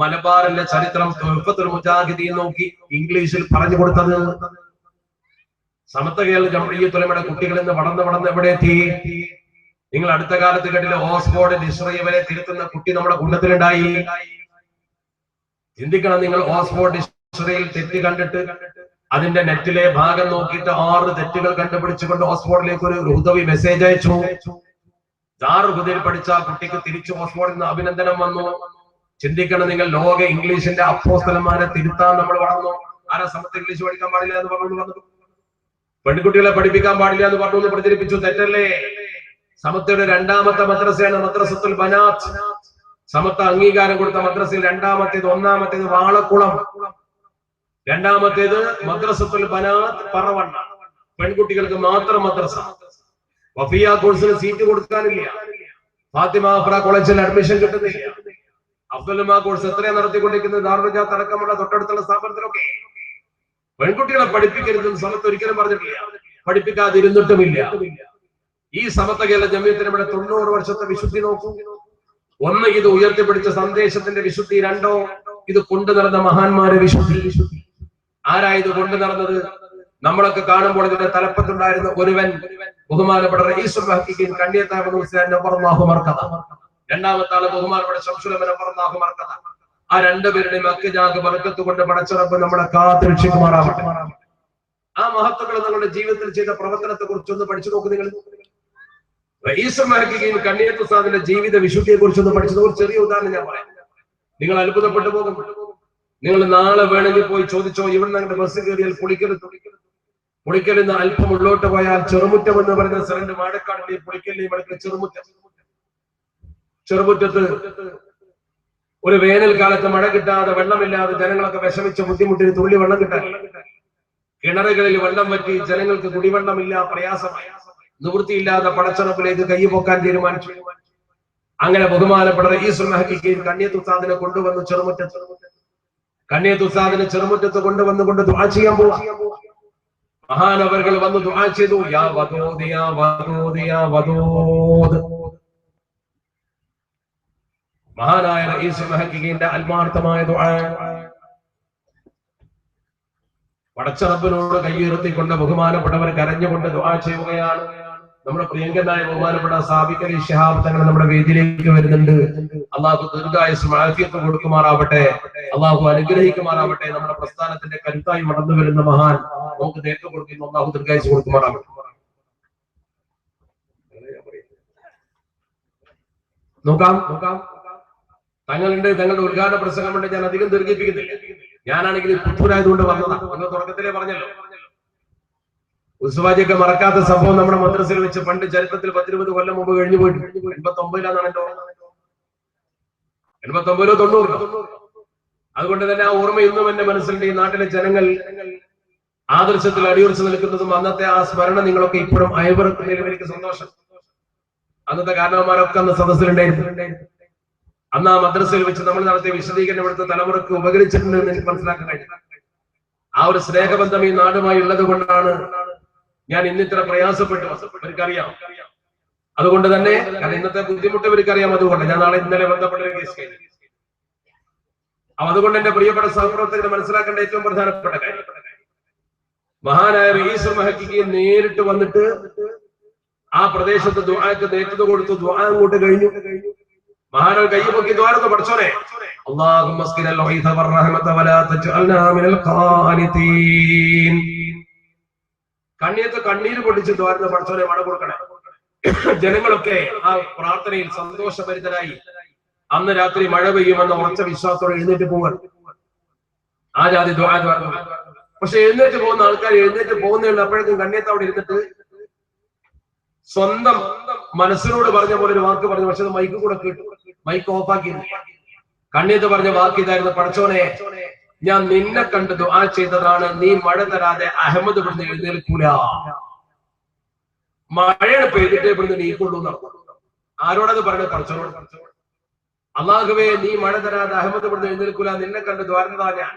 മലബാറിന്റെ ചരിത്രം തുഹ്ഫത്തുൽ മുജാഹിദീൻ നോക്കി ഇംഗ്ലീഷിൽ പറഞ്ഞു കൊടുത്തത്. സമത്വ കേരള ജംഇയ്യത്തുൽ ഉലമയുടെ കുട്ടികൾ ഇന്ന് വളർന്ന് എവിടെ എത്തി? നിങ്ങൾ അടുത്ത കാലത്ത് കേട്ടില്ല, ഓക്സ്ഫോർഡ് ഡിക്ഷണറി വരെ തിരുത്തുന്ന കുട്ടി നമ്മുടെ കൂട്ടത്തിലുണ്ടായി. ചിന്തിക്കണം നിങ്ങൾ, ഓക്സ്ഫോർഡ് ഡിക്ഷണറിയിൽ തെറ്റ് കണ്ടിട്ട് അതിന്റെ നെറ്റിലെ ഭാഗം നോക്കിയിട്ട് 6 തെറ്റുകൾ കണ്ടുപിടിച്ചുകൊണ്ട് ഓക്സ്ഫോർഡിലേക്ക് ഒരു ഹുദവി മെസ്സേജ് അയച്ചു. ദാറുൽ പഠിച്ച കുട്ടിക്ക് തിരിച്ചു ഓക്സ്ഫോർഡിൽ നിന്ന് അഭിനന്ദനം വന്നു. ചിന്തിക്കണം നിങ്ങൾ, ലോക ഇംഗ്ലീഷിന്റെ അപ്പോസ്തലന്മാരെ തിരുത്താൻ നമ്മൾ വളർന്നു. ആരാ സമത്വ ഇംഗ്ലീഷ് പഠിക്കാൻ പാടില്ല എന്ന് പറഞ്ഞു വന്നു? പെൺകുട്ടികളെ പഠിപ്പിക്കാൻ പാടില്ല എന്ന് പറഞ്ഞു പ്രചരിപ്പിച്ചു. തെറ്റല്ലേ? സമത്വയുടെ 2ാമത്തെ മദ്രസയാണ് മദ്രസത്തുൽ ബനാത്ത്. സമത്വ അംഗീകാരം കൊടുത്ത മദ്രസയിൽ ഒന്നാമത്തേത് വാളക്കുളം, രണ്ടാമത്തേത് മദ്രസത്തുൽ ബനാത്ത് പറവണ്ണ, പെൺകുട്ടികൾക്ക് മാത്രം മദ്രസ. വഫിയ കോഴ്സിന് സീറ്റ് കൊടുക്കാനില്ല. ഫാത്തിമ അഫ്ര കോളേജിൽ അഡ്മിഷൻ കിട്ടുന്നില്ല. അബ്ദുൽമാ കോഴ്സ് എത്രയാണ് നടത്തിക്കൊണ്ടിരിക്കുന്നത്? ദാറുൽജാത്ത് അടക്കമുള്ള തൊട്ടടുത്തുള്ള സ്ഥാപനത്തിലൊക്കെ. പെൺകുട്ടികളെ പഠിപ്പിക്കരുതെന്ന് സമത്വം ഒരിക്കലും പറഞ്ഞിട്ടില്ല, പഠിപ്പിക്കാതിരുന്നിട്ടുമില്ല. ഈ സമത്വ കേരള ജമിയത്തിന് ഇവിടെ 90 വർഷത്തെ വിശുദ്ധി നോക്കൂ. ഒന്ന്, ഇത് ഉയർത്തിപ്പിടിച്ച സന്ദേശത്തിന്റെ വിശുദ്ധി. രണ്ടോ, ഇത് കൊണ്ടു നടന്ന മഹാന്മാരെ വിശുദ്ധി. ആരായത് കൊണ്ടു നടന്നത്? നമ്മളൊക്കെ കാണുമ്പോൾ ഇതിന്റെ തലപ്പത്തുണ്ടായിരുന്ന ഒരുവൻ ബഹുമാനപ്പെട്ട റഈസുൽ മുഹഖഖീൻ കണ്ണിയത്താബ് ഹുസൈൻ നബറല്ലാഹു മർകദ, രണ്ടാമത്തെ ആള് ബഹുമാനപ്പെട്ട ശംസുൽ നബറല്ലാഹു മർകദ. ആ രണ്ടുപേരുടെയും അക്ജാഗ് ബർക്കത്ത് കൊണ്ട് പടച്ച റബ്ബ് നമ്മളെ കാത്തുരക്ഷിക്കുമാറാവട്ടെ. ആ മഹത്തുക്കൾ നിങ്ങളുടെ ജീവിതത്തിൽ ചെയ്ത പ്രവർത്തനത്തെ കുറിച്ച് ഒന്ന് പഠിച്ചു നോക്കൂ. നിങ്ങൾ റഈസുൽ മുഹഖഖീൻ കണ്ണിയത്ത് ഉസ്താദിന്റെ ജീവിത വിശുദ്ധിയെ കുറിച്ച് ഒന്ന് പഠിച്ചത്. ഒരു ചെറിയ ഉദാഹരണം ഞാൻ പറയാം, നിങ്ങൾ അത്ഭുതപ്പെട്ടു പോകും. നിങ്ങൾ നാളെ വേണമെങ്കിൽ പോയി ചോദിച്ചോ, ഇവിടെ നിങ്ങളുടെ ബസ് കയറിയാൽ പുളിക്കലിൽ നിന്ന് അല്പം ഉള്ളോട്ട് പോയാൽ ചെറുമുറ്റം എന്ന് പറയുന്ന സ്ഥലം മാടക്കാടിന്റെയും പുളിക്കലിന്റെയും അടുത്ത് ചെറുമുറ്റത്ത് ഒരു വേനൽക്കാലത്ത് മഴ കിട്ടാതെ വെള്ളമില്ലാതെ ജനങ്ങളൊക്കെ വിഷമിച്ച് ബുദ്ധിമുട്ടിന് തുള്ളി വെള്ളം കിട്ടാൻ, കിണറുകളിൽ വെള്ളം വറ്റി ജനങ്ങൾക്ക് കുടിവെള്ളമില്ല, പ്രയാസമായി, നിവൃത്തിയില്ലാതെ പടച്ചറപ്പിലേക്ക് കൈ പൊക്കാൻ തീരുമാനിച്ചു. അങ്ങനെ ബഹുമാനപ്പെട്ട റഈസുൽ മുഹഖഖീൻ കണ്ണിയത്ത് ഉസ്താദിനെ കൊണ്ടുവന്ന് കണ്ണിയത്ത് ഉസ്താദിനെ ചെറുമുറ്റത്ത് കൊണ്ടുവന്നുകൊണ്ട് ദുആ ചെയ്യാൻ പോവാ. മഹാനവറുകൾ വന്ന് ദുആ ചെയ്തു. യാ വദൂദ് യാ വദൂദ് യാ വദൂദ്. മഹാനായ റഈസുൽ മുഹഖഖീന്റെ ആത്മാർത്ഥമായ ദുആ. പടച്ച റബ്ബിനോട് കൈയുയർത്തിക്കൊണ്ട് ബഹുമാനപ്പെട്ടവർ കരഞ്ഞുകൊണ്ട് ദുആ ചെയ്യുകയാണ്. നമ്മുടെ പ്രിയങ്കനായ ബഹുമാനപ്പെട്ട സാബിഖ് അലി ശിഹാബ് തങ്ങൾ നമ്മുടെ വേദിയിലേക്ക് വരുന്നുണ്ട്. അള്ളാഹു ദീർഘായുസ്സും ആഫിയത്തും കൊടുക്കുമാറാവട്ടെ, അള്ളാഹു അനുഗ്രഹിക്കുമാറാവട്ടെ. നമ്മുടെ പ്രസ്ഥാനത്തിന്റെ കരുത്തായി വളർന്നു വരുന്ന മഹാൻ നമുക്ക് നേതൃത്വം കൊടുക്കുന്നു. അള്ളാഹു ദീർഘായുസ്സ് കൊടുക്കുമാറാവട്ടെ. നോക്കാം തങ്ങളുടെ ഉദ്ഘാടന പ്രസംഗം കൊണ്ട് ഞാൻ അധികം ദീർഘിപ്പിക്കുന്നില്ല. ഞാനാണെങ്കിൽ പുത്തൂരായതുകൊണ്ട് വന്നതാണ്. നിങ്ങൾ തുടക്കത്തിലേ പറഞ്ഞല്ലോ, ഉസ്വാജിയൊക്കെ മറക്കാത്ത സംഭവം നമ്മുടെ മദ്രസയിൽ വെച്ച് പണ്ട് ചരിത്രത്തിൽ 10-20 കൊല്ലം മുമ്പ് കഴിഞ്ഞു പോയിട്ട് 89-ലാണ് എന്റെ ഓർമ്മ. 89-ഓ 90-ഓ. അതുകൊണ്ട് തന്നെ ആ ഓർമ്മ ഇന്നും എന്റെ മനസ്സിലുണ്ട്. ഈ നാട്ടിലെ ജനങ്ങൾ ആദർശത്തിൽ അടിയുറച്ച് നിൽക്കുന്നതും അന്നത്തെ ആ സ്മരണ നിങ്ങളൊക്കെ ഇപ്പോഴും അയവിറക്കുന്നതിലും എനിക്ക് സന്തോഷം. അന്നത്തെ കാരണവന്മാരൊക്കെ അന്ന് സദസ്സിലുണ്ടായിരുന്നു. അന്ന് ആ മദ്രസയിൽ വെച്ച് നമ്മൾ നടത്തിയ വിശദീകരണം ഇവിടുത്തെ തലമുറക്ക് ഉപകരിച്ചിട്ടുണ്ടെന്ന് എനിക്ക് മനസ്സിലാക്കാൻ കഴിഞ്ഞു. ആ ഒരു സ്നേഹബന്ധം ഈ നാടുമായി ഉള്ളത് കൊണ്ടാണ് ഞാൻ ഇന്നിത്ര പ്രയാസപ്പെട്ടു. ഇവർക്കറിയാം. അതുകൊണ്ട് തന്നെ ഇന്നത്തെ ബുദ്ധിമുട്ട് ഇവർക്കറിയാം. അതുകൊണ്ട് ഞാൻ ഇന്നലെ ബന്ധപ്പെട്ട ഒരു കേസ് കഴിഞ്ഞു. അതുകൊണ്ട് എന്റെ പ്രിയപ്പെട്ട സഹപ്രവർത്തകരെ മനസ്സിലാക്കേണ്ട ഏറ്റവും പ്രധാനപ്പെട്ട കാര്യം, മഹാനായ റഈസുൽ മുഹഖഖീൻ നേരിട്ട് വന്നിട്ട് ആ പ്രദേശത്ത് ദുആക്ക് നേതൃത്വം കൊടുത്തു. ദുആ അങ്ങോട്ട് കഴിഞ്ഞു. മഹാനവർ കൈപൊക്കി ദ്വാരത്ത് പഠിച്ചോനെ, അല്ലാഹുമ്മ സ്ഖിനൽ ഗൈസ വറഹ്മത വലാ തജ്അൽനാ മിനൽ ഖാനിതീൻ. കണ്ണിയത്ത് കണ്ണീര് പൊടിച്ച് ദ്വാരത്ത് പഠിച്ചോനെ മഴ കൊടുക്കണേ. ജനങ്ങളൊക്കെ ആ പ്രാർത്ഥനയിൽ സന്തോഷഭരിതരായി അന്ന് രാത്രി മഴ പെയ്യുമെന്ന ഉറച്ച വിശ്വാസത്തോടെ എഴുന്നേറ്റ് പോവാൻ ആ ജാതി ദ്വാ. പക്ഷെ എഴുന്നേറ്റ് പോകുന്ന ആൾക്കാർ എഴുന്നേറ്റ് പോകുന്നതിൽ അപ്പോഴേക്കും കണ്ണിയത്ത് അവിടെ ഇരുന്നിട്ട് സ്വന്തം മനസ്സിനോട് പറഞ്ഞ പോലെ ഒരു വാക്ക് പറഞ്ഞു. പക്ഷെ അത് മൈക്ക് കൂടെ കേട്ടു, മൈക്ക് ഓഫാക്കിയിരുന്നു. കണ്ണിയത്ത് പറഞ്ഞ വാക്ക് ഇതായിരുന്നു, പഠിച്ചോനെ ഞാൻ നിന്നെ കണ്ട് ദുആ ചെയ്തതാണ്, നീ മഴ തരാതെ അഹമ്മദ് ഇവിടുന്ന് എഴുന്നേൽക്കൂല. മഴയാണ് പെയ്തിട്ട് ഇവിടുന്ന് നീക്കുള്ളൂ. ആരോടത് പറഞ്ഞത്? പഠിച്ചോനോട്. അല്ലാഹുവേ നീ മഴ തരാതെ അഹമ്മദ് ഇവിടുന്ന് എഴുന്നേൽക്കൂല, നിന്നെ കണ്ട് ദ്വാരതാ ഞാൻ.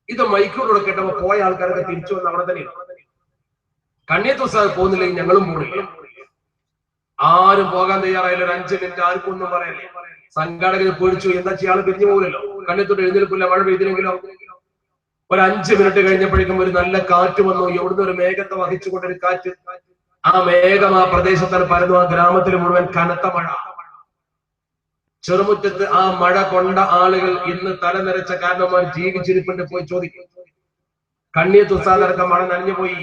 ഇത് മൈക്കിലൂടെ കേട്ടപ്പോ പോയ ആൾക്കാരൊക്കെ തിരിച്ചു വന്ന് അവിടെ തന്നെ. കണ്ണിയത്ത് ഉസ്താദ് പോകുന്നില്ലെങ്കിൽ ഞങ്ങളും പോണില്ല. ആരും പോകാൻ തയ്യാറായില്ല. ഒരു 5 മിനിറ്റ് ആർക്കും ഒന്നും പറയല്ലേ. സംഘാടകർ പേടിച്ചു. എന്താ ചെയ്യാൾ പിരിഞ്ഞു പോകില്ലല്ലോ, കണ്ണിയത്തോട്ട് എഴുന്നേൽക്കില്ല, മഴ പെയ്തില്ലെങ്കിലോ. ഒരു 5 മിനിറ്റ് കഴിഞ്ഞപ്പോഴേക്കും ഒരു നല്ല കാറ്റ് വന്നു. എവിടുന്ന് ഒരു മേഘത്തെ വഹിച്ചുകൊണ്ടൊരു കാറ്റ്. ആ മേഘം ആ പ്രദേശത്തിന് പരന്നു. ആ ഗ്രാമത്തിൽ മുഴുവൻ കനത്ത മഴ. ചെറുമുറ്റത്ത് ആ മഴ കൊണ്ട ആളുകൾ ഇന്ന് തലനിരച്ച കാരണന്മാർ ജീവിച്ചിരിപ്പിട്ട് പോയി ചോദിക്കും. കണ്ണിയത്ത് ഉസ്താദ് അടക്കം മഴ നനഞ്ഞു പോയി.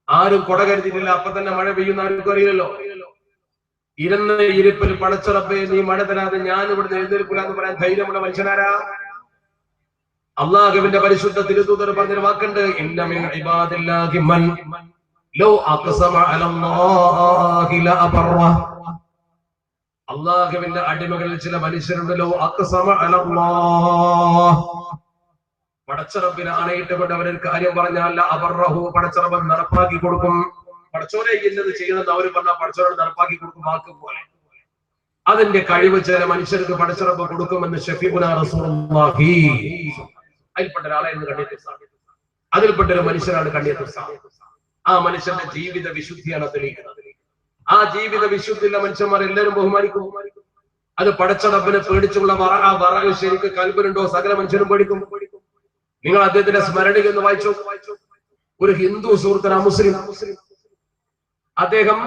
ആരും കൊട കരുതിയിട്ടില്ല. അപ്പൊ തന്നെ മഴ പെയ്യുന്ന ആർക്കും അറിയില്ലല്ലോ. ഇരുന്ന ഇരിപ്പിൽ പടച്ച റബ്ബേ നീ മഴ തരാതെ ഞാൻ ഇവിടുന്ന് എഴുന്നേൽക്കില്ല എന്ന് പറയാൻ ധൈര്യമുള്ള മനുഷ്യനാരാ? അള്ളാഹുവിന്റെ പരിശുദ്ധ തിരുദൂതർ പറഞ്ഞൊരു വാക്കുണ്ട്, ഇന്ന മിൻ ഇബാദില്ലാഹി മൻ ലൗ അഖ്സമ അലല്ലാഹി ലഅബറ. അള്ളാഹുവിന്റെ അടിമകളിൽ ചില മനുഷ്യരുണ്ടല്ലോ അഖ്സമ അലല്ലാഹ്, പടച്ചറബിനെ ആണയിട്ടുകൊണ്ട് അവരൊരു കാര്യം പറഞ്ഞാൽ അബറഹു, പടച്ചറബൻ നടപ്പാക്കി കൊടുക്കും. പടച്ചോനെ ഇന്നത് ചെയ്യണമെന്ന് അവർ പറഞ്ഞാൽ പടച്ചോനെ നടപ്പാക്കി കൊടുക്കും. വാക്ക് പോലെ അതിന്റെ കഴിവ് ചില മനുഷ്യർക്ക് പടച്ചറബ് കൊടുക്കുമെന്ന് ശഫീഉനാ റസൂലുള്ളാഹി. അതിൽപ്പെട്ട ഒരാളായിരുന്നു കണ്ണിയത്തുസ്താദ്. അതിൽപ്പെട്ട ഒരു മനുഷ്യനാണ് കണ്ണിയത്തുസ്താദ്. ആ മനുഷ്യന്റെ ജീവിത വിശുദ്ധിയാണ് തെളിയിക്കുന്നത്. ആ ജീവിത വിശുദ്ധിയുള്ള മനുഷ്യന്മാർ എല്ലാവരും ബഹുമാനിക്കും. അത് പടച്ചറബിനെ പേടിച്ചുള്ള ആ വറവ് ശരിക്ക് കൽബിലുണ്ടോ സകല മനുഷ്യരും പേടിക്കും. നിങ്ങൾ അദ്ദേഹത്തിന്റെ സ്മരണിക എന്ന് വായിച്ചു. ഒരു ഹിന്ദു സുഹൃത്തിന് മുസ്ലിം അദ്ദേഹം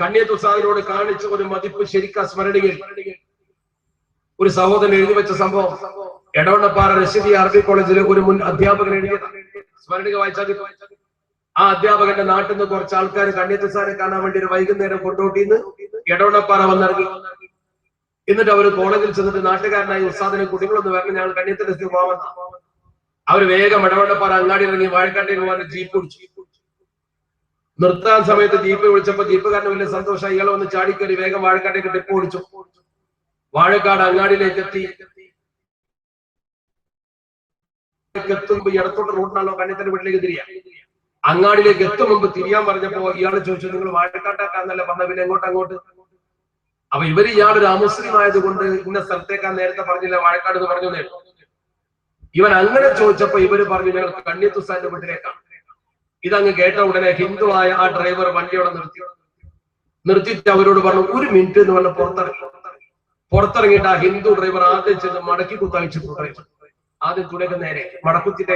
കണ്ണിയത്തുസ്താദിനോട് കാണിച്ച ഒരു മതിപ്പ് ശരിക്കും സ്മരണികയിൽ ഒരു സഹോദരൻ എഴുതി വെച്ച സംഭവം എടവണ്ണപ്പാറ റഷീദി അറബി കോളേജിലെ ഒരു മുൻ അധ്യാപകൻ എഴുതിയ സ്മരണിക വായിച്ചാൽ ആ അധ്യാപകന്റെ നാട്ടിൽ നിന്ന് കുറച്ച് ആൾക്കാർ കണ്ണിയത്തുസ്താദിനെ കാണാൻ വേണ്ടി ഒരു വൈകുന്നേരം കൊണ്ടോട്ടിന്ന് എടവണ്ണപ്പാറ വന്നിറങ്ങി. എന്നിട്ട് അവർ കോളേജിൽ ചെന്നിട്ട് നാട്ടുകാരനായ ഉസ്താദിനെ കുട്ടികളൊന്ന് വരണം, ഞങ്ങൾ കണ്ണിയത്തിന്റെ പോവാൻ. അവര് വേഗം എടവണ്ണപ്പാറ അങ്ങാടി ഇറങ്ങി വാഴക്കാട്ടേക്ക് പോകാൻ ജീപ്പ് പിടിച്ചു. നിർത്താൻ സമയത്ത് ജീപ്പ് വിളിച്ചപ്പോ ജീപ്പുകാരന് വലിയ സന്തോഷമായി. ഇയാളെ ഒന്ന് ചാടിക്കറി വേഗം വാഴക്കാട്ടേക്ക് ടെപ്പ് ഓടിച്ചു. വാഴക്കാട് അങ്ങാടിയിലേക്ക് എത്തി. എത്തുമ്പോ ഇടത്തോട്ട് റൂട്ടിനാണോ കണ്ണിയത്തിന്റെ വീട്ടിലേക്ക് തിരിയാ. അങ്ങാടിയിലേക്ക് എത്തും മുമ്പ് തിരിയാൻ പറഞ്ഞപ്പോ ഇയാൾ ചോദിച്ചു, നിങ്ങൾ വാഴക്കാട്ടാക്കാന്നല്ല പറഞ്ഞ, പിന്നെ അങ്ങോട്ട്. അപ്പൊ ഇയാളൊരു അമുസ്ലിം ആയതുകൊണ്ട് ഇന്ന സ്ഥലത്തേക്കാൻ നേരത്തെ പറഞ്ഞില്ല, വാഴക്കാട് എന്ന് പറഞ്ഞു. ഇവൻ അങ്ങനെ ചോദിച്ചപ്പോ ഇവര് പറഞ്ഞു, ഞങ്ങൾ കണ്ണിയത്തുസ്താദിന്റെ വീട്ടിലേക്കാണ്. ഇതങ്ങ് കേട്ട ഉടനെ ഹിന്ദുവായ ആ ഡ്രൈവർ വണ്ടിയോടെ നിർത്തിയിട്ട് അവരോട് പറഞ്ഞു, ഒരു മിനിറ്റ് എന്ന് പറഞ്ഞ് പുറത്തിറങ്ങിയിട്ട് ആ ഹിന്ദു ഡ്രൈവർ ആദ്യം ചെന്ന് മടക്കി കുത്തയച്ചു. ആദ്യം തുടക്കം നേരെ മടക്കുത്തിട്ടേ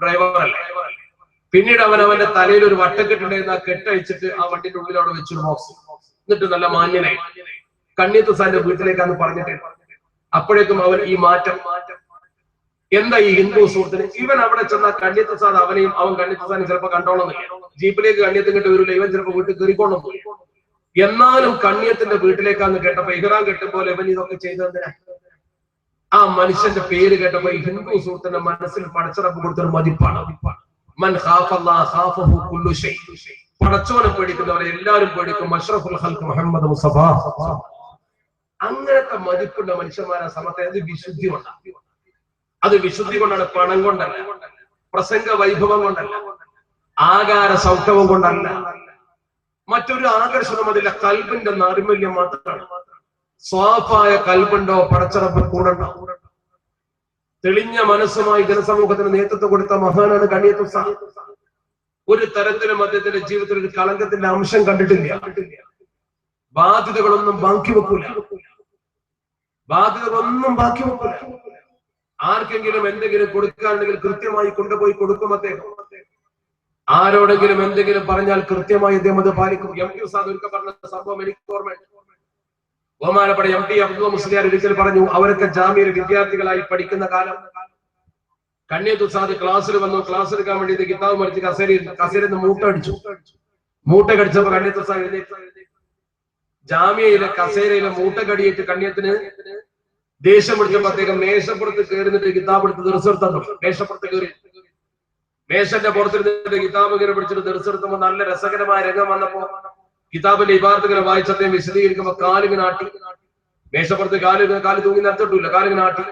ഡ്രൈവർ അല്ലേ. പിന്നീട് അവന്റെ തലയിൽ ഒരു വട്ടക്കെട്ടുണ്ടായിരുന്ന ആ കെട്ടഴിച്ചിട്ട് ആ വണ്ടിന്റെ ഉള്ളിൽ അവിടെ വെച്ചൊരു ബോക്സ്. എന്നിട്ട് നല്ല മാന്യനായി കണ്ണിയത്തുസ്താദിന്റെ വീട്ടിലേക്കാന്ന് പറഞ്ഞിട്ട് അപ്പോഴേക്കും അവൻ ഈ മാറ്റം എന്താ ഈ ഹിന്ദു സുഹൃത്തിന്. ഇവൻ അവിടെ ചെന്ന കണ്ണിയത്തുസ്താദ് അവനെയും അവൻ കണ്ണിയത്തുസ്താദിനെ ചിലപ്പോ കണ്ടോളന്നില്ല. ജീപ്പിലേക്ക് കണ്ണിയത്തും കിട്ടി വരില്ല, ഇവൻ ചിലപ്പോ വീട്ടിൽ കയറിക്കോണം. എന്നാലും കണ്ണിയത്തിന്റെ വീട്ടിലേക്കാന്ന് കേട്ടപ്പോ ഇഹ്റാം കെട്ടുമ്പോൾ ഇവൻ ഇതൊക്കെ ചെയ്തതിനാ. ആ മനുഷ്യന്റെ പേര് കേട്ടപ്പോ ഈ ഹിന്ദു സുഹൃത്തിന്റെ മനസ്സിൽ പടച്ചറപ്പ് കൊടുത്തൊരു മതിപ്പാണ്. മൻ ഖാഫല്ലാഹ ഖാഫഹു കുല്ലു ശൈ. പടച്ചോനെ പേടിക്കുന്നവരെ എല്ലാവരും പേടിക്കും. അഷ്റഫുൽ ഖൽഖ് മുഹമ്മദ് മുസ്തഫ. അങ്ങനത്തെ മതിപ്പുള്ള മനുഷ്യന്മാരെ സമത്തെ അത് വിശുദ്ധി കൊണ്ടാണ്. അത് വിശുദ്ധി കൊണ്ടാണ്, പണം കൊണ്ടല്ല, പ്രസംഗ വൈഭവം കൊണ്ടല്ല, ആകാര സൗഖ്യവും കൊണ്ടല്ല, മറ്റൊരു ആകർഷണം അതില്ല. കൽബിന്റെ നൈർമല്യം മാത്രമാണ്. സ്വാഫായ കൽബുണ്ടോ പടച്ചറപ്പ് കൂടണ്ടോ. തെളിഞ്ഞ മനസ്സുമായി ജനസമൂഹത്തിന് നേതൃത്വം കൊടുത്ത മഹാനാണ് കണ്ണിയത്തുസ്താദ്. ഒരു തരത്തിലും അദ്ദേഹത്തിന്റെ ജീവിതത്തിൽ ഒരു കളങ്കത്തിന്റെ അംശം കണ്ടിട്ടില്ല. ബാധ്യതകളൊന്നും ബാക്കി വെക്കൂല. ആർക്കെങ്കിലും എന്തെങ്കിലും കൊടുക്കാനുണ്ടെങ്കിൽ കൃത്യമായി കൊണ്ടുപോയി കൊടുക്കും അദ്ദേഹം. ആരോടെങ്കിലും എന്തെങ്കിലും പറഞ്ഞാൽ കൃത്യമായി അദ്ദേഹം അത് പാലിക്കും. എം ടി ഉസ്താദ് ഒരിക്കൽ പറഞ്ഞ സംഭവം എനിക്ക് ഓർമ്മയുണ്ട്. ബഹുമാനപ്പെട്ട എം ടി അബ്ദുൽ മുസ്ലിയാർ ഒരിക്കൽ പറഞ്ഞു, അവരൊക്കെ ജാമ്യയിൽ വിദ്യാർത്ഥികളായി പഠിക്കുന്ന കാലം കണ്ണിയത്തുസ്താദ് ക്ലാസ്സിൽ വന്നു. ക്ലാസ് എടുക്കാൻ വേണ്ടി കിതാബ് മറിച്ച് കസേരയിൽ മൂട്ട കടിച്ചപ്പോ കണ്ണിയത്തുസ്താദ് ജാമ്യയിലെ കസേരയിലെ മൂട്ട കടിയേറ്റ് കണ്ണിയത്തിന് ദേഷ്യം പിടിച്ചപ്പോ അദ്ദേഹം മേശപ്പുറത്ത് കയറിന്നിട്ട് കിതാബ് എടുത്ത് ദർശെടുത്തു. മേശപ്പുറത്ത് കയറി മേശന്റെ പുറത്തിരുന്നിട്ട് കിതാബ് ഇങ്ങനെ പിടിച്ചിട്ട് ദർശെടുത്തുമ്പോ നല്ല രസകരമായ രംഗം വന്നപ്പോ കിതാബിന്റെ ഇബാറത്തുകളെ വായിച്ച് അദ്ദേഹം വിശദീകരിക്കുമ്പോ കാലിങ്ങനെ ആട്ടി. മേശപ്പുറത്ത് കാല് തൂങ്ങി നടത്തിട്ടില്ല, കാലിങ്ങനെ ആട്ടി.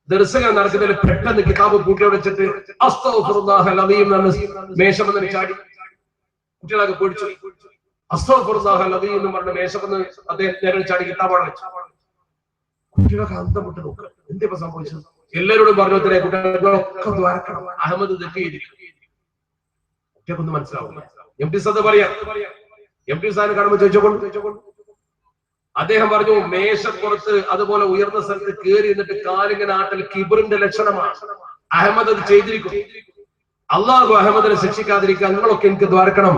ദർശനം നടക്കുന്നതിൽ പെട്ടെന്ന് കിതാബ് കൂട്ടി വെച്ചിട്ട് അസ്തഗ്ഫിറുല്ലാഹൽ അദീം മേശമെന്ന് ചാടി. കുട്ടികളൊക്കെ പേടിച്ചു. അസ്തഗ്ഫിറുല്ലാഹൽ അദീം എന്ന് പറഞ്ഞ മേശമെന്ന് അദ്ദേഹം നേരെ ചാടി കിതാബാണ് വെച്ചു. കുട്ടികളൊക്കെ അന്തം വിട്ട് നോക്കുക, എന്തിപ്പോ സംഭവിച്ചത്. എല്ലാവരോടും പറഞ്ഞു കുട്ടികളൊക്കെ ദ്വാരക്കണം, അഹമ്മദ് തെറ്റ് ചെയ്തിരിക്കും. കുട്ടികൾക്കൊന്നും മനസ്സിലാവില്ല. എം ടി ഉസ്താദ് പറയാം, എം ടി ഉസ്താദിനെ കാണുമ്പോൾ ചോദിച്ചോകൊണ്ട് അദ്ദേഹം പറഞ്ഞു, മേശപ്പുറത്ത് അതുപോലെ ഉയർന്ന സ്ഥലത്ത് കയറി എന്നിട്ട് കാലിങ്ങനെ ആട്ടൽ കിബറിന്റെ ലക്ഷണമാണ്. അഹമ്മദ് അത് ചെയ്തിരിക്കും. അള്ളാഹു അഹമ്മദിനെ ശിക്ഷിക്കാതിരിക്കാൻ നിങ്ങളൊക്കെ എനിക്ക് ദ്വാരക്കണം.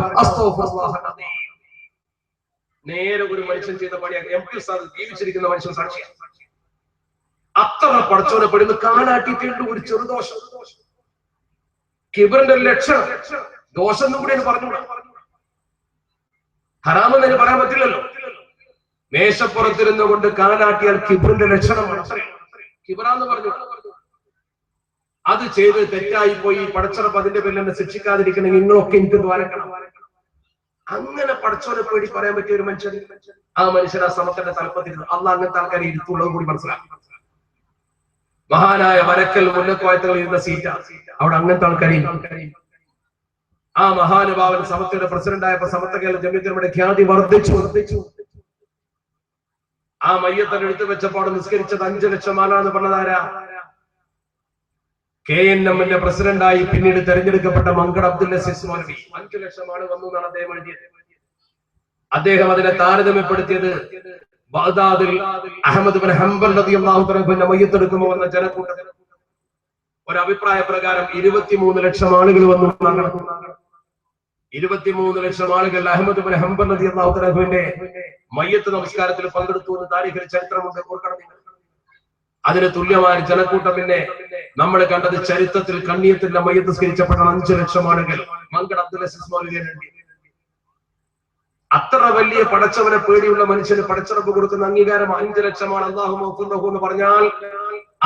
നേരെ ഒരു മനുഷ്യൻ ചെയ്ത പണിയാണ്. എം ടി ഉസ്താദ് ജീവിച്ചിരിക്കുന്ന മനുഷ്യൻ സാക്ഷിയാണ്. അത്ര പടച്ചോനെ പെടുന്ന കാലാട്ടിട്ടുണ്ട് ഒരു ചെറുദോഷം. കിബറിന്റെ ലക്ഷണം ദോഷം എന്നും കൂടി പറഞ്ഞു. ഹറാമെന്ന് പറയാൻ പറ്റില്ലല്ലോ. മേശപ്പുറത്തിരുന്നു കൊണ്ട് കാലാട്ടിയാൽ കിബറിന്റെ ലക്ഷണമാണ്. കിബറാന്ന് പറഞ്ഞു. അത് ചെയ്ത് തെറ്റായി പോയി. പടച്ചറപ്പ് അതിന്റെ പേരിൽ എന്നെ ശിക്ഷിക്കാതിരിക്കണമെങ്കിൽ നിങ്ങളൊക്കെ എനിക്ക് ദ്വാരക്കണം. അങ്ങനെ പടച്ചോനെ പേടി പറയാൻ പറ്റിയ ഒരു മനുഷ്യൻ, ആ മനുഷ്യൻ ആ സമത്തിന്റെ തലപ്പത്തിരുന്നു. അള്ളാഹ് അങ്ങനത്തെ ആൾക്കാരെ ഇരുത്തുള്ളത് കൂടി മനസ്സിലാക്കി. മഹാനായ വരക്കൽ മുല്ലക്കോയത്തകൾ ഇരുന്ന സീറ്റ, അവിടെ അങ്ങനത്തെ ആൾക്കാരെയും. ആ മഹാനുഭാവൻ സമത്തയുടെ പ്രസിഡന്റ് ആയപ്പോ സമത്ത കേരള ജമിയത്തിനുടെ ഖ്യാതി വർദ്ധിച്ചു. ആ മയ്യത്തൻ എടുത്തു വെച്ചപ്പോൾ നിസ്കരിച്ചത് 5 ലക്ഷം ആളാന്ന് പറഞ്ഞതാരാ? KNM പ്രസിഡന്റായി പിന്നീട് തെരഞ്ഞെടുക്കപ്പെട്ട മങ്കട അബ്ദുൽ അസീസ് മൗലവി. 5 ലക്ഷം ആള് വന്നു എന്നാണ് അദ്ദേഹം എഴുതിയത്. അദ്ദേഹം അതിനെ താരതമ്യപ്പെടുത്തിയത് ബഗ്ദാദിൽ അഹ്മദ് ബിൻ ഹംബൽ റളിയല്ലാഹു തആല മയ്യത്തെടുക്കുമ്പോൾ വന്ന ജനക്കൂട്ടത്തിൽ ഒരു അഭിപ്രായ പ്രകാരം 23 ലക്ഷം ആളുകൾ വന്നു. 23 ലക്ഷം ആളുകൾ അഹ്മദ് ബിൻ ഹംബൽ റളിയല്ലാഹു തആലയുടെ മയ്യത്ത് നമസ്കാരത്തിൽ പങ്കെടുത്തു എന്ന് താരീഖിൽ ചരിത്രമുണ്ട്. ഓർക്കണം നിങ്ങൾ. അതിന് തുല്യമായ ജനക്കൂട്ടം പിന്നെ നമ്മൾ കണ്ടത് ചരിത്രത്തിൽ കണ്ണിയത്തിന്റെ മയ്യത്ത് നിസ്കരിച്ചപ്പെട്ട 5 ലക്ഷം ആളുകൾ മങ്കട അബ്ദുൽ അസീസ് മൗലവിയുണ്ട്. അത്ര വലിയ പടച്ചവനെ പേടിയുള്ള മനുഷ്യന് പടച്ചറപ്പ് കൊടുക്കുന്ന അംഗീകാരം 5 ലക്ഷമാണ്. അല്ലാഹു മഗ്ഫിറഹു എന്ന് പറഞ്ഞാൽ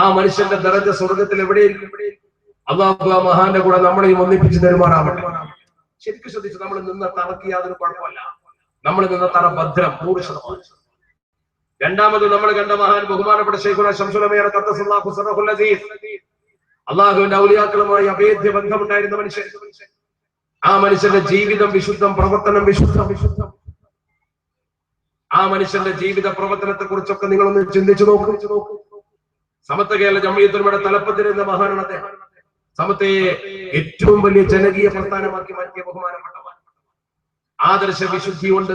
ആ മനുഷ്യന്റെ ദറജ സ്വർഗത്തിൽ എവിടെയും. അല്ലാഹു ആ മഹാന്റെ കൂടെ നമ്മളെയും ഒന്നിപ്പിച്ച് തരുമാറാവട്ടെ. ശരിക്കും ശ്രദ്ധിച്ചു, നമ്മൾ നിന്ന തറക്ക് യാതൊരു കുഴപ്പമില്ല. നമ്മൾ നിന്ന തറ ഭദ്രം 100%. രണ്ടാമത് നമ്മൾ കണ്ട മഹാൻ ബഹുമാനപ്പെട്ട ശൈഖുനാ ശംസുൽ ഉലമ ഖദ്ദസല്ലാഹു സിറഹുൽ അസീസ്, അല്ലാഹുവിന്റെ ഔലിയാക്കളുമായി അഭേദ്യ ബന്ധമുണ്ടായിരുന്ന മനുഷ്യൻ. ആ മനുഷ്യന്റെ ജീവിതം വിശുദ്ധം, പ്രവർത്തനം വിശുദ്ധം. ആ മനുഷ്യന്റെ ജീവിത പ്രവർത്തനത്തെ കുറിച്ചൊക്കെ നിങ്ങളൊന്ന് ചിന്തിച്ചു നോക്കൂ. സമത്വ കേരള ജംഇയ്യത്തുൽ തലപ്പത്തിരുന്ന മഹാനാണ് അദ്ദേഹം. സമത്വയെ ഏറ്റവും വലിയ ജനകീയ പ്രസ്ഥാനമാക്കി മാറ്റിയ ബഹുമാനപ്പെട്ട ആദർശ വിശുദ്ധി കൊണ്ട്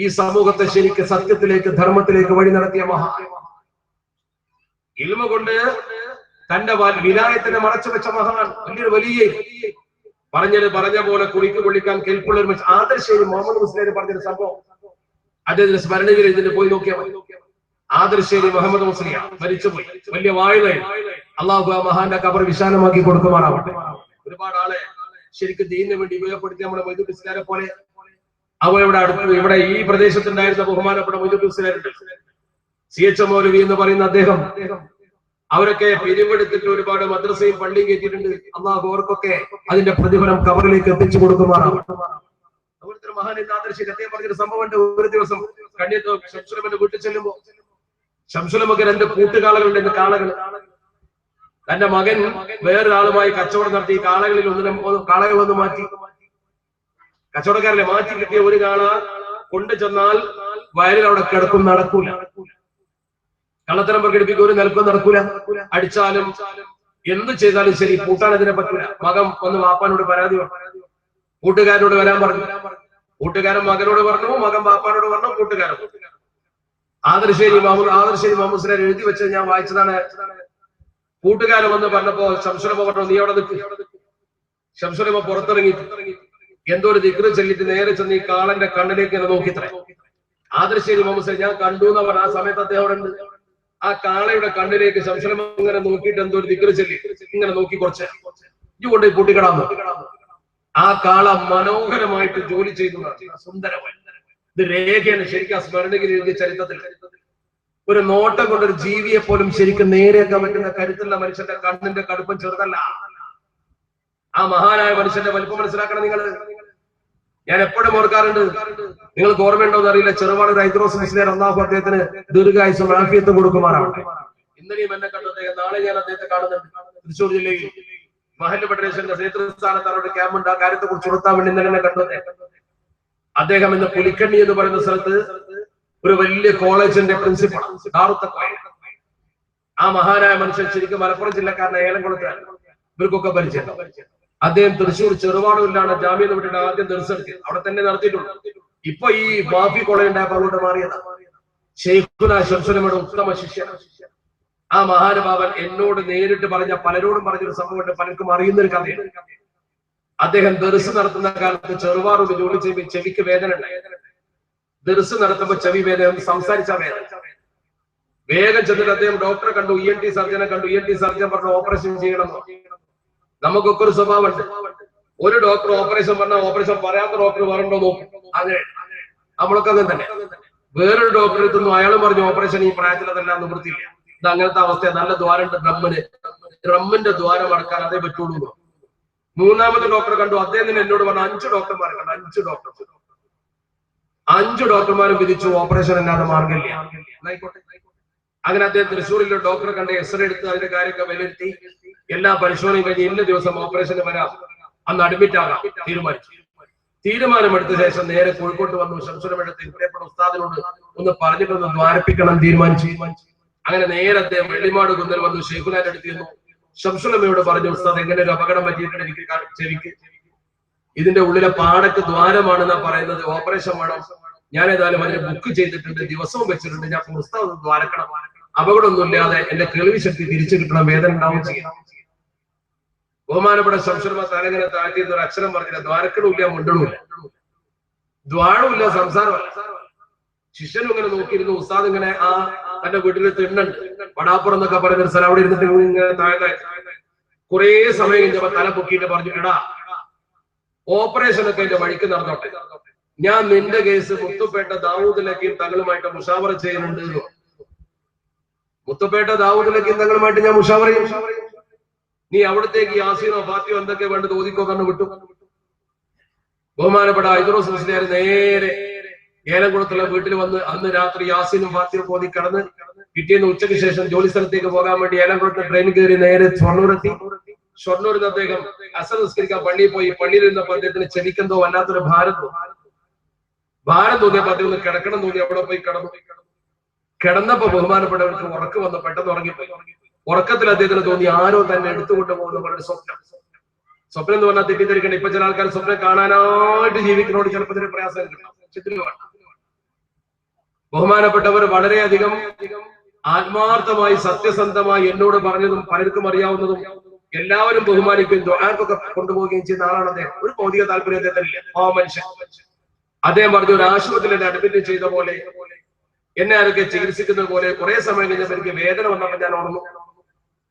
ഈ സമൂഹത്തെ ശരിക്ക് സത്യത്തിലേക്ക്, ധർമ്മത്തിലേക്ക് വഴി നടത്തിയ മഹാൻ. ഇൽമ കൊണ്ട് തന്റെ വിലായത്തിനെ മറച്ചു വെച്ച മഹാൻ. വലിയ പറഞ്ഞ പോലെ കുളിക്ക് കൊള്ളിക്കാൻ കെൽപ്പുള്ള ഒരു മനുഷ്യൻ. ആദർശേരി മുഹമ്മദ് മുസ്ലിം പറഞ്ഞൊരു സംഭവം അദ്ദേഹത്തിന്റെ സ്മരണയിൽ ഇതിന് പോയി നോക്കിയാൽ മതി. ആദർശേരി മുഹമ്മദ് മുസ്ലിം മരിച്ചുപോയി. വലിയ വാഴുകയും. അള്ളാഹു ആ മഹാന്റെ ഖബർ വിശാലമാക്കി കൊടുക്കുമാറാവട്ടെ. ഒരുപാട് ആളെ ശരിക്കും ദീനിന് വേണ്ടി ഉപയോഗപ്പെടുത്തി നമ്മുടെ മൊയ്തുൽ ഇസ്ലാരെ പോലെ ഇവിടെ ഈ പ്രദേശത്തുണ്ടായിരുന്ന ബഹുമാനപ്പെട്ട മൊയ്തുൽ ഇസ്ലാരുണ്ട്. CH മൗലവി എന്ന് പറയുന്ന അദ്ദേഹം, അവരൊക്കെ പിരിവെടുത്തിട്ട് ഒരുപാട് മദ്രസയും പള്ളിയും കയറ്റിയിട്ടുണ്ട്. അള്ളാഹു അവർക്കൊക്കെ അതിന്റെ പ്രതിഫലം ഖബറിലേക്ക് എത്തിച്ചു കൊടുക്കുമാറാവട്ടെ. അവിടുത്തെ മഹാൻ ആദർശിൽ അദ്ദേഹം പറഞ്ഞൊരു സംഭവമുണ്ട്. ഒരു ദിവസം കണ്ണിയത്ത് ശംസുലമന്റെ വീട്ടിൽ ചെല്ലുമ്പോ ശംസുലമക്ക് 2 കൂട്ടുകാളകളുണ്ട്. കാളകൾ. തന്റെ മകൻ വേറൊരാളുമായി കച്ചവടം നടത്തി കാളകളിൽ കാളകളൊന്ന് മാറ്റി, കച്ചവടക്കാരനെ മാറ്റി കിട്ടിയ ഒരു കാള കൊണ്ടു ചെന്നാൽ വയലിൽ അവിടെ കിടക്കും, നടക്കൂല. കള്ളത്തരം പ്രകടിപ്പിക്കുക ഒരു നിലക്കും നടക്കൂല. അടിച്ചാലും എന്ത് ചെയ്താലും ശരി പൂട്ടാൻ അതിനെ പറ്റൂല. മകൻ വന്ന് വാപ്പാനോട് പരാതി പറഞ്ഞു, കൂട്ടുകാരനോട് വരാൻ പറഞ്ഞു. കൂട്ടുകാരൻ മകനോട് പറഞ്ഞു, മകൻ വാപ്പാനോട് പറഞ്ഞു, കൂട്ടുകാരൻ. ആദർശേരി മുഹമ്മദ് എഴുതി വെച്ചത് ഞാൻ വായിച്ചതാണ്. കൂട്ടുകാരൻ വന്ന് പറഞ്ഞപ്പോ ശംസുലമ പറഞ്ഞു, നീ അവിടെ നിൽക്ക്. ശംസുലമ പുറത്തിറങ്ങി എന്തോ ഒരു ദിക്റ് ചൊല്ലിട്ട് നേരെ ചെന്ന് ഈ കാളന്റെ കണ്ണിലേക്ക് ഇങ്ങനെ നോക്കിത്രേ. ആദർശേരി മുഹമ്മദ് ഞാൻ കണ്ടു എന്ന് പറഞ്ഞ ആ സമയത്ത് അദ്ദേഹം അവിടെ ഉണ്ട്. ആ കാളയുടെ കണ്ണിലേക്ക് ശംസുലമ ഇങ്ങനെ നോക്കിയിട്ട് എന്തോ ഒരു ദിക്റ് ചൊല്ലി ഇങ്ങനെ നോക്കി കുറച്ച് ഇജ്ജ് കൊണ്ട് പൂട്ടിക്കിടാന്ന്. ആ കാള മനോഹരമായിട്ട് ജോലി ചെയ്യുന്നതാണ്, സുന്ദരമായി. ഇത് രേഖയാണ് ശരിക്കും ആ സ്മരണയിൽ എഴുതിയ ചരിത്രത്തിൽ. ഒരു നോട്ടം കൊണ്ടൊരു ജീവിയെ പോലും ശരിക്കും നേരെയാക്കാൻ പറ്റുന്ന കരുത്തുള്ള മനുഷ്യന്റെ കണ്ണിന്റെ കടുപ്പം ചെറുതല്ല. ആ മഹാനായ മനുഷ്യന്റെ വലിപ്പം മനസ്സിലാക്കണം നിങ്ങൾ. ഞാൻ എപ്പോഴും ഓർക്കാറുണ്ട്, നിങ്ങൾക്ക് ഓർമ്മയുണ്ടോ എന്ന് അറിയില്ല, ചെറുപാട് ഹൈദ്രോസ് മുസ്ലിം അല്ലാഹു അദ്ദേഹത്തിന് ദീർഘായുസ്സും ആഫിയത്തും കൊടുക്കുമാറാവട്ടെ. ഇന്നലെയും എന്നെ കണ്ടു അദ്ദേഹം. നാളെ ഞാൻ അദ്ദേഹത്തെ കാണുന്നുണ്ട് തൃശ്ശൂർ ജില്ലയിൽ മഹല്ല് ഫെഡറേഷന്റെ നേതൃസ്ഥാനത്ത് അവരുടെ ക്യാമ്പുണ്ട്. ആ കാര്യത്തെ കുറിച്ച് ഉണർത്താൻ വേണ്ടി ഇന്നലെ എന്നെ കണ്ടു അദ്ദേഹം. ഇന്ന് പുലിക്കണ്ണി എന്ന് പറയുന്ന സ്ഥലത്ത് ഒരു വലിയ കോളേജിന്റെ പ്രിൻസിപ്പൾ ദാറുത്തഖ്വ. ആ മഹാനായ മനുഷ്യൻ ശരിക്കും മലപ്പുറം ജില്ലക്കാരനെ ഏലംകുളത്ത് ഇവർക്കൊക്കെ പരിചയം. അദ്ദേഹം തൃശ്ശൂർ ചെറുവാടൂരിലാണ് ജാമ്യം വിട്ടിട്ട് ആദ്യം ദർശനത്തിൽ അവിടെ തന്നെ നടത്തിയിട്ടുണ്ട്. ഇപ്പൊ ഈ മാഫി കോളേജ് ഉണ്ടായപ്പോൾ അങ്ങോട്ട് മാറിയതാണ്. ശൈഖുനാ ശംസുൽ ഉലമയുടെ ഉത്തമ ശിഷ്യൻ. ആ മഹാനുഭാവൻ എന്നോട് നേരിട്ട് പറഞ്ഞ, പലരോടും പറഞ്ഞൊരു സംഭവമുണ്ട്, പലർക്കും അറിയുന്നൊരു കഥയാണ്. അദ്ദേഹം ദർസ് നടത്തുന്ന കാലത്ത് ചെറുവാറൂർ ജോലി ചെയ്യുമ്പോൾ ചെവിക്ക് വേദന ഉണ്ടായി. ദർസ് നടത്തുമ്പോൾ ചെവി വേദന, സംസാരിച്ച വേദന. വേഗം ചെന്നിട്ട് അദ്ദേഹം ഡോക്ടറെ കണ്ടു, ENT സർജനെ കണ്ടു. ENT സർജൻ പറഞ്ഞു ഓപ്പറേഷൻ ചെയ്യണം. നമുക്കൊക്കെ ഒരു സ്വഭാവമുണ്ട്, ഒരു ഡോക്ടർ ഓപ്പറേഷൻ പറഞ്ഞാൽ ഓപ്പറേഷൻ പറയാത്ത ഡോക്ടർ വേറുണ്ടോ നോക്കും. അങ്ങനെ നമ്മളൊക്കെ അങ്ങനെ തന്നെ. വേറൊരു ഡോക്ടറെ എത്തുന്നു, അയാളും പറഞ്ഞു ഓപ്പറേഷൻ ഈ പ്രായത്തിൽ അതെല്ലാം നിവൃത്തിയില്ല. ഇത് അങ്ങനത്തെ അവസ്ഥ. നല്ല ദ്വാരമുണ്ട് ഡ്രമ്മിന്റെ ദ്വാരം അടക്കാൻ അതേ പറ്റുള്ളൂ. മൂന്നാമത്തെ ഡോക്ടറെ കണ്ടു. അദ്ദേഹം തന്നെ എന്നോട് പറഞ്ഞു 5 ഡോക്ടർമാരെ കണ്ടു. 5 ഡോക്ടർ. 5 ഡോക്ടർമാരും വിധിച്ചു ഓപ്പറേഷൻ അല്ലാതെ മാർഗമില്ല. അങ്ങനെ അദ്ദേഹം തൃശ്ശൂരിലെ ഡോക്ടറെ കണ്ട് എക്സ്റേ എടുത്ത് അതിന്റെ കാര്യമൊക്കെ വിലയിരുത്തി എല്ലാ പരിശോധനയും കഴിഞ്ഞ് ഇന്ന ദിവസം ഓപ്പറേഷന് വരാം, അന്ന് അഡ്മിറ്റ് ആകാം തീരുമാനിച്ചു. തീരുമാനമെടുത്ത ശേഷം നേരെ കോഴിക്കോട്ട് വന്നു. ശംസുലമയുടെ പ്രിയപ്പെട്ട ഉസ്താദിനോട് ഒന്ന് പറഞ്ഞിട്ടൊന്ന് ദ്വാരപ്പിക്കണം തീരുമാനിച്ചു. അങ്ങനെ നേരെ അദ്ദേഹം വെള്ളിമാട് കുന്നൽ വന്നു ഷെയ്ഖുനാന്റെ അടുത്തിരുന്നു. ശംസുലമയോട് പറഞ്ഞു, ഉസ്താദ് എങ്ങനെ ഒരു അപകടം പറ്റിയിട്ടുണ്ട് എനിക്ക് ചെവിക്ക്, ഇതിന്റെ ഉള്ളിലെ പാടക്ക് ദ്വാരമാണെന്നാ പറയുന്നത്, ഓപ്പറേഷൻ വേണം. ഞാൻ ഏതായാലും അതിന് ബുക്ക് ചെയ്തിട്ടുണ്ട്, ദിവസവും വെച്ചിട്ടുണ്ട്. ഞാൻ ഉസ്താദ് ദ്വാരക്കണം, അപകടമൊന്നുമില്ലാതെ എന്റെ കേൾവി ശക്തി തിരിച്ചു കിട്ടണം, വേദന ഉണ്ടാവും ചെയ്യണം. ബഹുമാനപ്പെട്ട ശംസുലമ തലങ്ങനെ താഴ്ത്തിയിരുന്ന ഒരു അക്ഷരം പറഞ്ഞില്ല. ദ്വാരക്കണമില്ല, മുണ്ടണമില്ല, ദ്വാരമില്ല, സംസാരമല്ല. ശിഷ്യനും ഇങ്ങനെ നോക്കിയിരുന്നു. ഉസ്താദ് ഇങ്ങനെ ആ തന്റെ വീട്ടിൽ തിണ്ണുണ്ട്, വടാപ്പുറം എന്നൊക്കെ പറയുന്ന ഒരു സ്ഥലം, അവിടെ ഇരുന്നിട്ട് ഇങ്ങനെ താഴെ കുറെ സമയം കഴിഞ്ഞപ്പോ തല പൊക്കിയിട്ട് പറഞ്ഞു, എടാ ഓപ്പറേഷൻ ഒക്കെ എന്റെ വഴിക്ക് നടന്നോട്ടെ, ഞാൻ നിന്റെ കേസ് മുത്തുപേട്ട ദാവൂദ് ലക്കീം തങ്ങളുമായിട്ട് മുഷാവറ ചെയ്യുന്നുണ്ട്. മുത്തുപേട്ട ദാവൂദ് ലക്കീം തങ്ങളുമായിട്ട് ഞാൻ മുഷാവറ ചെയ്യും, നീ അവിടത്തേക്ക് യാസീനോ ഫാത്തിയോ എന്തൊക്കെ വേണ്ടത് ഓതിക്കോ കണ്ണു വിട്ടു. ബഹുമാനപ്പെട്ട ഐദ്രോസ് മുസ്ലിയാർ നേരെ ഏലംകുളത്തുള്ള വീട്ടിൽ വന്ന് അന്ന് രാത്രി യാസീനും ഫാത്തിയും ഓതി കിടന്ന് പിറ്റേന്ന് ഉച്ചയ്ക്ക് ശേഷം ജോലി സ്ഥലത്തേക്ക് പോകാൻ വേണ്ടി ഏലംകുളത്ത് ട്രെയിൻ കയറി നേരെ ഷൊർണൂരെത്തി. ഷൊർണൂരിൽ അദ്ദേഹം അസർ നിസ്കരിക്കാൻ പള്ളിയിൽ പോയി. പള്ളിയിൽ ഇരുന്നപ്പോൾ അദ്ദേഹത്തിന് ചെവിക്കെന്തോ വല്ലാത്തൊരു ഭാരം തോന്നിയപ്പോ അദ്ദേഹം ഒന്ന് കിടക്കണം തോന്നി, അവിടെ പോയി കിടന്നു. കിടന്നപ്പോ ബഹുമാനപ്പെട്ടവർക്ക് ഉറക്ക് വന്ന് പെട്ടെന്ന് ഉറങ്ങിപ്പോയി. ഉറക്കത്തിൽ അദ്ദേഹത്തിന് തോന്നി ആരോ തന്നെ എടുത്തുകൊണ്ട് പോകുന്ന പോലെ സ്വപ്നം. സ്വപ്നം എന്ന് പറഞ്ഞാൽ തെറ്റിദ്ധരിക്കണം. ഇപ്പൊ ചില ആൾക്കാർ സ്വപ്നം കാണാനായിട്ട് ജീവിക്കുന്നതോട് ചിലപ്പോൾ ഇതിന് പ്രയാസം കിട്ടും. ബഹുമാനപ്പെട്ടവർ വളരെയധികം ആത്മാർത്ഥമായി സത്യസന്ധമായി എന്നോട് പറഞ്ഞതും പലർക്കും അറിയാവുന്നതും എല്ലാവരും ബഹുമാനിക്കുകയും ദുആക്കൊക്കെ കൊണ്ടുപോവുകയും ചെയ്യുന്ന ആളാണ് അദ്ദേഹം. ഒരു ഭൗതിക താല്പര്യം അദ്ദേഹത്തിനില്ല, ആ മനുഷ്യൻ. അദ്ദേഹം പറഞ്ഞു, ഒരു ആശുപത്രിയിൽ എന്നെ അഡ്മിറ്റ് ചെയ്ത പോലെ, എന്നെ ആരൊക്കെ ചികിത്സിക്കുന്നത് പോലെ കുറെ സമയം കഴിഞ്ഞപ്പോൾ എനിക്ക് വേദന വന്നപ്പോൾ ഞാൻ ഉണർന്നു.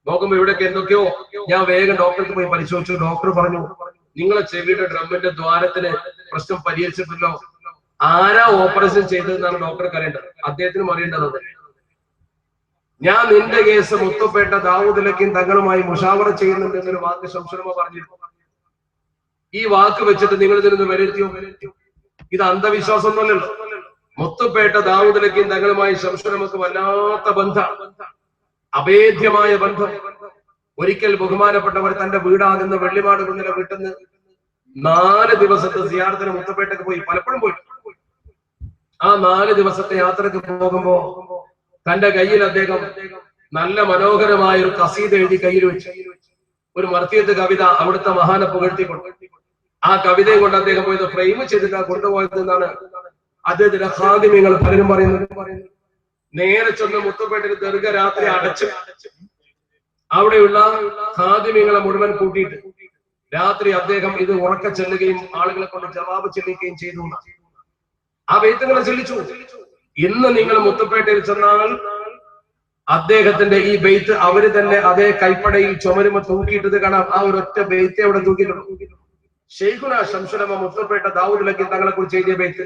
നോക്കുമ്പോ ഇവിടെയൊക്കെ എന്തൊക്കെയോ. ഞാൻ വേഗം ഡോക്ടർക്ക് പോയി പരിശോധിച്ചു. ഡോക്ടർ പറഞ്ഞു, നിങ്ങളെ ചെവിയുടെ ഡ്രമ്മിന്റെ ദ്വാരത്തിന് പ്രശ്നം പരിഹരിച്ചിട്ടില്ലോ. ആരാ ഓപ്പറേഷൻ ചെയ്തതെന്നാണ് ഡോക്ടർക്ക് അറിയേണ്ടത്, അദ്ദേഹത്തിനും അറിയേണ്ടത്. ഞാൻ നിന്റെ കേസ് മുത്തുപേട്ട ദാവൂദ് ലക്കീം തങ്ങളുമായി മുഷാവറ ചെയ്യുന്നുണ്ട് എന്നൊരു വാക്ക് ശംസുലമ പറഞ്ഞിരുന്നു. ഈ വാക്ക് വെച്ചിട്ട് നിങ്ങൾ ഇതിനൊന്ന് വിലയിരുത്തിയോ? ഇത് അന്ധവിശ്വാസം ഒന്നുമല്ലല്ലോ. മുത്തുപേട്ട ദാവൂദ് ലക്കീം തങ്ങളുമായി ശംസുലമക്ക് വല്ലാത്ത ബന്ധം, അഭേദ്യമായ ബന്ധം. ഒരിക്കൽ ബഹുമാനപ്പെട്ടവർ തന്റെ വീടാകുന്ന വെള്ളിമാട് കുന്നിലെ വീട്ടിൽ നിന്ന് 4 ദിവസത്തെ സിയാറത്തിന് മുത്തുപേട്ടക്ക് പോയി. പലപ്പോഴും പോയി. ആ 4 ദിവസത്തെ യാത്രക്ക് പോകുമ്പോ തന്റെ കയ്യിൽ അദ്ദേഹം നല്ല മനോഹരമായ ഒരു കസീദ എഴുതി കയ്യിൽ വെച്ചു. ഒരു മർത്തിയത്ത് കവിത അവിടുത്തെ മഹാനെ പുകഴ്ത്തിക്കൊണ്ട്. ആ കവിതയെ കൊണ്ട് അദ്ദേഹം പോയത് ഫ്രെയിം ചെയ്തിട്ടാണ് കൊണ്ടുപോയത് എന്നാണ് അദ്ദേഹത്തിന്റെ ഖാദിമികൾ പലരും പറയുന്നത്. നേരെ ചെന്ന് മുത്തുപേട്ടയിൽ ദീർഘ രാത്രി അടച്ച് അവിടെയുള്ള ഖാദിമികളെ മുഴുവൻ കൂട്ടിയിട്ട് രാത്രി അദ്ദേഹം ഇത് ഉറക്ക ചെല്ലുകയും ആളുകളെ കൊണ്ട് ജവാബ് ചെല്ലുകയും ചെയ്തു. ആ ബെയ്ത്തുകളെ ചെല്ലിച്ചു. ഇന്ന് നിങ്ങൾ മുത്തുപേട്ടയിൽ ചെന്നാൽ അദ്ദേഹത്തിന്റെ ഈ ബെയ്ത്ത് അവര് തന്നെ അതേ കൈപ്പടയിൽ ചുമരുമ തൂക്കിയിട്ടത് കാണാം. ആ ഒരൊറ്റ ബെയ്ത്തെ അവിടെ തൂക്കിയിട്ടുണ്ട്. ഷെയ്ഖുന ശംസുലമ മുത്തുപേട്ട ദാവൂദ് ലക്കീം തങ്ങളെ കുറിച്ച് എഴുതിയ ബെയ്ത്ത്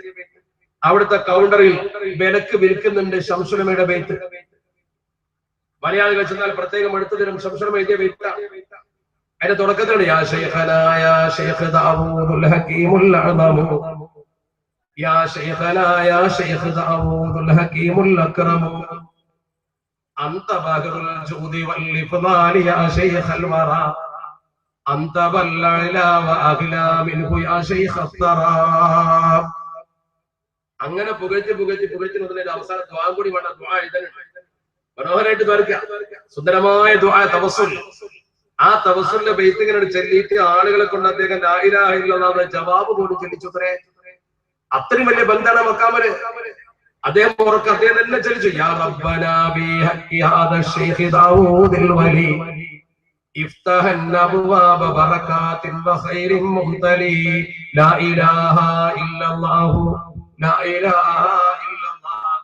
അവിടുത്തെ കൗണ്ടറിൽ വിലക്ക് വിൽക്കുന്നുണ്ട്. ശംസുലമയുടെ ബെയ്ത്ത് മലയാളികൾ ചെന്നാൽ പ്രത്യേകം എടുത്തു തരും. ശംസുലമ എഴുതിയ ബെയ്ത്ത് അതിന്റെ തുടക്കത്തിലാണ് യാ ശൈഖനാ യാ ശൈഖ് ദാവൂദുൽ ഹകീമുൽ അഅ്ളമു യാ ശൈഖനാ യാ ശൈഖ് ദാവൂദുൽ ഹകീമുൽ അക്രമു അൻത ബഹറുൽ ജൂദി വൽ ഇഫ്ളാലി യാ ശൈഖൽ വറാ അൻത ബല്ലഅലാ വഅഗ്ലാ മിൻഹു യാ ശൈഖ് അത്തറാ. അങ്ങനെ പുകഴ്ത്തി മുതലേ അവസാന ദുആ കൂടി വേണ്ട. ദുആ എഴുതാനുണ്ട്, മനോഹരമായിട്ട് ദ്വാരക്കുക. സുന്ദരമായ ദുആ തവസ്സുൽ. ആ തവസ്സുലിന്റെ ബെയ്ത്തുകളോട് ചൊല്ലിയിട്ട് ആളുകളെ കൊണ്ട് അദ്ദേഹം ലാ ഇലാഹ ഇല്ലല്ലാഹ് ജവാബ് പോലും ചൊല്ലിച്ചുത്രേ. അത്രയും വലിയ ബന്ധാണ് മക്കാമല്. അദ്ദേഹം ഉറക്കെ അദ്ദേഹം തന്നെ ചൊല്ലിച്ചു, യാ റബ്ബനാ ബി ഹഖി ഹാദാ ശൈഖ് ദാവൂദിൽ വലി ഇഫ്തഹൻ അബ്വാബ ബറകാത്തിൻ വഖൈരിൻ മുംതലി ലാ ഇലാഹ ഇല്ലല്ലാഹു ലാ ഇലാഹ ഇല്ലല്ലാഹ്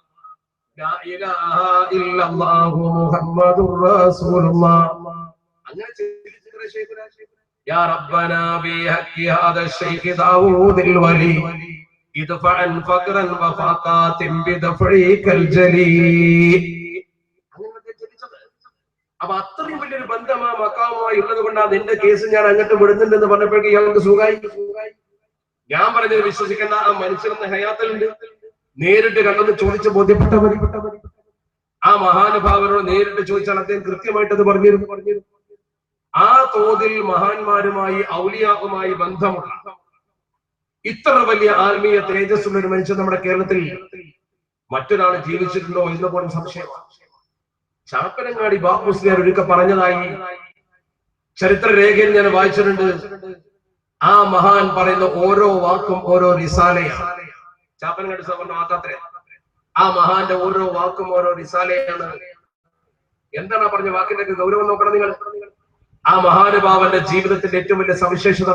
ലാ ഇലാഹ ഇല്ലല്ലാഹു മുഹമ്മദുർ റസൂലുള്ളാഹ്. അങ്ങനെ ചൊല്ലിച്ചുത്രേ ശൈഖുനാ. യാ റബ്ബനാ ബി ഹഖി ഹാദാ ശൈഖ് ദാവൂദിൽ വലി ഇദ്ഫഅൻ ഫഖറൻ വഫാഖാതിൻ ബിദഫഇകൽ ജലീ. അപ്പൊ അത്രയും വലിയൊരു ബന്ധം ആ മക്കാമുമായി ഉള്ളത് കൊണ്ടാണ് നിന്റെ കേസ് ഞാൻ അങ്ങോട്ട് വിടുന്നുണ്ടെന്ന് പറഞ്ഞപ്പോഴേക്ക് ഇയാൾക്ക് സുഖമായി. ഞാൻ പറഞ്ഞത് വിശ്വസിക്കേണ്ട, ആ മനുഷ്യനെന്ന ഹയാത്തിലുണ്ട്. നേരിട്ട് കണ്ടെന്ന് ചോദിച്ച് ബോധ്യപ്പെട്ട മതി. ആ മഹാനുഭാവനോട് നേരിട്ട് ചോദിച്ചാൽ അദ്ദേഹം കൃത്യമായിട്ട് അത് പറഞ്ഞിരുന്നു. ആ തോതിൽ മഹാന്മാരുമായി ഔലിയാവുമായി ബന്ധമുള്ള ഇത്ര വലിയ ആത്മീയ തേജസ്സുള്ള ഒരു മനുഷ്യൻ നമ്മുടെ കേരളത്തിൽ മറ്റൊരാൾ ജീവിച്ചിട്ടുണ്ടോ എന്ന് പോലും സംശയമാണ്. ചാപ്പനങ്ങാടി ബാപ്പുസ്ലിയാർ ഒരിക്കൽ പറഞ്ഞതായി ചരിത്ര രേഖയിൽ ഞാൻ വായിച്ചിട്ടുണ്ട്. ആ മഹാൻ പറയുന്ന ഓരോ വാക്കും ഓരോ റിസാലയാണ്. ചാപ്പനങ്ങാടി സാറിന്റെ വാക്കാത്രേ. ആ മഹാന്റെ ഓരോ വാക്കും ഓരോ റിസാലയാണ്. എന്താണ് പറഞ്ഞ വാക്കിന്റെ ഗൗരവം നോക്കണം നിങ്ങൾ. ആ മഹാനുഭാവന്റെ ജീവിതത്തിന്റെ ഏറ്റവും വലിയ സവിശേഷത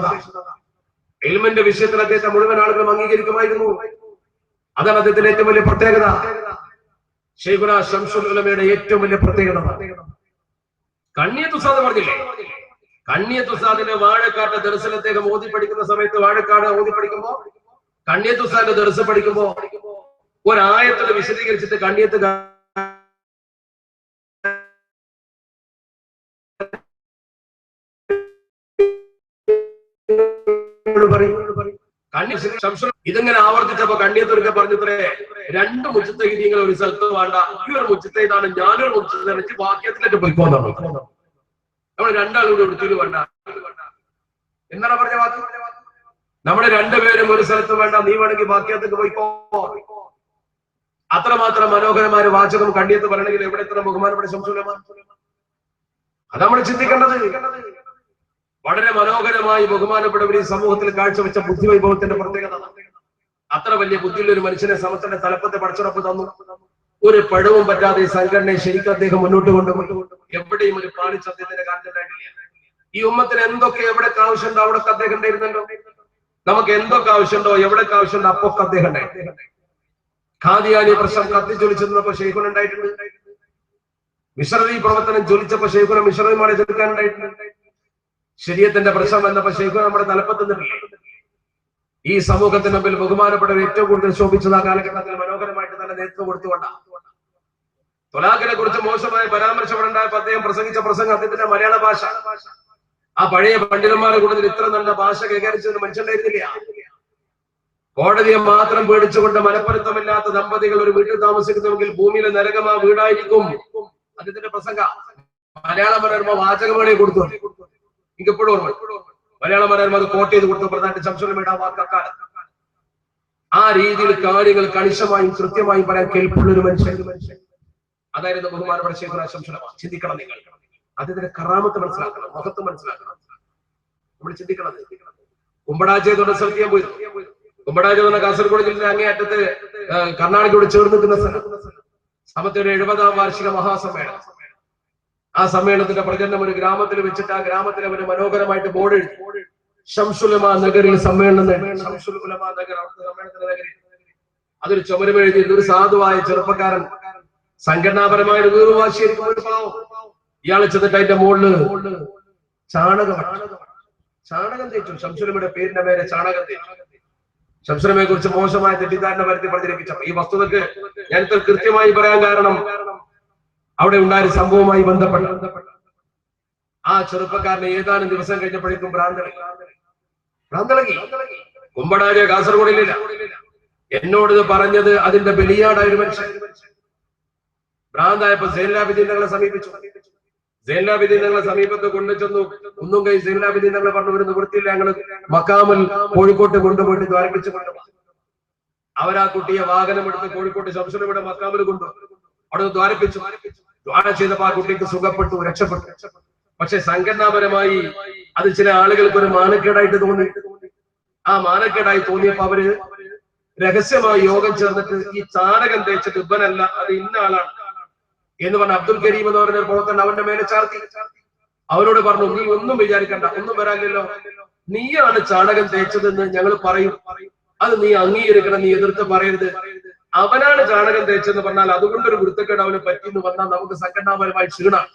ഇൽമിന്റെ വിഷയത്തിൽ അദ്ദേഹത്തെ മുഴുവൻ ആളുകളും അംഗീകരിക്കുമായിരുന്നു. അതാണ് അദ്ദേഹത്തിന്റെ ഏറ്റവും വലിയ പ്രത്യേകത. ശൈഖുനാ ശംസുൽ ഉലമയുടെ ഏറ്റവും വലിയ പ്രത്യേകത കണ്ണിയത്ത് ഉസ്താദ് പറഞ്ഞില്ലേ, കണ്ണിയത്ത് ഉസ്താദിന്റെ വാഴക്കാട്ട് ദർസിൽ അദ്ദേഹം ഓതി പഠിക്കുന്ന സമയത്ത്, വാഴക്കാട് ഓതി പഠിക്കുമ്പോ കണ്ണിയത്ത് ഉസ്താദിന്റെ ദർസ് പഠിക്കുമ്പോ ഒരായത്തിൽ വിശദീകരിച്ചിട്ട് കണ്ണിയത്ത് ഇതിങ്ങനെ ആവർത്തിച്ചപ്പോ കണ്ണിയത്തൊരുക്കെ പറഞ്ഞത്രേ, രണ്ട് മുച്ചത്തെ നിങ്ങൾ ഒരു സ്ഥലത്ത് വേണ്ട, ഈ ഒരു മുച്ചത്തെ ഇതാണ്, ഞാനൊരു മുച്ചത്തെ വെച്ച് വാക്യത്തിലേക്ക് പോയിക്കോന്നാണ്. നമ്മൾ രണ്ടാളും കൂടി എടുത്തിട്ട് വേണ്ട എന്താണ് പറഞ്ഞ വാക്ക്? നമ്മുടെ രണ്ടുപേരും ഒരു സ്ഥലത്ത് വേണ്ട, നീ വേണമെങ്കിൽ വാക്യത്തേക്ക് പോയിക്കോ. അത്രമാത്രം മനോഹരമായ വാചകം കണ്ണിയത്ത് പറയണമെങ്കിൽ എവിടെ എത്ര ബഹുമാനപ്പെട്ട ശംസുലമാ. അത് നമ്മൾ ചിന്തിക്കേണ്ടത്. വളരെ മനോഹരമായി ബഹുമാനപ്പെട്ടവർ ഈ സമൂഹത്തിൽ കാഴ്ചവെച്ച ബുദ്ധിവൈഭവത്തിന്റെ പ്രത്യേകത. അത്ര വലിയ ബുദ്ധിയുള്ള ഒരു മനുഷ്യനെ സമത്തിന്റെ തലപ്പത്തെ പടച്ചുറപ്പ് തന്നു. ഒരു പഴവും പറ്റാതെ ഈ സംഘടനയെ ശരിക്കും അദ്ദേഹം മുന്നോട്ട് കൊണ്ടുപോയി. എവിടെയും ഒരു പാളിച്ച അദ്ദേഹത്തിന്റെ കാര്യത്തിലായിട്ടില്ല. ഈ ഉമ്മത്തിന് എന്തൊക്കെ എവിടൊക്കെ ആവശ്യമുണ്ടോ അവിടൊക്കെ അദ്ദേഹം ഉണ്ടായിരുന്നല്ലോ. നമുക്ക് എന്തൊക്കെ ആവശ്യമുണ്ടോ എവിടൊക്കെ ആവശ്യമുണ്ടോ അപ്പൊക്കെ അദ്ദേഹം ഉണ്ടായിരുന്നു. ഖാദിയാനി പ്രശ്നം കത്തിജ്വലിച്ചപ്പോ ഷെയ്ഖുൻ ഉണ്ടായിട്ടുണ്ട്. മിശ്രവി പ്രവർത്തനം ജ്വലിച്ചപ്പോ ഷെയ്ഖുനെ മിശ്രവിമാരെ ചെറുക്കാനുണ്ടായിട്ടുണ്ട്. ശരീഅത്തിന്റെ പ്രശ്നം വന്നപ്പോ ഷെയ്ഖുൻ നമ്മുടെ തലപ്പത്ത് നിന്നില്ലേ. ഈ സമൂഹത്തിന് മുമ്പിൽ ബഹുമാനപ്പെട്ടവർ ഏറ്റവും കൂടുതൽ ശോഭിച്ചത് ആ കാലഘട്ടത്തിൽ മനോഹരമായിട്ട് തന്നെ നേതൃത്വം കൊടുത്തുകൊണ്ടാണ്. തൊലാഖിനെ കുറിച്ച് മോശമായ പരാമർശം ഉണ്ടായപ്പോൾ അദ്ദേഹം പ്രസംഗിച്ച പ്രസംഗം അദ്ദേഹത്തിന്റെ മലയാള ഭാഷ, ആ പഴയ പണ്ഡിതന്മാരെ കൂടുതൽ ഇത്ര നല്ല ഭാഷ കൈകാര്യം മനുഷ്യണ്ടായിരുന്നില്ല. കോടതിയെ മാത്രം പേടിച്ചുകൊണ്ട് മനപ്പൊരുത്തമില്ലാത്ത ദമ്പതികൾ ഒരു വീട്ടിൽ താമസിക്കുന്നുവെങ്കിൽ ഭൂമിയിലെ നരകമാ വീടായിരിക്കും. അദ്ദേഹത്തിന്റെ പ്രസംഗ മലയാള മനോരമ വാചകമേളയെ കൊടുത്തു. എനിക്ക് എപ്പോഴും ഓർമ്മ, മലയാള മനോരമ അത് കോട്ട് ചെയ്ത് കൊടുത്തു. പ്രധാന ശംസുലമയുടെ ആ വാക്കാലത്ത് ആ രീതിയിൽ കാര്യങ്ങൾ കണിശമായും കൃത്യമായും പറയാൻ കേൾപ്പുള്ള ഒരു മനുഷ്യൻ അതായിരുന്നു ബഹുമാനപ്പെട്ട ശൈഖുനാ ശംസുലമ. ചിന്തിക്കണം നിങ്ങൾ. അദ്ദേഹത്തിന്റെ കറാമത്ത് മനസ്സിലാക്കണം, മഹത്വം മനസ്സിലാക്കണം. നമ്മൾ ചിന്തിക്കണം. കുമ്പടാജയത്തോടെ സ്ഥലത്ത് ഞാൻ പോയി. കുമ്പടാജ എന്ന കാസർഗോഡ് ജില്ലയുടെ അങ്ങേയറ്റത്ത് കർണാടകയോട് ചേർന്ന് നിൽക്കുന്ന സമത്തിന്റെ 70ാം വാർഷിക മഹാസമ്മേളനം. ആ സമ്മേളനത്തിന്റെ പ്രചരണം ഒരു ഗ്രാമത്തിൽ വെച്ചിട്ട് ആ ഗ്രാമത്തിൽ അവര് മനോഹരമായിട്ട് ബോർഡ് എഴുതി, ശംസുലമ നഗറിൽ സമ്മേളനം. ശംസുൽ ഉലമാ നഗർ, അവിടുത്തെ സമ്മേളനത്തിന്റെ നഗരി. അതൊരു ചുമരും എഴുതി. ഒരു സാധുവായ ചെറുപ്പക്കാരൻ, സംഘടനാപരമായ ഒരു വീർവാശിയായിരിക്കും ഒരു പാവം. ഇയാള് ചെന്നിട്ട് അതിന്റെ മുകളില് ചാണകം തേച്ചു. ശംസുലമയുടെ പേരിന്റെ പേരെ ചാണകം തേച്ചു. ശംസുലമയെ കുറിച്ച് മോശമായ തെറ്റിദ്ധാരണ വരുത്തി പ്രചരിപ്പിച്ചപ്പോ ഈ വസ്തുതക്ക് ഞാനിപ്പോൾ കൃത്യമായി പറയാൻ കാരണം അവിടെ ഉണ്ടായ സംഭവവുമായി ബന്ധപ്പെട്ട ആ ചെറുപ്പക്കാരനെ ഏതാനും ദിവസം കഴിഞ്ഞപ്പോഴേക്കും ഭ്രാന്തളകി. കുമ്പടാജ കാസർഗോഡിലില്ല. എന്നോട് ഇത് പറഞ്ഞത് അതിന്റെ ബലിയാടായ ഒരു മനുഷ്യൻ. ഭ്രാന്തായപ്പോ സൈനുലാബിദ്ദീൻ തങ്ങളെ സമീപിച്ചു. സൈനുലാബിദ്ദീൻ തങ്ങളെ സമീപത്ത് കൊണ്ടുചെന്നു. ഒന്നും കൈ സൈനുലാബിദ്ദീൻ തങ്ങളെ പറഞ്ഞു, ഒരു നിവൃത്തിയില്ല, ഞങ്ങൾ മക്കാമിൽ കോഴിക്കോട്ട് കൊണ്ടുപോയിട്ട് ദ്വാരപ്പിച്ച് കൊണ്ടുപോകും. അവരാ കുട്ടിയെ വാഹനമെടുത്ത് കോഴിക്കോട്ട് ശംസുലമയുടെ മക്കാമിൽ കൊണ്ടുപോയി അവിടെ ദ്വാരപ്പിച്ചു. ദ്വാര ചെയ്തപ്പോ ആ കുട്ടിക്ക് സുഖപ്പെട്ടു, രക്ഷപ്പെട്ടു. പക്ഷെ സംഘടനാപരമായി അത് ചില ആളുകൾക്ക് ഒരു മാനക്കേടായിട്ട് തോന്നി. ആ മാനക്കേടായി തോന്നിയപ്പോ അവര് രഹസ്യമായി യോഗം ചേർന്നിട്ട് ഈ ചാണകം തേച്ചിട്ട് ഇവനല്ല, അത് ഇന്ന ആളാണ് എന്ന് പറഞ്ഞ അബ്ദുൽ കരീം എന്ന് പറഞ്ഞ പ്രവർത്തനം അവന്റെ മേലെ ചാർത്തി. അവരോട് പറഞ്ഞു, നീ ഒന്നും വിചാരിക്കണ്ട, ഒന്നും വരാനില്ലല്ലോ, നീയാണ് ചാണകം തേച്ചതെന്ന് ഞങ്ങൾ പറയും, അത് നീ അംഗീകരിക്കണം, നീ എതിർത്ത് പറയരുത്. അവനാണ് ചാണകം തേച്ചെന്ന് പറഞ്ഞാൽ അതുകൊണ്ടൊരു വൃത്തക്കേട് അവന് പറ്റിയെന്ന് പറഞ്ഞാൽ നമുക്ക് സംഘടനാപരമായി ക്ഷീണാണ്.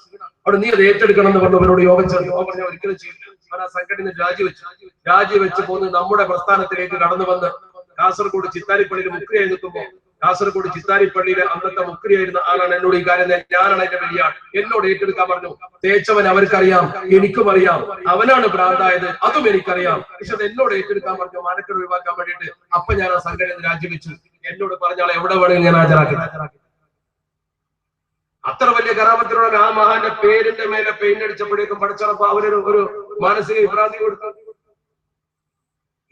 അവിടെ നീ അത് ഏറ്റെടുക്കണം എന്ന് പറഞ്ഞു അവരോട് യോഗം ചേർന്നു. പറഞ്ഞ ഒരിക്കലും ചെയ്യില്ല. അവൻ ആ സംഘടന രാജിവെച്ച് പോന്ന് നമ്മുടെ പ്രസ്ഥാനത്തിലേക്ക് കടന്നു വന്ന് കാസർഗോഡ് ചിത്താരിപ്പള്ളിയിൽ മുക്രിയായി നിൽക്കുമ്പോൾ, കാസർഗോഡ് ചിത്താരിപ്പള്ളിയിലെ അന്നത്തെ മുക്രിയായിരുന്ന ആളാണ് എന്നോട് ഈ കാര്യം, ഞാനാണ് അതിന്റെ വലിയ ആൾ, എന്നോട് ഏറ്റെടുക്കാൻ പറഞ്ഞു. തേച്ചവൻ അവർക്കറിയാം, എനിക്കും അറിയാം, അവനാണ് ഭ്രാന്തായത്, അതും എനിക്കറിയാം. പക്ഷെ അത് എന്നോട് ഏറ്റെടുക്കാൻ പറഞ്ഞു, മാനക്കേട് ഒഴിവാക്കാൻ വേണ്ടിയിട്ട്. അപ്പൊ ഞാൻ ആ സംഘടന രാജിവെച്ചു. എന്നോട് പറഞ്ഞാൽ എവിടെ വേണമെങ്കിലും ഞാൻ ഹാജരാക്കി. അത്ര വലിയ കറാമത്തിലുള്ള ആ മഹാന്റെ പേരിന്റെ മേലെ പെയിന്റ് അടിച്ചപ്പോഴേക്കും പഠിച്ചപ്പോ അവരൊരു മാനസിക വിഭ്രാന്തി കൊടുത്തു.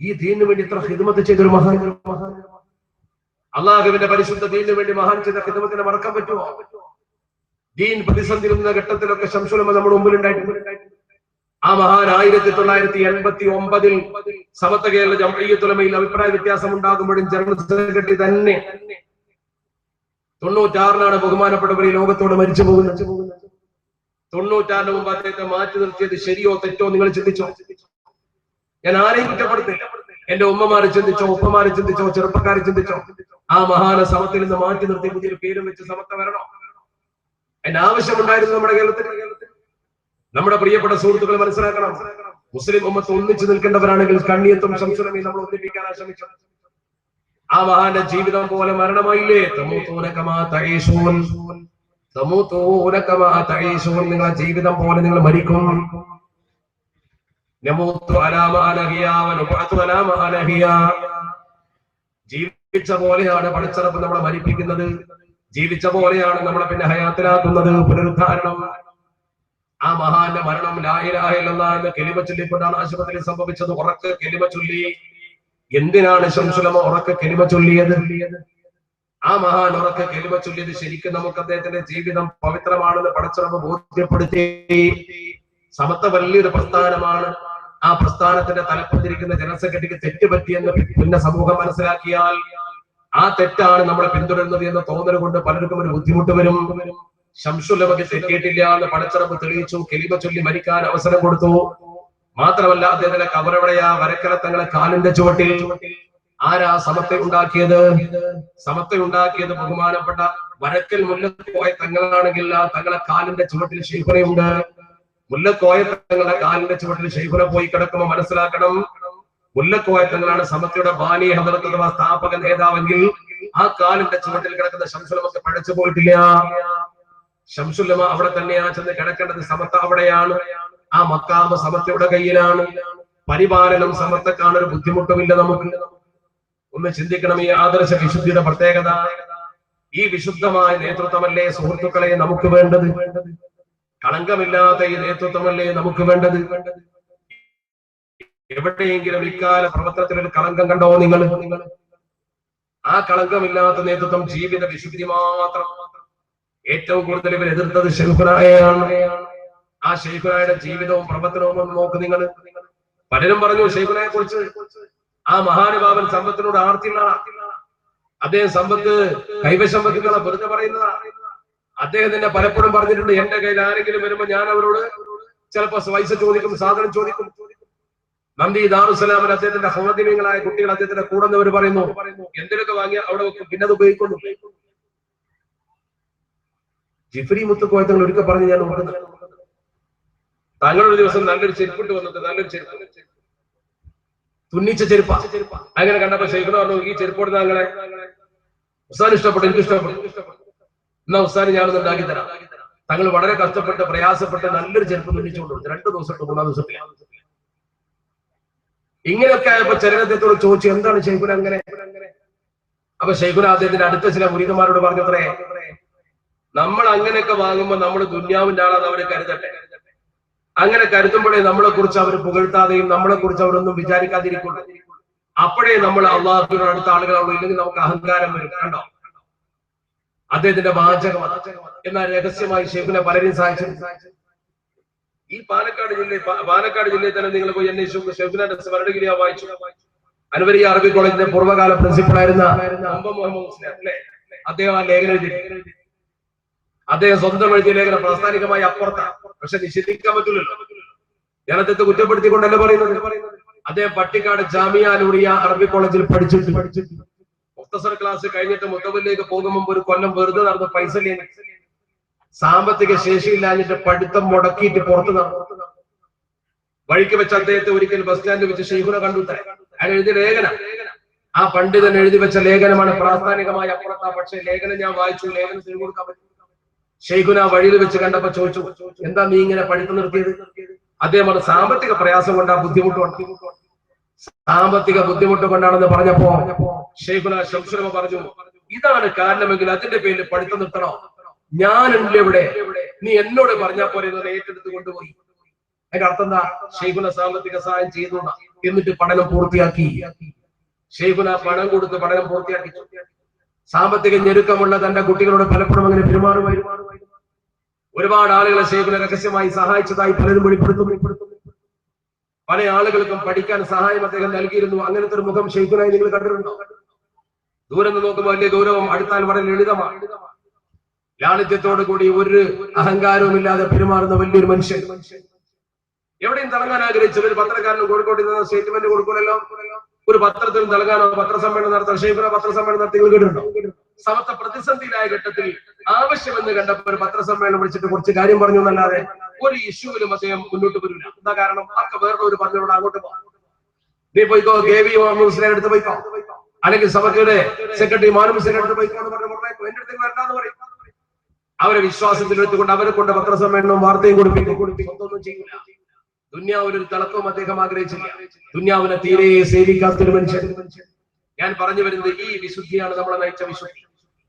ഈ ദീനിന് വേണ്ടി ഇത്ര ഹിദ്മത്ത് ചെയ്തൊരു മഹാൻ, അള്ളാഹുവിന്റെ പരിശുദ്ധ ദീനിന് വേണ്ടി മഹാൻ ചെയ്ത ഹിദ്മത്തിനെ മറക്കാൻ പറ്റുമോ? ദീൻ പ്രതിസന്ധി നിന്ന ഘട്ടത്തിലൊക്കെ ശംസുലമ നമ്മുടെ മുമ്പിൽ ഉണ്ടായിട്ടുണ്ട്. ആ മഹാൻ 1989 സമത്വ കേരള ജംഇയ്യത്തുൽ അഭിപ്രായ വ്യത്യാസം ഉണ്ടാകുമ്പോഴും ജനറൽ സെക്രട്ടറി തന്നെ 96 ബഹുമാനപ്പെട്ടവർ ഈ ലോകത്തോട് മരിച്ചു പോകുന്നത്. 96 മുമ്പ് അദ്ദേഹത്തെ മാറ്റി നിർത്തിയത് ശരിയോ തെറ്റോ നിങ്ങൾ ചിന്തിച്ചോ? ഞാൻ ആരെയും കുറ്റപ്പെടുത്തില്ല. എന്റെ ഉമ്മമാരെ ചിന്തിച്ചോ, ഉപ്പമാരെ ചിന്തിച്ചോ, ചെറുപ്പക്കാരെ ചിന്തിച്ചോ? ആ മഹാന സമത്തിൽ നിന്ന് മാറ്റി നിർത്തി പുതിയൊരു പേരും വെച്ച് സമത്വ വരണോ? അതിന്റെ ആവശ്യമുണ്ടായിരുന്നു നമ്മുടെ കേരളത്തിൽ. നമ്മുടെ പ്രിയപ്പെട്ട സുഹൃത്തുക്കൾ മനസ്സിലാക്കണം, മുസ്ലിം ഉമ്മത്ത് ഒന്നിച്ചു നിൽക്കേണ്ടവരാണെങ്കിൽ കണ്ണിയത്തും ശംസുലമയും നമ്മൾ ഒന്നിപ്പിക്കാനാണ് ശ്രമിച്ചത്. ആ മഹാന്റെ ജീവിതം പോലെ മരണമായില്ലേ? നിങ്ങളെ ജീവിതം പോലെ നിങ്ങൾ മരിക്കും. ജീവിച്ച പോലെയാണ് പടച്ചറപ്പ് നമ്മളെ മരിപ്പിക്കുന്നത്. ജീവിച്ച പോലെയാണ് നമ്മളെ പിന്നെ ഹയാത്തിലാക്കുന്നത്. പുനരുദ്ധാരണം. ആ മഹാന്റെ മരണം ലാ ഇലാഹ ഇല്ലല്ലാഹ് എന്ന കലിമ ചൊല്ലിക്കൊണ്ടാണ് ആശുപത്രിയിൽ സംഭവിച്ചത്. ഉറക്കെ കലിമ ചൊല്ലി. എന്തിനാണ് ശംസുലമ ഉറക്കെ കലിമ ചൊല്ലിയത്? ആ മഹാൻ ഉറക്കെ കലിമ ചൊല്ലിയത് ശരിക്കും നമുക്ക് അദ്ദേഹത്തിന്റെ ജീവിതം പവിത്രമാണെന്ന് പടച്ചറപ്പ് ബോധ്യപ്പെടുത്തി. സമത്വ വലിയൊരു പ്രസ്ഥാനമാണ്. ആ പ്രസ്ഥാനത്തിന്റെ തലപ്പത്തിരിക്കുന്ന ജനറൽ സെക്രട്ടറിക്ക് തെറ്റുപറ്റിയെന്ന് പിന്നെ സമൂഹം മനസ്സിലാക്കിയാൽ ആ തെറ്റാണ് നമ്മളെ പിന്തുടരുന്നത് എന്ന തോന്നൽ കൊണ്ട് പലർക്കും ഒരു ബുദ്ധിമുട്ട് വരും. ശംസുലമക്ക് തെറ്റിയിട്ടില്ല എന്ന് പടച്ചറപ്പ് തെളിയിച്ചു. കലിമ ചൊല്ലി മരിക്കാൻ അവസരം കൊടുത്തു. മാത്രമല്ല അദ്ദേഹത്തിന്റെ കബറെവിടെയാ? വരക്കല തങ്ങളെ കാലിന്റെ ചുവട്ടിൽ. ആരാ സമത്വ ഉണ്ടാക്കിയത്? സമത്വ ഉണ്ടാക്കിയത് ബഹുമാനപ്പെട്ട വരക്കൽ മുല്ലക്കോയ തങ്ങളാണെങ്കിൽ ആ തങ്ങളെ കാലിന്റെ ചുവട്ടിൽ ശൈഖുനയുണ്ട്. മുല്ലക്കോയ തങ്ങളുടെ കാലിന്റെ ചുവട്ടിൽ ശൈഖുന പോയി കിടക്കുമ്പോൾ മനസ്സിലാക്കണം, മുല്ലക്കോയ തങ്ങളാണ് സമത്വയുടെ ബാനി ഹദറത്ത് അഥവാ സ്ഥാപക നേതാവെങ്കിൽ ആ കാലിന്റെ ചുവട്ടിൽ കിടക്കുന്ന ശംസുലമക്ക് പഴച്ചു പോയിട്ടില്ല. ശംസുലമ അവിടെ തന്നെയാ ചെന്ന് കിടക്കേണ്ടത്. സമത്വ അവിടെയാണ്. ആ മക്കാമ സമത്വയുടെ കയ്യിലാണ്. പരിപാലനം സമത്വക്കാണ്. ഒരു ബുദ്ധിമുട്ടുമില്ല നമുക്ക്. ഒന്ന് ചിന്തിക്കണം, ഈ ആദർശ വിശുദ്ധിയുടെ പ്രത്യേകത. ഈ വിശുദ്ധമായ നേതൃത്വമല്ലേ സുഹൃത്തുക്കളെ നമുക്ക് വേണ്ടത്? കളങ്കമില്ലാത്ത ഈ നേതൃത്വമല്ലേ നമുക്ക് വേണ്ടത്? എവിടെയെങ്കിലും ഇക്കാല പ്രവർത്തനത്തിൽ ഒരു കളങ്കം കണ്ടോ നിങ്ങൾ? ആ കളങ്കമില്ലാത്ത നേതൃത്വം, ജീവിത വിശുദ്ധി മാത്രം. ഏറ്റവും കൂടുതൽ ഇവർ എതിർത്തത് ശൈഖുനായാണ്. ആ ശൈഖുനായുടെ ജീവിതവും പ്രവർത്തനവും ഒന്ന് നോക്ക് നിങ്ങൾ. പലരും പറഞ്ഞു ശൈഖുനായെ കുറിച്ച്, ആ മഹാനുഭാവൻ സമ്പത്തിനോട് ആർത്തിയുള്ള, അദ്ദേഹം സമ്പത്ത് കൈവശം വെക്കുന്ന വെറുതെ പറയുന്നതാണ്. അദ്ദേഹം തന്നെ പലപ്പോഴും പറഞ്ഞിട്ടുണ്ട്, എന്റെ കയ്യിൽ ആരെങ്കിലും വരുമ്പോ ഞാൻ അവരോട് ചിലപ്പോ പൈസ ചോദിക്കും, സാധനം ചോദിക്കും. നന്ദി ദാറുസലാമിൽ അദ്ദേഹത്തിന്റെ ഹോദിമ്യങ്ങളായ കുട്ടികൾ അദ്ദേഹത്തിന്റെ കൂടെ നിന്നവർ പറയുന്നു, എന്തിനൊക്കെ വാങ്ങിയ അവിടെ വെക്കും, പിന്നെ അത് ഉപയോഗിക്കുന്നു. ജിഫ്രി മുത്തുക്കോയ തങ്ങൾ ഒരിക്കൽ പറഞ്ഞ് ഞാൻ ഓർക്കുന്നു, താങ്കളൊരു ദിവസം നല്ലൊരു ചെരുപ്പിട്ട് വന്നിട്ട്, നല്ലൊരു ചെരുപ്പ്, തുന്നിച്ച ചെരുപ്പ. അങ്ങനെ കണ്ടപ്പോ ശൈഖുന പറഞ്ഞു, ഈ ചെരുപ്പോട് താങ്കളെ ഉസ്താൻ ഇഷ്ടപ്പെട്ടു, എനിക്ക് ഇഷ്ടപ്പെട്ടു, എന്നാ ഉസ്താന് ഞാനൊന്ന് ഉണ്ടാക്കി തരാം. തങ്ങൾ വളരെ കഷ്ടപ്പെട്ട് പ്രയാസപ്പെട്ട് നല്ലൊരു ചെരുപ്പ് തുന്നിച്ചുകൊണ്ട് 2 ദിവസം 3 ദിവസത്തിൽ. ഇങ്ങനെയൊക്കെ ആയപ്പോ ചരിത്രത്തോട് ചോദിച്ചു, എന്താണ് ശൈഖുന അങ്ങനെ? അപ്പൊ ശൈഖുന അദ്ദേഹത്തിന്റെ അടുത്ത ചില മുരീദന്മാരോട് പറഞ്ഞത്രേ, നമ്മൾ അങ്ങനെയൊക്കെ വാങ്ങുമ്പോ നമ്മൾ ദുന്യാവിന്റെ ആളാന്ന് അവര് കരുതട്ടെ. അങ്ങനെ കരുതുമ്പോഴേ നമ്മളെ കുറിച്ച് അവർ പുകഴ്ത്താതെയും നമ്മളെ കുറിച്ച് അവരൊന്നും വിചാരിക്കാതിരിക്കുള്ളൂ. അപ്പോഴേ നമ്മൾ അള്ളാഹുവിനോട് അടുത്ത ആളുകളാവുള്ളൂ. ഇല്ലെങ്കിൽ നമുക്ക് അഹങ്കാരം വരും. കണ്ടോ അദ്ദേഹത്തിന്റെ വാചകം. എന്നാൽ രഹസ്യമായി ശൈഖുന പലരെയും സഹായിച്ചു. ഈ പാലക്കാട് ജില്ലയിൽ തന്നെ നിങ്ങൾ പോയി അന്വേഷിച്ചു. ശൈഖുനയുടെ സ്മരണഗിരിയ വായിച്ചു. അൻവരി അറബി കോളേജിന്റെ പൂർവ്വകാല പ്രിൻസിപ്പളായിരുന്ന മുഹമ്മദ് മുസ്ലിം അല്ലെ, അദ്ദേഹം ആ ലേഖനം എഴുതി. അദ്ദേഹം സ്വന്തം എഴുതിയ ലേഖനം പ്രാസ്ഥാനികമായി അപ്പുറത്താണ്. പക്ഷെ നിഷേധിക്കാൻ പറ്റില്ലല്ലോ. ജനത്തെ കുറ്റപ്പെടുത്തിക്കൊണ്ടല്ല പറയുന്നത്. അദ്ദേഹം പട്ടിക്കാട് ജാമിയ നൂറിയ അറബി കോളേജിൽ പഠിച്ചിട്ട് മുഖ്തസർ ക്ലാസ് കഴിഞ്ഞിട്ട് മുത്തവല്ലിലേക്ക് പോകുമ്പോൾ ഒരു കൊല്ലം വെറുതെ നടന്ന് പൈസ സാമ്പത്തിക ശേഷിയില്ലാഞ്ഞിട്ട് പഠിത്തം മുടക്കിയിട്ട് പുറത്തു നടന്നു. വഴിക്ക് വെച്ച് അദ്ദേഹത്തെ ഒരിക്കൽ ബസ് സ്റ്റാൻഡിൽ വെച്ച് ശൈഖുന കണ്ടു. അയാൾ എഴുതിയ ലേഖനം, ആ പണ്ഡിതൻ എഴുതി വെച്ച ലേഖനമാണ് പ്രാസ്ഥാനികമായ അപ്പുറത്താ. പക്ഷെ ലേഖനം ഞാൻ വായിച്ചു, ലേഖനം ചെയ്തു കൊടുക്കാൻ പറ്റും. ശൈഖുന വഴിയിൽ വെച്ച് കണ്ടപ്പോ ചോദിച്ചു, എന്താ നീ ഇങ്ങനെ പഠിത്തം നിർത്തിയത്? അദ്ദേഹം പറഞ്ഞു, സാമ്പത്തിക പ്രയാസം കൊണ്ടാ, ബുദ്ധിമുട്ട് കൊണ്ട്, സാമ്പത്തിക ബുദ്ധിമുട്ട് കൊണ്ടാണെന്ന് പറഞ്ഞപ്പോ ഷെയ്ഖുന ശംസുലമ പറഞ്ഞു, ഇതാണ് കാരണമെങ്കിൽ അതിന്റെ പേരിൽ പഠിത്തം നിർത്തണോ? ഞാനുണ്ട് ഇവിടെ, നീ എന്നോട് പറഞ്ഞാൽ പോലെ ഏറ്റെടുത്ത് കൊണ്ടുപോയി. അതിന്റെ അർത്ഥം എന്താ? ഷെയ്ഖുന സാമ്പത്തിക സഹായം ചെയ്തു, എന്നിട്ട് പഠനം പൂർത്തിയാക്കി. ഷെയ്ഖുന പണം കൊടുത്ത് പഠനം പൂർത്തിയാക്കി. സാമ്പത്തിക ഞെരുക്കമുള്ള തന്റെ കുട്ടികളോട് പലപ്പോഴും അങ്ങനെ പെരുമാറുമായിരുന്നു. ഒരുപാട് ആളുകളെ ഷെയ്ഖുന രഹസ്യമായി സഹായിച്ചതായി പലരും വെളിപ്പെടുത്തുന്നു. പല ആളുകൾക്കും പഠിക്കാൻ സഹായം അദ്ദേഹം നൽകിയിരുന്നു. അങ്ങനത്തെ ഒരു മുഖം ഷെയ്ഖുനായി നിങ്ങൾ കണ്ടിട്ടുണ്ടോ? ദൂരം നിന്ന് നോക്കുമ്പോൾ വലിയ ഗൗരവം, അടുത്താൽ വളരെ ലളിതമാണ്. ലാളിത്യത്തോടു കൂടി ഒരു അഹങ്കാരവും ഇല്ലാതെ പെരുമാറുന്ന വലിയൊരു മനുഷ്യൻ. എവിടെയും തിളങ്ങാൻ ആഗ്രഹിച്ചു. ഒരു പത്രക്കാരന് കോഴിക്കോട്ടിൽ നിന്ന് സ്റ്റേറ്റ്മെന്റ് കൊടുക്കൂലല്ലോ. ഒരു പത്രത്തിലും തിളങ്ങാനോ പത്രസമ്മേളനം നടത്താൻ ഷെയ്ഖുന പത്രസമ്മേളനം നടത്തി കേട്ടിട്ടുണ്ടോ? സമസ്ത പ്രതിസന്ധിയിലായ ഘട്ടത്തിൽ ആവശ്യമെന്ന് കണ്ടപ്പോൾ ഒരു പത്രസമ്മേളനം വിളിച്ചിട്ട് കുറച്ച് കാര്യം പറഞ്ഞു എന്നല്ലാതെ ഒരു ഇഷ്യൂവിലും അദ്ദേഹം മുന്നോട്ട് വരില്ല. എന്താ കാരണം? ഒക്കെ വേറെ ഒരു പറഞ്ഞോട് അങ്ങോട്ട് പോകാം. നീ പോയിക്കോ, KV മുസ്ലിം എടുത്ത് പോയിക്കോ, അല്ലെങ്കിൽ സഭയുടെ സെക്രട്ടറി മാനുസിനെ എടുത്ത് പോയിക്കോ എന്ന് പറഞ്ഞു എന്റെ അടുത്തേക്ക് വരണ്ടെന്ന് പറയും. അവരെ വിശ്വാസത്തിലെടുത്തുകൊണ്ട് അവരെ കൊണ്ട് പത്രസമ്മേളനവും വാർത്തയും കൊടുപ്പിക്കും. ഒന്നും ചെയ്യില്ല. ദുന്യാവിനൊരു തിളക്കവും അദ്ദേഹം ആഗ്രഹിച്ചില്ല. ദുന്യാവിനെ തീരെ സേവിക്കാത്തൊരു മനുഷ്യൻ. ഞാൻ പറഞ്ഞു വരുന്നത് ഈ വിശുദ്ധിയാണ് നമ്മളെ നയിച്ച വിശുദ്ധി.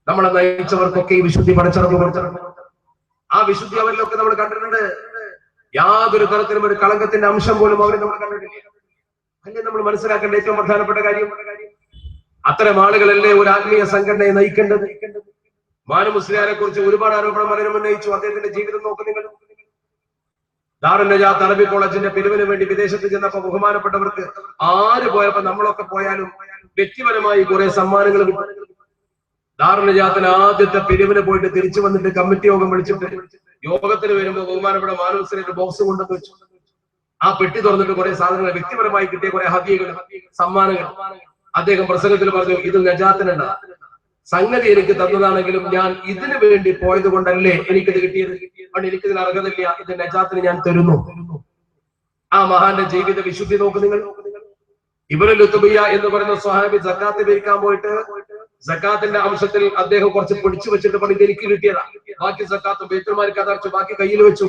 നമ്മളെ നയിച്ചവർക്കൊക്കെ ഈ വിശുദ്ധി പഠിച്ചിറങ്ങും. ആ വിശുദ്ധി അവരിലൊക്കെ നമ്മൾ കണ്ടിട്ടുണ്ട്. യാതൊരു തരത്തിലും ഒരു കളങ്കത്തിന്റെ അംശം പോലും അവർ നമ്മൾ കണ്ടിട്ടില്ല. അല്ലേ നമ്മൾ മനസ്സിലാക്കേണ്ട ഏറ്റവും പ്രധാനപ്പെട്ട കാര്യം, അത്തരം ആളുകളല്ലേ ഒരു ആത്മീയ സംഘടനയെ നയിക്കേണ്ടത്. മാനു മുസ്ലിയാരെ കുറിച്ച് ഒരുപാട് ആരോപണം പലരും ഉന്നയിച്ചു. അദ്ദേഹത്തിന്റെ ജീവിതം നോക്ക് നിങ്ങൾ. ദാറുൽ നജാത്ത് അറബി കോളേജിന്റെ പിരിവിന് വേണ്ടി വിദേശത്ത് ചെന്നപ്പോ ബഹുമാനപ്പെട്ടവർക്ക് ആര് പോയപ്പോ നമ്മളൊക്കെ പോയാലും വ്യക്തിപരമായി കുറെ സമ്മാനങ്ങൾ കിട്ടും. ദാറുൽ നജാത്തിന് ആദ്യത്തെ പിരിവിന് പോയിട്ട് തിരിച്ചു വന്നിട്ട് കമ്മിറ്റി യോഗം വിളിച്ചിട്ട് യോഗത്തിന് വരുമ്പോൾ ബഹുമാനപ്പെട്ട മാനു മുസ്ലിയാരുടെ ബോക്സ് കൊണ്ടെന്ന് വെച്ചു. ആ പെട്ടി തുറന്നിട്ട് കുറെ സാധനങ്ങൾ, വ്യക്തിപരമായി കിട്ടിയ കുറെ ഹദിയകൾ, സമ്മാനങ്ങൾ. അദ്ദേഹം പ്രസംഗത്തിൽ പറഞ്ഞു, ഇത് നജാത്തിനല്ല, സംഗതി എനിക്ക് തന്നതാണെങ്കിലും ഞാൻ ഇതിനു വേണ്ടി പോയത് കൊണ്ടല്ലേ എനിക്കിത് കിട്ടിയത്. അതുകൊണ്ട് എനിക്കിതിന് അർഹതയില്ല, ഇത് നജാത്തിന് ഞാൻ തരുന്നു. ആ മഹാന്റെ ജീവിത വിശുദ്ധി നോക്ക് നിങ്ങൾ. ഇബ്നുൽ ലുത്ബിയ എന്ന് പറയുന്ന സ്വഹാബി സക്കാത്ത് പിരിക്കാൻ പോയിട്ട് സക്കാത്തിന്റെ അംശത്തിൽ അദ്ദേഹം കുറച്ച് പിടിച്ചു വെച്ചിട്ട് പറഞ്ഞു, എനിക്ക് കിട്ടിയതാ. ബാക്കി സക്കാത്ത് ബൈത്തുൽമാലിക്ക് അതർച്ചു, ബാക്കി കയ്യിൽ വെച്ചു.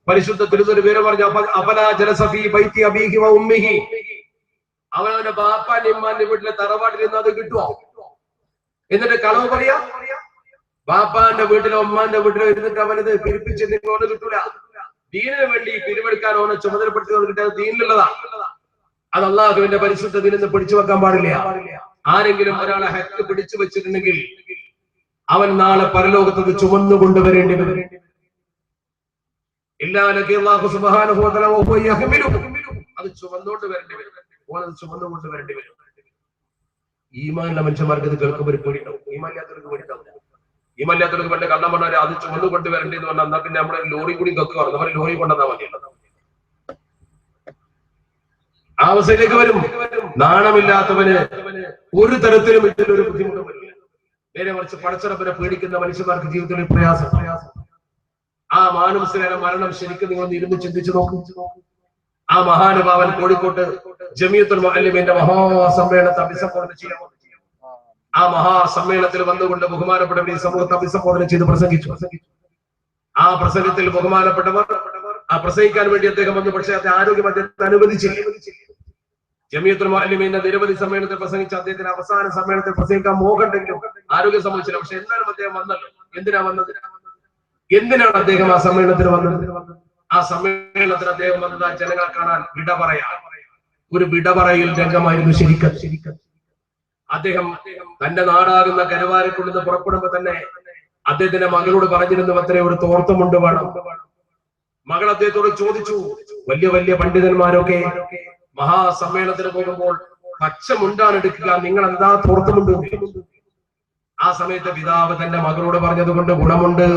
പരിശുദ്ധ തിരുനബി പേര് പറഞ്ഞു, അഫലാ ജലസ ഫീ ബൈതി അബീഹി വ ഉമ്മിഹി, അവനവന്റെ ബാപ്പാന്റെ ഇമ്മാന്റെ വീട്ടിലെ തറവാട്ടിൽ നിന്ന് അത് കിട്ടുമോ? എന്നിട്ട് കളവ് പറയാ, ബാപ്പാന്റെ വീട്ടിലോ ഉമ്മാന്റെ വീട്ടിലോ ഇരുന്നിട്ട് അവനത് പിരിപ്പിച്ച് നിങ്ങളോട് കിട്ടൂല. ദീനിന് വേണ്ടി പിരിവെടുക്കാൻ അവനെ ചുമതലപ്പെടുത്തി കിട്ടിയത് ദീനിലുള്ളതാ. അത് അള്ളാഹുവിന്റെ പരിശുദ്ധ ദീനിൽ പിടിച്ചു വെക്കാൻ പാടില്ല. ആരെങ്കിലും ഒരാളെ ഹക്ക് പിടിച്ചു വെച്ചിട്ടുണ്ടെങ്കിൽ അവൻ നാളെ പരലോകത്ത് ചുമന്നു കൊണ്ടുവരേണ്ടി വരും. അല്ലാഹു സുബ്ഹാനഹു വ തആല അത് ചുമന്നുകൊണ്ട് വരേണ്ടി വരും. ഓനത് ചുമന്നുകൊണ്ട് വരേണ്ടി വരും. ഈമാനുള്ള മനുഷ്യന്മാർക്ക് ഇത് കേൾക്കുമ്പോൾ പേടിയുണ്ടാവും. ഈമാനില്ലാത്തവർക്ക് പേടിയുണ്ടാവില്ല. ഈമാനില്ലാത്തവർക്ക് പണ്ട് കള്ളം പറഞ്ഞാൽ അത് ചുമന്നു കൊണ്ട് വരേണ്ടി എന്ന് പറഞ്ഞാൽ എന്നാ പിന്നെ നമ്മളെ ലോറി കൂടി കക്കുക, നമ്മൾ ലോറി കൊണ്ടുവന്നാൽ മതിയല്ലോ. ആ അവസ്ഥയിലേക്ക് വരും. നാണമില്ലാത്തവന് ഒരു തരത്തിലും ഇതിലൊരു ബുദ്ധിമുട്ടും വരില്ല. നേരെ മറിച്ച് പടച്ചറപ്പിനെ പേടിക്കുന്ന മനുഷ്യന്മാർക്ക് ജീവിതത്തിൽ പ്രയാസം. ആ മാനുസ്ലിയുടെ മരണം ശരിക്കും നിങ്ങൾ ഇരുന്ന് ചിന്തിച്ചു നോക്കും. ആ മഹാനുഭാവൻ കോഴിക്കോട്ട് ജമിയത്തുൽ മുഅല്ലിമീന്റെ മഹാസമ്മേളനത്തെ അഭിസംബോധന ചെയ്യാൻ വന്നു. ആ മഹാസമ്മേളനത്തിൽ വന്നുകൊണ്ട് ബഹുമാനപ്പെട്ടവർ ഈ സമൂഹത്തെ അഭിസംബോധന ചെയ്ത് പ്രസംഗിച്ചു. ആ പ്രസംഗത്തിൽ ബഹുമാനപ്പെട്ടവർ ആ പ്രസംഗിക്കാൻ വേണ്ടി അദ്ദേഹം വന്നു. പക്ഷേ അദ്ദേഹം ആരോഗ്യം അദ്ദേഹത്തെ അനുവദിച്ചില്ല. ജമിയത്തുൽ മുഅല്ലിമീന്റെ നിരവധി സമ്മേളനത്തിൽ പ്രസംഗിച്ച അദ്ദേഹത്തിന് അവസാന സമ്മേളനത്തിൽ പ്രസംഗിക്കാൻ മോഹമുണ്ടെങ്കിലും ആരോഗ്യം സംബന്ധിച്ചില്ല. പക്ഷെ എന്നാലും അദ്ദേഹം വന്നല്ലോ. എന്തിനാ വന്നത്? എന്തിനാണ് അദ്ദേഹം ആ സമ്മേളനത്തിന് വന്നത്? ആ സമ്മേളനത്തിൽ അദ്ദേഹം വന്നത് ആ ജനങ്ങളെ കാണാൻ വിട പറയാൻ. ഒരു വിട പറയൽ രംഗമായിരുന്നു ശരിക്കും. അദ്ദേഹം തന്റെ നാടാകുന്ന കരുവാരക്കുള്ളിൽ നിന്ന് പുറപ്പെടുമ്പോ തന്നെ അദ്ദേഹത്തിന്റെ മകളോട് പറഞ്ഞിരുന്നു, അത്രയും ഒരു തോർത്തുമുണ്ട് വേണം. മകൾ അദ്ദേഹത്തോട് ചോദിച്ചു, വലിയ വലിയ പണ്ഡിതന്മാരൊക്കെ മഹാസമ്മേളനത്തിന് പോകുമ്പോൾ പച്ച മുണ്ടാണ് എടുക്കുക, നിങ്ങൾ എന്താ തോർത്തുമുണ്ട്? ആ സമയത്ത് പിതാവ് തന്റെ മകളോട് പറഞ്ഞത് കൊണ്ട് ഗുണമുണ്ട്,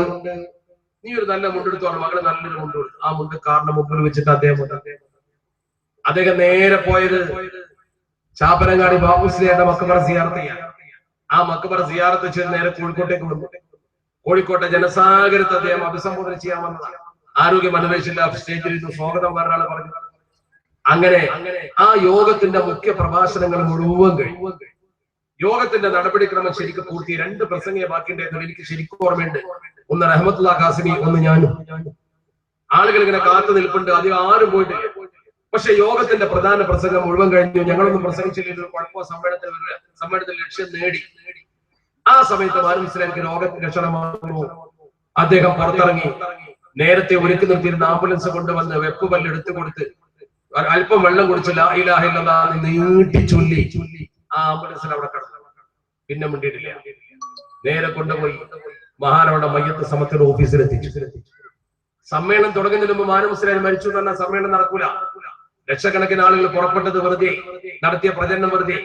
നീ ഒരു നല്ല മുണ്ടെടുത്തു പറഞ്ഞു. മകള് നല്ലൊരു മുണ്ട് കൊടുത്തു. ആ മുണ്ട് കാറിന്റെ മുമ്പിൽ വെച്ചിട്ട് അദ്ദേഹം നേരെ പോയത് ചാപ്പനങ്ങാടി ബാബുശ്രീയുടെ മക്കബറ സിയാറത്ത് ചെയ്യാൻ. ആ മക്കബറ സിയാറത്ത് ചെയ്ത് നേരെ കോഴിക്കോട്ടേക്ക് വന്നു. കോഴിക്കോട്ടെ ജനസാഗരത്തെ അദ്ദേഹം അഭിസംബോധന ചെയ്യാൻ വന്നതാണ്. ആരോഗ്യം അന്വേഷിച്ചില്ല. സ്റ്റേജിൽ ഇരുന്ന് സ്വാഗതം വേറൊരാളെ പറഞ്ഞു. അങ്ങനെ ആ യോഗത്തിന്റെ മുഖ്യ പ്രഭാഷണങ്ങൾ മുഴുവൻ കഴിഞ്ഞു. യോഗത്തിന്റെ നടപടിക്രമം ശരിക്കും പൂർത്തി. 2 പ്രസംഗം ബാക്കിയുണ്ടായിരുന്നു. എനിക്ക് ശരിക്കും ഓർമ്മയുണ്ട്. ഒന്ന് റഹ്മത്തുള്ളാഹി ഖാസിമി, ഒന്ന് ഞാനും. ആളുകൾ ഇങ്ങനെ കാത്തു നിൽപ്പുണ്ട്. അധികം ആരും പോയിട്ടില്ല. പക്ഷെ യോഗത്തിന്റെ പ്രധാന പ്രസംഗം മുഴുവൻ കഴിഞ്ഞു. ഞങ്ങളൊന്നും പ്രസംഗിച്ചില്ലെങ്കിൽ കുഴപ്പമോ സമ്മേളനത്തിൽ ലക്ഷ്യം നേടി. ആ സമയത്ത് മാനസിലാക്കി രോഗത്തിന്റെ ലക്ഷണമാകുന്നു. അദ്ദേഹം പുറത്തിറങ്ങി നേരത്തെ ഒരുക്കി നിർത്തിയിരുന്ന ആംബുലൻസ് കൊണ്ടുവന്ന് വെപ്പുപല്ല് എടുത്തു കൊടുത്ത് അല്പം വെള്ളം കുടിച്ച് ലാ ഇലാഹ ഇല്ലല്ലാഹ് നീട്ടി ചൊല്ലി ആ ആംബുലൻസിൽ അവിടെ കിടന്നു. പിന്നെ മിണ്ടിയിട്ടില്ല. നേരെ കൊണ്ടുപോയി മഹാനവരുടെ മയ്യത്ത് സമത്തിന്റെ ഓഫീസിലെത്തിച്ചു. സമ്മേളനം തുടങ്ങുന്നതിന് മുമ്പ് മാനമുസ്ലിം മരിച്ചു എന്ന് പറഞ്ഞാൽ സമ്മേളനം നടക്കൂല. ലക്ഷക്കണക്കിന് ആളുകൾ പുറപ്പെട്ടത് വെറുതെ, നടത്തിയ പ്രചരണം വെറുതെ.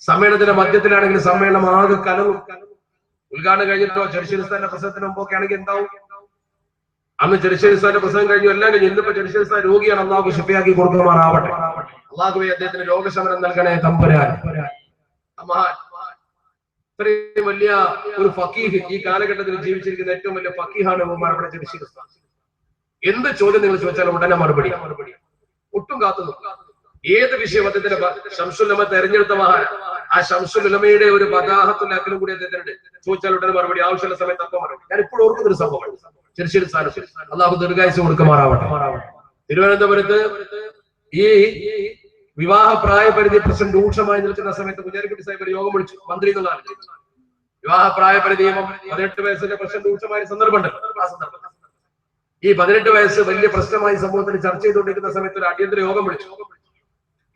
സമ്മേളനത്തിന്റെ മധ്യത്തിലാണെങ്കിൽ സമ്മേളനം ആകെ കലവും. ഉദ്ഘാടനം കഴിഞ്ഞിട്ടോ ചെറുശ്ശേരി സ്ഥാന പ്രസംഗത്തിന് മുമ്പൊക്കെ ആണെങ്കിൽ എന്താവും? അന്ന് ചെറുശ്ശേരി സ്ഥാന പ്രസംഗം കഴിഞ്ഞു, എല്ലാം കഴിഞ്ഞു. ഇന്നിപ്പോ ചെറുശ്ശേരി സ്ഥാന രോഗിയാണ്. അള്ളാഹു ശിഫയാക്കി കൊടുക്കുമാറാവട്ടെ. അള്ളാഹുവേ അദ്ദേഹത്തിന് രോഗശമനം നൽകണേ തമ്പുരാൻ. ഇത്രയും വലിയ ഒരു ഫക്കീഹ് ഈ കാലഘട്ടത്തിൽ ജീവിച്ചിരിക്കുന്ന ഏറ്റവും വലിയ ഫക്കീഹാണ് ബഹുമാനപ്പെട്ട ചെറുശ്ശേരി സ്ഥാൻ. എന്ത് ചോദ്യം നിങ്ങൾ ചോദിച്ചാലും ഉടനെ മറുപടി. ഒട്ടും കാത്തുന്നു. ഏത് വിഷയം അദ്ദേഹത്തിന്റെ ശംസുൽ തെരഞ്ഞെടുത്ത മഹാൻ, ആ ശംസുൽ ഉലമയുടെ ഒരു ബദാഹത്തുൽ അഖിലും കൂടി അദ്ദേഹത്തിന്റെ ചോദിച്ചാൽ ഉടനെ മറുപടി, ആവശ്യമുള്ള സമയത്ത് അപ്പം മറുപടി. ഞാൻ ഇപ്പോൾ ഓർക്കുന്ന ഒരു സംഭവമാണ്. ചെറുശ്ശേരി സ്ഥാനം അള്ളാഹു ദീർഘായുസ്സ് കൊടുക്കുമാറാവട്ടെ. തിരുവനന്തപുരത്ത് ഈ വിവാഹ പ്രായപരിധി പ്രശ്നം രൂക്ഷമായി നിൽക്കുന്ന സമയത്ത് കുഞ്ഞാലിക്കുട്ടി സാഹിബ് ഒരു യോഗം വിളിച്ചു. മന്ത്രി എന്നുള്ളതാണ്. വിവാഹ പ്രായപരിധി നിയമം 18 വയസ്സിന്റെ പ്രശ്നം രൂക്ഷമായ സന്ദർഭമുണ്ടല്ലോ. ആ സന്ദർഭം ഈ 18 വയസ്സ് വലിയ പ്രശ്നമായി സമൂഹത്തിൽ ചർച്ച ചെയ്തുകൊണ്ടിരിക്കുന്ന സമയത്ത് ഒരു അടിയന്തര യോഗം വിളിച്ചു.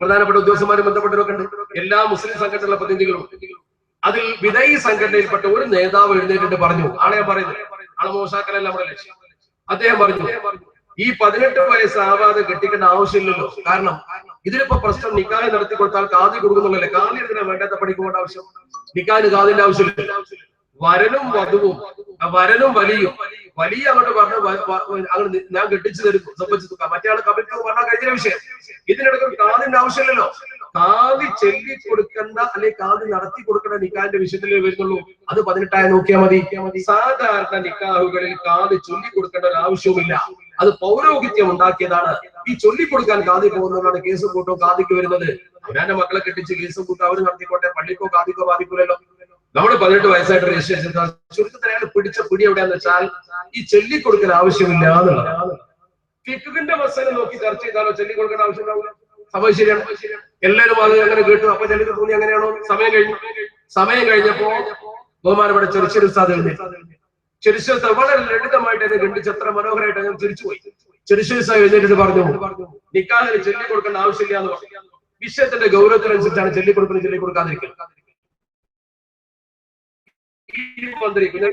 പ്രധാനപ്പെട്ട ഉദ്യോഗസ്ഥന്മാരും ബന്ധപ്പെട്ടവരൊക്കെ ഉണ്ട്. എല്ലാ മുസ്ലിം സംഘടനകളുടെ പ്രതിനിധികളും. അതിൽ വിദയി സംഘടനയിൽപ്പെട്ട ഒരു നേതാവ് എഴുന്നേറ്റിട്ട് പറഞ്ഞു, ആളെ പറയുന്നത് ആളെ മോശാക്കലല്ല നമ്മുടെ ലക്ഷ്യം. അദ്ദേഹം പറഞ്ഞു, ഈ 18 വയസ്സാവാതെ കെട്ടിക്കേണ്ട ആവശ്യമില്ലല്ലോ. കാരണം ഇതിലിപ്പോ പ്രശ്നം നിക്കാഹ് നടത്തി കൊടുത്താൽ കാതി കൊടുക്കുന്നുള്ളല്ലേ. കാതി എന്തിനാ വേണ്ടാത്ത പണിക്ക് ആവശ്യം? നിക്കാഹിന് കാതിന്റെ ആവശ്യമില്ല. വരനും വധുവും, വരനും വലിയ അങ്ങോട്ട് പറഞ്ഞു ഞാൻ കെട്ടിച്ചു തരും സംബന്ധിച്ചു. മറ്റേ ആൾ കബിക്ക് പറഞ്ഞാൽ കഴിഞ്ഞ വിഷയം. ഇതിനിടയ്ക്ക് കാതിന്റെ ആവശ്യമില്ലല്ലോ. കാതി ചൊല്ലി കൊടുക്കേണ്ട അല്ലെങ്കിൽ കാതി നടത്തി കൊടുക്കേണ്ട നിക്കാഹിന്റെ വിഷയത്തിലേ വരുന്നുള്ളൂ. അത് 18 നോക്കിയാൽ മതി. സാധാരണ നിക്കാഹുകളിൽ കാതി ചൊല്ലി കൊടുക്കേണ്ട ഒരു ആവശ്യവുമില്ല. അത് പൗരോഹിത്യം ഉണ്ടാക്കിയതാണ്. ഈ ചൊല്ലിക്കൊടുക്കാൻ കാതി പോകുന്നതാണ് കേസും കൂട്ടവും കാതിക്ക് വരുന്നത്. അവനാന്റെ മക്കളെ കെട്ടിച്ച് കേസും കൂട്ടും അവർ നടത്തിക്കോട്ടെ, പള്ളിക്കോ കാതിക്കോ ബാധിക്കൂലല്ലോ. നമ്മൾ 18 വയസ്സായിട്ട് രജിസ്ട്രേഷൻ ചുരുക്കത്തിൽ അയാൾ പിടിച്ച പിടി എവിടെയാന്ന് വെച്ചാൽ ഈ ചൊല്ലിക്കൊടുക്കൽ ആവശ്യമില്ല എന്നുള്ളതാണ്. ഫിഖ്ഹിന്റെ മസല നോക്കി ചർച്ച ചെയ്താലോ ചൊല്ലിക്കൊടുക്കേണ്ട ആവശ്യമില്ല. സമയം ശരിയാണ്. എല്ലാവരും അത് അങ്ങനെ കേട്ടു. അപ്പൊ ചിലർക്ക് തോന്നി അങ്ങനെയാണോ? സമയം കഴിഞ്ഞപ്പോ ബഹുമാനപ്പെട്ട ചെറുശ്ശേരി ഉസ്താദ് ചെറുശ്ശേരി ഉസ്താദ് വളരെ ലളിതമായിട്ട് എന്നെ ഖണ്ഡിച്ച് എത്ര മനോഹരമായിട്ട് അങ്ങനെ തിരിച്ചുപോയി. ചെറുശ്ശേരി ഉസ്താദ് എഴുന്നേറ്റ് പറഞ്ഞു, നിക്കാഹിന് ചൊല്ലിക്കൊടുക്കേണ്ട ആവശ്യമില്ല എന്ന് പറഞ്ഞു. വിഷയത്തിന്റെ ഗൗരവത്തിനനുസരിച്ചാണ് ചൊല്ലിക്കൊടുക്കാതിരിക്കുന്നത്.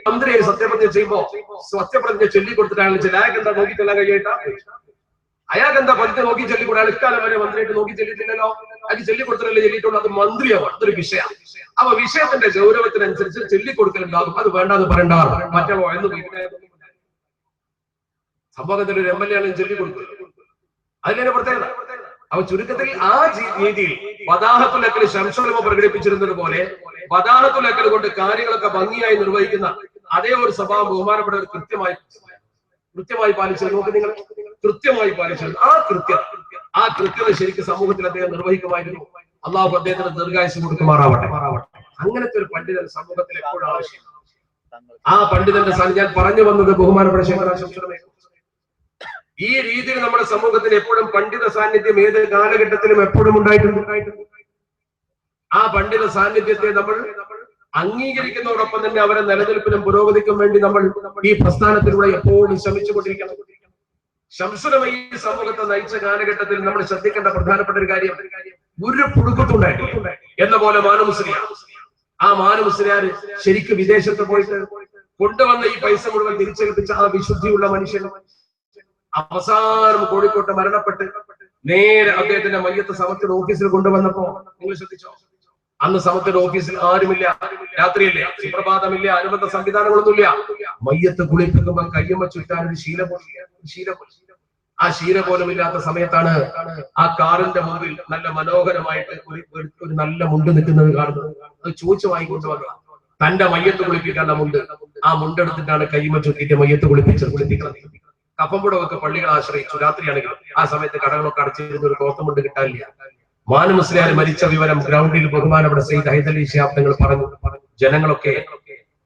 മന്ത്രി സത്യപ്രതിജ്ഞ ചെയ്യുമ്പോ സത്യപ്രതിജ്ഞ ചൊല്ലിക്കൊടുത്തിട്ടാണ് അയാൾക്ക് എന്താ നോക്കി ചെല്ലാൻ കഴിയായിട്ടാ? അയാൾക്ക് എന്താ പതിത്തെ നോക്കി ചൊല്ലിക്കൂടാ? ഇക്കാലം വരെ മന്ത്രിയായിട്ട് നോക്കി ചെല്ലിട്ടില്ലല്ലോ. അയാൾക്ക് ചൊല്ലിക്കൊടുത്തല്ലേ ചെല്ലിയിട്ടുള്ളൂ. അത് മന്ത്രിയാവും. അതൊരു വിഷയമാണ്. അപ്പൊ വിഷയത്തിന്റെ ഗൗരവത്തിനനുസരിച്ച് ചൊല്ലിക്കൊടുക്കലുണ്ടാകും. അത് വേണ്ടാന്ന് പറയണ്ടാറ് മറ്റോ എന്ന് സംഭവത്തിൽ ഒരു MLA ആണെങ്കിലും ചൊല്ലിക്കൊടുക്കും. അതിന്റെ പ്രത്യേകത. അപ്പൊ ചുരുക്കത്തിൽ ആ രീതിയിൽ വദാഹത്തുൽ അഖിൽ ശംസുൽ ഉലമ പ്രകടിപ്പിച്ചിരുന്നത് പോലെ വദാഹത്തുൽ അഖിൽ കൊണ്ട് കാര്യങ്ങളൊക്കെ ഭംഗിയായി നിർവഹിക്കുന്ന അതേ ഒരു സ്വഭാവം ബഹുമാനപ്പെട്ടവർ കൃത്യമായി പാലിച്ചത്. നോക്ക് നിങ്ങൾ, കൃത്യമായി പാലിച്ചത്. ആ കൃത്യത ശരിക്കും സമൂഹത്തിൽ അദ്ദേഹം നിർവഹിക്കുമായിരുന്നു. അള്ളാഹു അദ്ദേഹത്തിന് ദീർഘായുസ്സ് കൊടുക്കുമാറാവട്ടെ. അങ്ങനത്തെ ഒരു പണ്ഡിതൻ സമൂഹത്തിൽ എപ്പോഴും ആവശ്യം. ആ പണ്ഡിതന്റെ ഞാൻ പറഞ്ഞു വന്നത് ബഹുമാനപ്പെട്ട ശേഖരാശംസ. ഈ രീതിയിൽ നമ്മുടെ സമൂഹത്തിൽ എപ്പോഴും പണ്ഡിത സാന്നിധ്യം ഏത് കാലഘട്ടത്തിലും എപ്പോഴും ഉണ്ടായിട്ടുണ്ട്. ആ പണ്ഡിത സാന്നിധ്യത്തെ നമ്മൾ അംഗീകരിക്കുന്നതോടൊപ്പം തന്നെ അവരെ നിലനിൽപ്പിനും പുരോഗതിക്കും വേണ്ടി നമ്മൾ ഈ പ്രസ്ഥാനത്തിലൂടെ എപ്പോഴും ശ്രമിച്ചുകൊണ്ടിരിക്കണം. ശംസുൽ ഉലമ ഈ സമൂഹത്തെ നയിച്ച കാലഘട്ടത്തിൽ നമ്മൾ ശ്രദ്ധിക്കേണ്ട പ്രധാനപ്പെട്ട ഒരു കാര്യം, ഒരു പുഴുക്കത്തുണ്ടായിട്ടില്ല എന്ന പോലെ ആ മാനമുസ്ലിയാർ ശരിക്കും വിദേശത്ത് പോയിട്ട് കൊണ്ടുവന്ന ഈ പൈസ മുഴുവൻ തിരിച്ചേൽപ്പിച്ച ആ വിശുദ്ധിയുള്ള മനുഷ്യൻ അവസാനം കോഴിക്കോട്ട് മരണപ്പെട്ട് നേരെ അദ്ദേഹത്തിന്റെ മയ്യത്ത് സമത്തിന്റെ ഓഫീസിൽ കൊണ്ടുവന്നപ്പോ നിങ്ങൾ ശ്രദ്ധിച്ചോ? അന്ന് സമത്തിന്റെ ഓഫീസിൽ ആരുമില്ല, രാത്രിയല്ലേ, സുപ്രഭാതമില്ല, അനുബന്ധ സംവിധാനങ്ങളൊന്നുമില്ല. മയ്യത്ത് കുളിപ്പിക്കുമ്പോൾ കയ്യമ്മ ചുറ്റാൻ ഒരു ശീല പോലും ഇല്ലാത്ത സമയത്താണ് ആ കാറിന്റെ മുമ്പിൽ നല്ല മനോഹരമായിട്ട് ഒരു നല്ല മുണ്ട് നിൽക്കുന്നത് കാണുന്നത്. അത് ചോദിച്ചു വാങ്ങിക്കൊണ്ടുവന്നതാണ്. തന്റെ മയ്യത്ത് കുളിപ്പിക്കാനുള്ള മുണ്ട്. ആ മുണ്ടെടുത്തിട്ടാണ് കയ്യമ്മ ചുറ്റിട്ട് മയ്യത്ത് കുളിപ്പിക്കുന്നത്. കപ്പമ്പുടമൊക്കെ പള്ളികൾ ആശ്രയിച്ചു. രാത്രിയാണെങ്കിൽ ആ സമയത്ത് കടകളൊക്കെ അടച്ചിരുന്ന ഒരു കോത്തമുണ്ട് കിട്ടാനില്ല. മാനമുസ്ലിയാർ മരിച്ച വിവരം ഗ്രൗണ്ടിൽ ബഹുമാനപ്പെട്ട സയ്യിദ് ഹൈദരലി ശിഹാബ് തങ്ങൾ പറഞ്ഞു. ജനങ്ങളൊക്കെ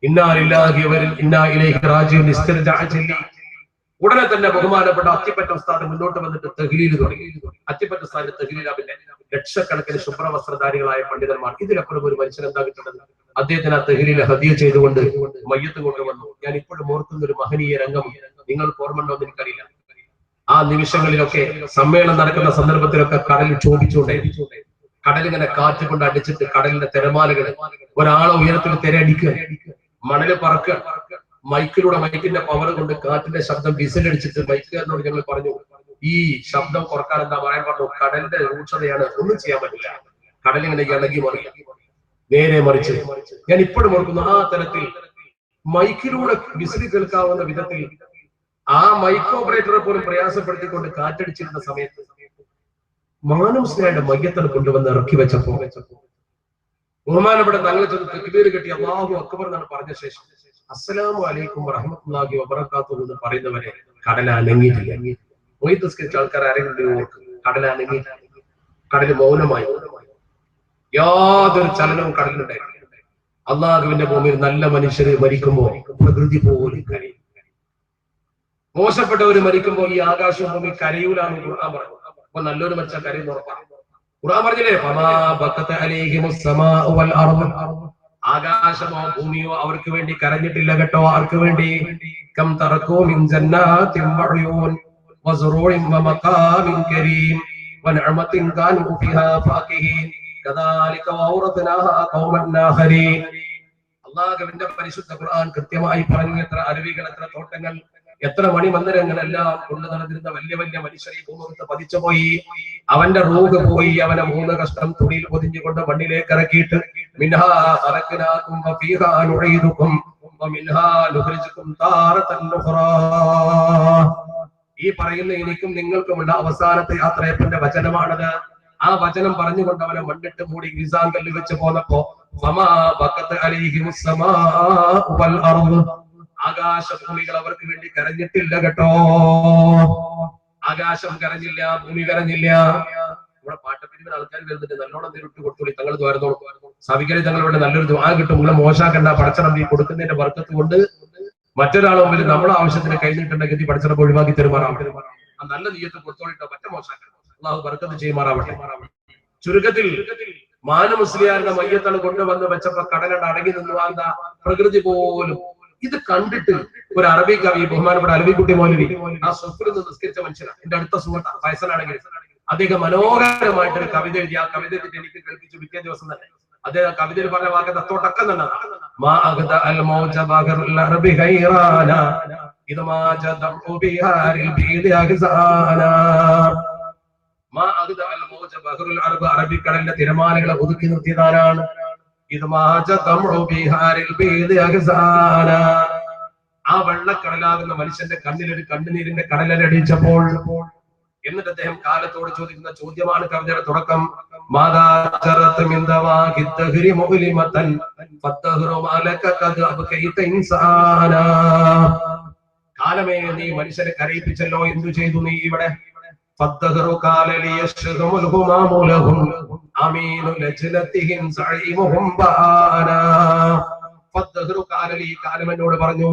ഇന്നാ ലില്ലാഹി വ ഇന്നാ ഇലൈഹി റാജിഊൻ ഇസ്തിർജാ ചൊല്ലി ഉടനെ തന്നെ ബഹുമാനപ്പെട്ട അത്തിപ്പറ്റ ഉസ്താദ് മുന്നോട്ട് വന്നിട്ട് തഹ്ലീൽ തുടങ്ങി. അത്തിപ്പറ്റ ഉസ്താദിന്റെ തഹ്ലീൽ പിന്നെ ലക്ഷക്കണക്കിന് ശുഭ്രവസ്ത്രധാരികളായ പണ്ഡിതന്മാർ. ഇതിലപ്പുറം ഒരു മനുഷ്യൻ എന്താ കിട്ടുന്നത്? അദ്ദേഹത്തിന് ആ തഹ്ലീൽ ഹദിയ ചെയ്തുകൊണ്ട് മയ്യത്ത് കൊണ്ടുവന്നു. ഞാൻ ഇപ്പോഴും ഓർക്കുന്ന ഒരു മഹനീയ രംഗം നിങ്ങൾക്ക് ഓർമ്മണ്ടോ എന്ന് എനിക്കറിയില്ല. ആ നിമിഷങ്ങളിലൊക്കെ സമ്മേളനം നടക്കുന്ന സന്ദർഭത്തിലൊക്കെ കടൽ ക്ഷോഭിച്ചുകൊണ്ടേ, കടലിങ്ങനെ കാറ്റ് കൊണ്ട് അടിച്ചിട്ട് കടലിന്റെ തിരമാലകൾ ഒരാളെ ഉയരത്തിൽ തിരയടിക്കുക, മണല് പറക്കുക. മൈക്കിന്റെ പവർ കൊണ്ട് കാറ്റിന്റെ ശബ്ദം വിസിലടിച്ചിട്ട് മൈക്കുകാരനോട് ഞങ്ങൾ പറഞ്ഞു, ഈ ശബ്ദം കുറക്കാൻ എന്താ പറയാൻ പറഞ്ഞു? കടലിന്റെ രൂക്ഷതയാണ്, ഒന്നും ചെയ്യാൻ പറ്റില്ല. കടലിങ്ങനെ ഇളകി മറിയും, നേരെ മറിച്ച്. ഞാൻ ഇപ്പോഴും ഓർക്കുന്നു ആ തരത്തിൽ മൈക്കിലൂടെ വിസിൽ കേൾക്കാവുന്ന വിധത്തിൽ ആ മൈക്ക് ഓപ്പറേറ്ററെ പോലും പ്രയാസപ്പെടുത്തിക്കൊണ്ട് കാറ്റടിച്ചിരുന്ന സമയത്ത് മാനുസ്ലിയുടെ മയ്യത്തനെ കൊണ്ടുവന്ന് ഇറക്കി വെച്ചപ്പോ ബഹുമാനപ്പെട്ട തങ്ങൾ ചെന്ന് തക്ബീർ കെട്ടി അല്ലാഹു അക്ബർ എന്നാണ് പറഞ്ഞ ശേഷം അസ്സലാമു അലൈക്കും വറഹ്മത്തുള്ളാഹി വബറകാതുഹു എന്ന് പറയുന്നവരെ കടൽ അനങ്ങിയിട്ടില്ല. മൊയ്തസ്കരിച്ച ആൾക്കാർ ആരെങ്കിലും ഓർക്ക് കടൽ അനങ്ങിയിട്ടില്ല. കടൽ മൗനമായി, യാതൊരു ചലനവും കടലിനുണ്ടായിട്ടില്ല. അള്ളാഹുവിന്റെ ഭൂമിയിൽ നല്ല മനുഷ്യര് മരിക്കുമ്പോൾ പ്രകൃതി പോലും കരയും. മോശപ്പെട്ടവര് മരിക്കുമ്പോൾ ഈ ആകാശവും ഭൂമി കരയൂലാന്ന് ഖുർആൻ പറഞ്ഞു. അപ്പൊ നല്ലൊരു മനുഷ്യൻ കരയുന്ന ഉറപ്പാണ്. ഖുർആൻ പറഞ്ഞില്ലേ, ആകാശമോ ഭൂമിയോ അവർക്ക് വേണ്ടി കരഞ്ഞിട്ടില്ല കേട്ടോ. ആർക്ക് വേണ്ടി? കം തറക്കൂ മിൻ ജന്നാത്തിൻ വഉയൂൻ വസുറൂഇൻ വമഖാമിൻ കരീം വനഅമത്തിൻ കാനൂ ഫിഹാ ഫാകിഹീൻ കദാലിക വഔറത്നാഹാ ഖൗമൻ ആഖരീൻ. അല്ലാഹുവിന്റെ പരിശുദ്ധ ഖുർആൻ കൃത്യമായി പറഞ്ഞു. എത്ര അരുവികൾ, എത്ര തോട്ടങ്ങൾ, എത്ര മണിമന്ദിരങ്ങളെല്ലാം കൊണ്ടു നടന്നിരുന്ന വലിയ വലിയ മനുഷ്യർ ഈ ഭൂമുഖത്ത് പതിച്ചുപോയി. അവന്റെ റൂഹ് പോയി. അവനെ 3 കഷ്ണം തുണിയിൽ പൊതിഞ്ഞുകൊണ്ട് മണ്ണിലേക്ക് ഇറക്കിയിട്ട് മിൻഹാ ഖലഖനാകും വഫീഹാ നുഈദുകും വമിൻഹാ നുഖ്രിജുകും താറതൻ ഉഖ്റാ. ഈ പറയുന്ന എനിക്കും നിങ്ങൾക്കുമുള്ള അവസാനത്തെ യാത്രയപ്പന്റെ വചനമാണത്. ആ വചനം പറഞ്ഞുകൊണ്ട് അവനെ മണ്ണിട്ട് മൂടി മീസാൻ കല്ല് വെച്ച് പോന്നപ്പോ ഫമാ ബഖത അലൈഹിമുസ് സമാഉ വൽ അർദ്, ആകാശഭൂമികൾ അവർക്ക് വേണ്ടി കരഞ്ഞിട്ടില്ല കേട്ടോ. ആകാശം കരഞ്ഞില്ല, ഭൂമി കരഞ്ഞില്ല. ഇവിടെ പാട്ടപ്പിരിവിന് ആൾക്കാർ വരുന്നുണ്ട്, നല്ലോണം നേരിട്ട് കൊടുത്തോളി. തങ്ങൾ ദ്വാരത്തോളം സവികരി തങ്ങളുടെ നല്ലൊരു ദ്വാ കിട്ടും. നിങ്ങളെ മോശാക്കണ്ട. പടച്ചറം ഈ കൊടുക്കുന്നതിന്റെ വർക്കത്ത് കൊണ്ട് മറ്റൊരാളെ മുമ്പിൽ നമ്മളെ ആവശ്യത്തിന് കഴിഞ്ഞിട്ടുണ്ടെങ്കിൽ പടച്ചറം ഒഴിവാക്കി തരുമാറാവട്ടെ. ആ നല്ല നീയത്ത് കൊടുത്തോളിട്ടോ, മറ്റേ മോശാക്കണ്ട. അള്ളാഹു ബർക്കത്ത് ചെയ്യുമാറാവട്ടെ. ചുരുക്കത്തിൽ മാനു മുസ്ലിയാരുടെ മയ്യത്താണ് കൊണ്ടുവന്ന് വെച്ചപ്പോ കടലട അടങ്ങി നിന്നു. എന്താ പ്രകൃതി പോലും ഇത് കണ്ടിട്ട് ഒരു അറബി കവി, ബഹുമാനപ്പെട്ട അലവിക്കുട്ടി മൗലവി, ആ സ്വപ്നം നിസ്കരിച്ച മനുഷ്യനാണ്. എന്റെ അടുത്ത സുഹൃത്ത ഫൈസലാണെങ്കിൽ അദ്ദേഹം മനോഹരമായിട്ടൊരു കവിത എഴുതി. ആ കവിത എനിക്ക് കേൾപ്പിച്ചു പിറ്റേ ദിവസം തന്നെ. അദ്ദേഹം കവിതയിൽ പറഞ്ഞ വാക്ക് തൊട്ടക്കം തന്നെ അറബിക്കടലിന്റെ തിരമാലകളെ ഒതുക്കി നിർത്തിയതാരാണ്? ആ വെള്ളക്കടലാകുന്ന മനുഷ്യന്റെ കണ്ണിൽ ഒരു കണ്ണുനീരിന്റെ കടലടിച്ചപ്പോൾ എന്നിട്ട് അദ്ദേഹം കാലത്തോട് ചോദിക്കുന്ന ചോദ്യമാണ് കവിതയുടെ തുടക്കം. കാലമേ, നീ മനുഷ്യരെ കരയിപ്പിച്ചല്ലോ, എന്തു ചെയ്തു നീ ഇവിടെ? കാലമെന്നോട് പറഞ്ഞു,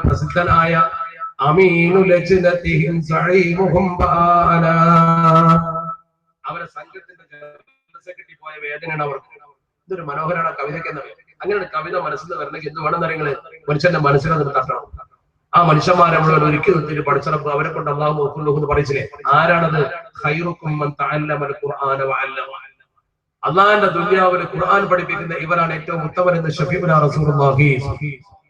പ്രസിദ്ധനായ അവരെ സംഘത്തിന്റെ സെക്രട്ടറി പോയ വേദനയാണ് അവർക്ക്. ഇതൊരു മനോഹരമാണ് കവിതയ്ക്ക് എന്നറിയാം. അങ്ങനെയാണ് കവിത മനസ്സിൽ വരണമെങ്കിൽ എന്ത് വേണം എന്നറിയങ്ങള് മനുഷ്യന്റെ മനസ്സിനെ തട്ടണം. ആ മനുഷ്യന്മാരെ മുഴുവൻ ഒരുക്കി നിർത്തിയിട്ട് പഠിച്ചപ്പോൾ അവരെ കൊണ്ട് അല്ലാഹു നോക്കുന്നു എന്ന് പറയിച്ചില്ലേ? ആരാണത്? ഖൈറുക്കും മൻ തഅല്ലമൽ ഖുർആന വഅല്ലമ. അല്ലാഹുവിന്റെ ദുനിയാവിൽ ഖുർആൻ പഠിപ്പിക്കുന്ന ഇവരാണ് ഏറ്റവും ഉത്തമരെന്ന് ഷഫീഉനാ റസൂലുള്ളാഹി.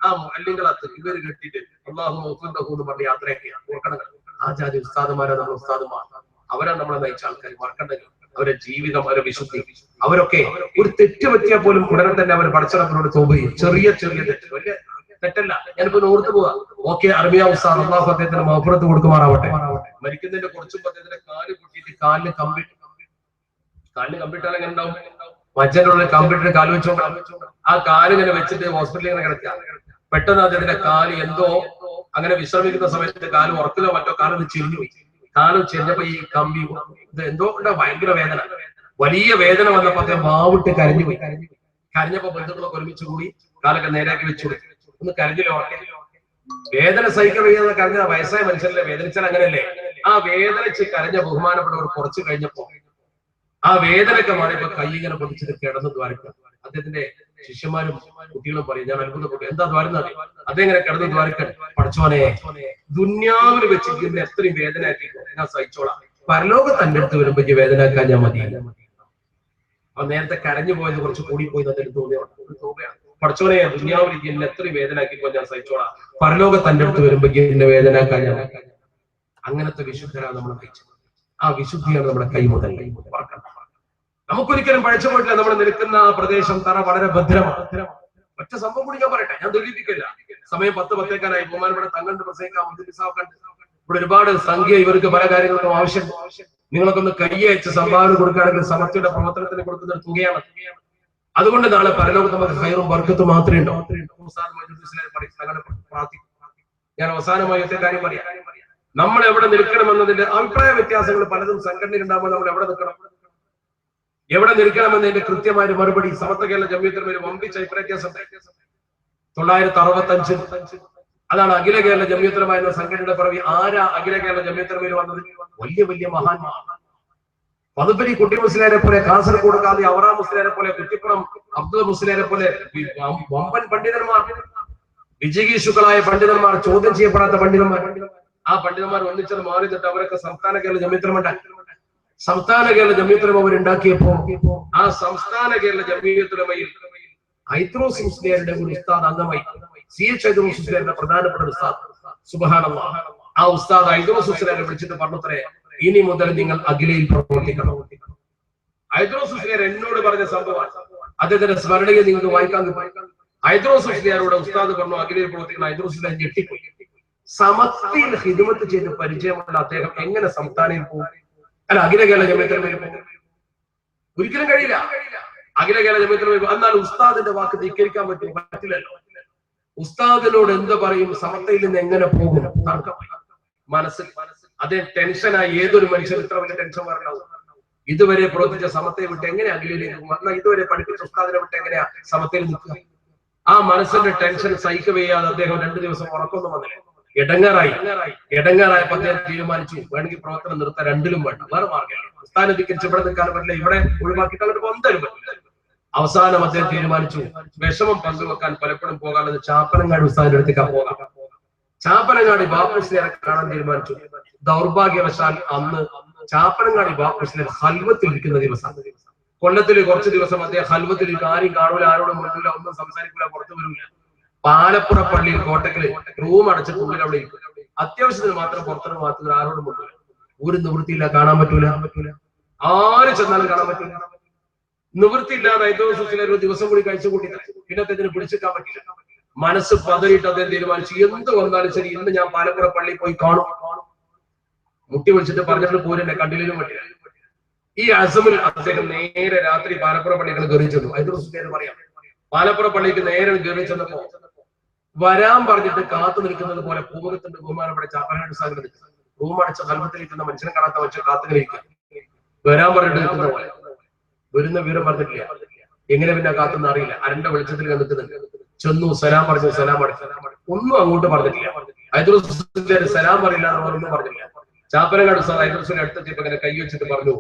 ആ മുഅല്ലിങ്ങളത്ത് ഇവര് കെട്ടിയിട്ട് അല്ലാഹു നോക്കുന്നു എന്ന് പറഞ്ഞ് യാത്രയൊക്കെയാണ്. ഓർക്കണം, ആ ജാതി ഉസ്താദുമാരെ നമ്മൾ ഉസ്താദുമാർ, അവരാ നമ്മളെ നയിച്ച ആൾക്കാർ. മറക്കണ്ടെങ്കിൽ അവരുടെ ജീവിതം, അവരുടെ വിശുദ്ധി, അവരൊക്കെ ഒരു തെറ്റ് പറ്റിയാൽ പോലും ഉടനെ തന്നെ അവർ പടച്ചറപ്പിനോട് തോപ ചെയ്യും. ചെറിയ ചെറിയ തെറ്റ്, വലിയ തെറ്റല്ല. ഞാനിപ്പോ ഓർത്തു പോവാ. ഓക്കെ, അറബിയ ഉസ്താദ് അല്ലാഹു അദ്ദേഹത്തിന് മഗ്ഫിറത്ത് കൊടുക്കുമാറാവട്ടെ. മരിക്കുന്നതിന്റെ കുറച്ചും അദ്ദേഹത്തിന്റെ കാല് പൊട്ടിയിട്ട് കാലിന് കമ്പിട്ടാൽ എങ്ങനെ ഉണ്ടാവും? മജ്ജനുള്ള കമ്പ്യൂട്ടർ കാല് വെച്ചോണ്ടാണ്. ആ കാല് ഇങ്ങനെ വെച്ചിട്ട് ഹോസ്പിറ്റലിൽ ഇങ്ങനെ കിടക്കുക. പെട്ടെന്ന് അദ്ദേഹത്തിന്റെ കാല് എന്തോ അങ്ങനെ വിശ്രമിക്കുന്ന സമയത്ത് കാല് ഉറക്കിലോ മറ്റോ കാലൊന്ന് ചെരിഞ്ഞു പോയി. കാല് ചെരിഞ്ഞപ്പോ ഈ കമ്പി ഇത് എന്തോ ഭയങ്കര വേദന, വലിയ വേദന വന്നപ്പോ അദ്ദേഹം വാവിട്ട് കരഞ്ഞുപോയി. കരഞ്ഞപ്പോ ബന്ധുക്കളൊക്കെ ഒരുമിച്ച് കൂടി കാലൊക്കെ നേരാക്കി വെച്ചു. ഒന്ന് കരഞ്ഞില്ലോ. വേദന സഹിക്കാൻ വയ്യാതെ കരഞ്ഞ വയസ്സായ മനുഷ്യരല്ലേ, വേദനിച്ചാൽ അങ്ങനെയല്ലേ? ആ വേദനിച്ച് കരഞ്ഞ ബഹുമാനപ്പെട്ടവർ കുറച്ച് കഴിഞ്ഞപ്പോ ആ വേദനയൊക്കെ മാറിയപ്പോ കൈ ഇങ്ങനെ പൊതിച്ചിട്ട് കിടന്ന് ദ്വാരക്കുക. അദ്ദേഹത്തിന്റെ ശിഷ്യന്മാരും കുട്ടികളും പറയും, ഞാൻ അത്ഭുതപ്പെട്ടു, എന്താ ദ്വാരുന്നത്? അതെങ്ങനെ കിടന്ന് ദ്വാരക്കാൻ? പഠിച്ചോനെ, ദുന്യാവിൽ വെച്ച് ഇന്ന് എത്രയും വേദനയാക്കി ഞാൻ സഹിച്ചോളാം, പരലോകത്ത് എന്റെ അടുത്ത് വരുമ്പോ ഈ വേദനയാക്കാൻ ഞാൻ മതി. അപ്പൊ നേരത്തെ കരഞ്ഞു പോയത് കുറച്ച് കൂടിപ്പോയി എന്നതിന് തോന്നുകയാണ്. പഠിച്ചോനെ, ദുന്യാവിൽ എന്നെ എത്രയും വേദനയാക്കിപ്പോ ഞാൻ സഹിച്ചോളാം, പരലോകത്ത് എന്റെ അടുത്ത് വരുമ്പോ എന്നെ വേദനയാക്കാൻ ഞാൻ. അങ്ങനത്തെ വിശുദ്ധരാണ് നമ്മൾ നയിച്ചത്. ആ വിശുദ്ധിയാണ് നമ്മുടെ കൈ മുതൽ നമുക്കൊരിക്കലും പഴച്ചു പോയിട്ടില്ല. നമ്മൾ നിൽക്കുന്ന ആ പ്രദേശം തറ വളരെ ഭദ്രമാണ്. ഒറ്റ സംഭവം കൂടി ഞാൻ പറയട്ടെ, ഞാൻ ദുരിപ്പിക്കില്ല. സമയം 10:10 ബഹുമാനപ്പെട്ട തങ്ങളുടെ പ്രസംഗിക്കാൻ ഇവിടെ ഒരുപാട് സംഖ്യ, ഇവർക്ക് പല കാര്യങ്ങൾക്കും ആവശ്യം. നിങ്ങളൊക്കെ ഒന്ന് കൈയച്ച് സംഭാവന കൊടുക്കുകയാണെങ്കിൽ സമത്വയുടെ പ്രവർത്തനത്തിന് കൊടുക്കുന്ന ഒരു തുകയാണ്. അതുകൊണ്ട് നാളെ പരലോകത്ത് നമുക്ക് ഹൈറും ബർക്കത്തും മാത്രമേ ഉണ്ടോ. ഞാൻ അവസാനമായി ഒറ്റ കാര്യം പറയാം. നമ്മൾ എവിടെ നിൽക്കണമെന്നതിന്റെ അഭിപ്രായ വ്യത്യാസങ്ങൾ പലതും സംഘടനയിൽ ഉണ്ടാകുമ്പോൾ നമ്മൾ എവിടെ നിൽക്കണം, എവിടെ നിൽക്കണമെന്നതിന്റെ കൃത്യമായ മറുപടി സമത്വ കേരള ജമിയത്തുലമ ഒരു വമ്പിച്ച അഭിപ്രായ വ്യത്യാസം 965 അതാണ് അഖില കേരള ജമിയത്തുലമ എന്ന സംഘടനയുടെ പിറവി. ആരാ അഖില കേരള ജമിയത്തുലമയിൽ വന്നത്? വലിയ വലിയ മഹാന്മാർ. പതുപ്പരി കുട്ടി മുസ്ലിയാരെ പോലെ, കാസർഗോഡ് കാതി അവറാ മുസ്ലിയാരെ പോലെ, കുറ്റിപ്പുറം അബ്ദുൽ മുസ്ലിയാരെ പോലെ വമ്പൻ പണ്ഡിതന്മാർ, വിജയീഷുക്കളായ പണ്ഡിതന്മാർ, ചോദ്യം ചെയ്യപ്പെടാത്ത പണ്ഡിതന്മാർ. ആ പണ്ഡിതന്മാർ ഒന്നിച്ചത് മാറി നിന്നിട്ട് അവരൊക്കെ സംസ്ഥാന കേരള ജമിയത്തുലമ ഉണ്ടാക്കി. സംസ്ഥാന കേരള ജമിയത്തുലമ അവരുണ്ടാക്കിയപ്പോ ആ സംസ്ഥാന കേരള ജമിയത്തുലമയിൽ ഐദ്രോസ് മുസ്ലിയാരുടെ ഒരു ഉസ്താദ് അംഗമായി. CH ഐദ്രോസ് മുസ്ലിയാരുടെ പ്രധാനപ്പെട്ട ഉസ്താദ്, സുബ്ഹാനല്ലാഹ്, ആ ഉസ്താദ് ഐദ്രോസ് മുസ്ലിയാരെ വിളിച്ചിട്ട് പറഞ്ഞത്രേ, ഇനി മുതൽ നിങ്ങൾ അഖിലയിൽ പ്രവർത്തിക്കണം. ഐദ്രോസ് മുസ്ലിയാർ എന്നോട് പറഞ്ഞ സംഭവമാണ്. അദ്ദേഹത്തിന്റെ സ്മരണയെ നിങ്ങൾക്ക് വായിക്കാൻ കിട്ടും. ഐദ്രോസ് മുസ്ലിയാരോട് ഉസ്താദ് പറഞ്ഞു അഖിലയിൽ പ്രവർത്തിക്കണം. ഐദ്രോസ് മുസ്ലിയാർ ഞെട്ടിപ്പോയി. സമസ്തയിൽ ഖിദ്മത്ത് ചെയ്ത് പരിചയമുള്ള അദ്ദേഹം എങ്ങനെ സംസ്ഥാനയിൽ പോകും? അല്ല, അഖില കേരള ജമിയത്തുലമയിൽ പോകും? ഒരിക്കലും കഴിയില്ല. അഖില കേരള ജമിയത്തുലമയിൽ എന്നാൽ ഉസ്താദിന്റെ വാക്ക് ധിക്കരിക്കാൻ പറ്റില്ലല്ലോ. ഉസ്താദിനോട് എന്ത് പറയും? സമസ്തയിൽ നിന്ന് എങ്ങനെ പോകും? മനസ്സിൽ അതേ ടെൻഷനായി. ഏതൊരു മനുഷ്യൻ ഇത്ര വലിയ ടെൻഷൻ വരണോ? ഇതുവരെ പ്രവർത്തിച്ച സമസ്തയെ വിട്ട് എങ്ങനെ അഖിലയിലേക്ക് പോകും? എന്നാൽ ഇതുവരെ പഠിപ്പിച്ച ഉസ്താദിനെ വിട്ട് എങ്ങനെയാ സമസ്തയിൽ നിൽക്കുക? ആ മനസ്സിന്റെ ടെൻഷൻ സഹിക്കവയ്യാതെ അദ്ദേഹം 2 ദിവസം ഉറക്കൊന്നും വന്നില്ല. ഇടങ്ങാറായപ്പോ അദ്ദേഹം തീരുമാനിച്ചു, വേണമെങ്കിൽ പ്രവർത്തനം നിർത്താൻ, രണ്ടിലും വേണ്ട, വേറെ മാർഗ്ഗമില്ല. ഉസ്താദിനെ ധിക്കരിച്ച് ഇവിടെ നിൽക്കാൻ പറ്റില്ല, ഇവിടെ ഒഴിവാക്കിയിട്ട് അങ്ങോട്ട് പൊന്തലും പറ്റില്ല. അവസാനം അദ്ദേഹം തീരുമാനിച്ചു, വിഷമം പങ്കുവെക്കാൻ പലപ്പോഴും പോകാനുള്ളത് ചാപ്പനങ്ങാടി ഉസ്താദിന്റെ അടുത്തേക്ക് പോകാം. ചാപ്പനങ്ങാടി ബാപ്പുസ്ലിയാരെ കാണാൻ തീരുമാനിച്ചു. ദൗർഭാഗ്യവശാൽ അന്ന് ചാപ്പനങ്ങാടി ബാപ്പുസ്ലിയാർ ഹൽവത്തിൽ ഇരിക്കുന്ന ദിവസം. കൊല്ലത്തിൽ കുറച്ച് ദിവസം അദ്ദേഹം ഹൽവത്തിൽ ആരും കാണൂല, ആരോടും മിണ്ടൂല, ഒന്നും സംസാരിക്കൂല, പുറത്തു വരൂല. പാലപ്പുറ പള്ളിയിൽ കോട്ടക്കല് റൂം അടച്ചിട്ട് ഉള്ളിൽ അവിടെ ഇരിക്കും. അത്യാവശ്യത്തിന് മാത്രം പുറത്തുനിന്ന് മാത്രം ആരോടും കൊണ്ടുവരും. ഒരു നിവൃത്തിയില്ല, കാണാൻ പറ്റൂല. ആര് ചെന്നാലും കാണാൻ പറ്റൂല. നിവൃത്തിയില്ലാതെ ഒരു ദിവസം കൂടി കഴിച്ചു കൂട്ടി പിന്നെ അദ്ദേഹത്തിന് പിടിച്ചെടുക്കാൻ പറ്റില്ല. മനസ്സ് പതറിയിട്ട് അദ്ദേഹം തീരുമാനിച്ചു, എന്ത് വന്നാലും ശരി ഇന്ന് ഞാൻ പാലപ്പുറ പള്ളിയിൽ പോയി കാണും. മുട്ടി വിളിച്ചിട്ട് പറഞ്ഞിട്ട് പോരെന്നെ കണ്ടില്ലേലും പറ്റില്ല. ഈ അസമിൽ അദ്ദേഹം നേരെ രാത്രി പാലപ്പുറ പള്ളികൾ കയറി ചെന്നു. അതിന് പറയാം, പാലപ്പുറ പള്ളിക്ക് നേരെ കയറി ചെന്നപ്പോ വരാൻ പറഞ്ഞിട്ട് കാത്തു നിൽക്കുന്നത് പോലെ പൂമുഖത്തിന്റെ ബഹുമാനപ്പെട്ട ചാപ്പനങ്ങാടി ഉസ്താദിനെ നിൽക്കുന്നത്. റൂം അടച്ച കൽവത്തിലിരിക്കുന്ന മനുഷ്യനെ കാണാത്ത മനുഷ്യൻ കാത്തുനിൽക്കുക. വരാൻ പറഞ്ഞിട്ട് നിൽക്കുന്ന പോലെ. വരുന്ന വിവരം പറഞ്ഞിട്ടില്ല. എങ്ങനെ പിന്നെ കാത്തുനിന്ന് അറിയില്ല. അരന്റെ വെളിച്ചത്തിൽ നിൽക്കുന്നുണ്ട്. ചെന്നു, സലാം പറഞ്ഞു, സലാം അടച്ചു. ഒന്നും അങ്ങോട്ട് പറഞ്ഞിട്ടില്ല. ഐദ്രോസ് സലാം പറയില്ല എന്നൊന്നും പറഞ്ഞില്ല. ചാപ്പനങ്ങാടി ഉസ്താദ് ഐദ്രോസിനെ അടുത്തെത്തിയപ്പോ ഇങ്ങനെ കൈ വെച്ചിട്ട് പറഞ്ഞു,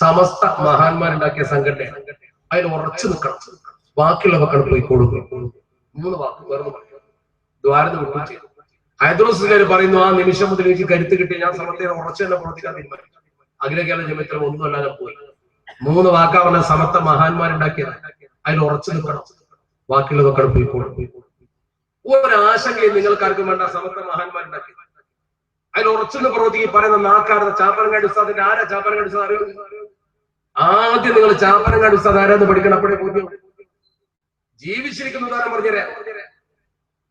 സമസ്ത മഹാന്മാരുണ്ടാക്കിയ സംഘടന, അതിൽ ഉറച്ചു നിൽക്കണം, ബാക്കിയുള്ള മക്കൾ പോയി കൊടുക്കും. 3 വാക്ക് വേറെ പറഞ്ഞു. ദ്വാരന്ന് വിട്ടു ചെയ്തു. ഐദ്രോസ് പറയുന്നു, ആ നിമിഷം മുതൽ എനിക്ക് കരുത്ത് കിട്ടി, ഞാൻ സമസ്തയെ ഉറച്ചു തന്നെ പ്രവർത്തിക്കാൻ തീരുമാനിച്ചു. അഖില കേരള ജമിയത്തുലമ ഒന്നുമല്ല, ഞാൻ പോയി. 3 വാക്കാ പറഞ്ഞ സമസ്ത മഹാന്മാരുണ്ടാക്കിയത്, അതിൽ ഉറച്ചു നിൽക്കണം, ബാക്കിയുള്ളതൊക്കെ പോയി കൊടുക്കും. ഒരാശങ്കയും നിങ്ങൾക്കാർക്കും വേണ്ട. സമസ്ത മഹാന്മാരുണ്ടാക്കി അതിൽ ഉറച്ചെന്ന് പ്രവർത്തിക്കും. പറയുന്ന നാക്കാരുന്ന ചാപ്പനങ്ങാടി ഉസ്താദിന്റെ ആരാ? ചാപ്പനങ്ങാടി ഉസ്താദ് അറിയോ? ആദ്യം നിങ്ങൾ ചാപ്പനങ്ങാടി ഉസ്താദ് ആരാന്ന് പഠിക്കണം. അപ്പോഴേ ബോധ്യം. ജീവിച്ചിരിക്കുന്ന ഉദാഹരണം പറഞ്ഞുതരാം.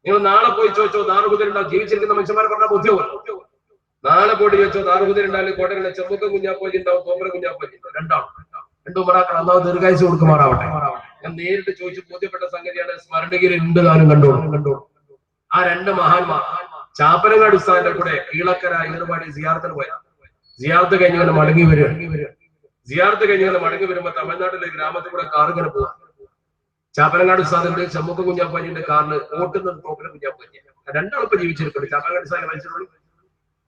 നിങ്ങൾ നാളെ പോയി ചോദിച്ചോ ദാറുഹുദരുണ്ടാവും. ജീവിച്ചിരിക്കുന്ന മനുഷ്യന്മാരെ പറഞ്ഞാൽ ബോധ്യവും. നാളെ പോയിട്ട് ചോദിച്ചോ ദാറുഹുദരുണ്ടായാലും കോട്ടയിലെ ചെമ്പക്കം കുഞ്ഞാപ്പോജി ഉണ്ടാവും, തോമര കുഞ്ഞാപ്പോജി, രണ്ടും മറാക്കൾ. അന്നാവ് ദീർഘായുസ് കൊടുക്കുമാറാവട്ടെ. ഞാൻ നേരിട്ട് ചോദിച്ച് ബോധ്യപ്പെട്ട സംഗതിയാണ്. സ്മരണയിൽ ഉണ്ട് താനും കണ്ടോളൂ. ആ 2 മഹാന്മാർ ചാപ്പനങ്ങാടി ഉസ്താദിന്റെ കൂടെ കീളക്കര ഈറുപാടി സിയാറത്തിന് പോയ. സിയാറത്ത് കഴിഞ്ഞ് മടങ്ങി വരുമ്പോ തമിഴ്നാട്ടിലെ ഗ്രാമത്തിൽ കൂടെ കാറിങ്ങനെ പോവാ. ചാപ്പനങ്ങാടി ഉസ്താദിന്റെ ചെമ്പക്കം കുഞ്ഞാപ്പാജിന്റെ കാറിന് ഓട്ടുന്നത് തോമര കുഞ്ഞാപ്പാജി. രണ്ടാളിപ്പോ ജീവിച്ചിരിക്കുന്നു. ചാപ്പാട് സാഹിബ് മരിച്ചിട്ടുള്ളൂ.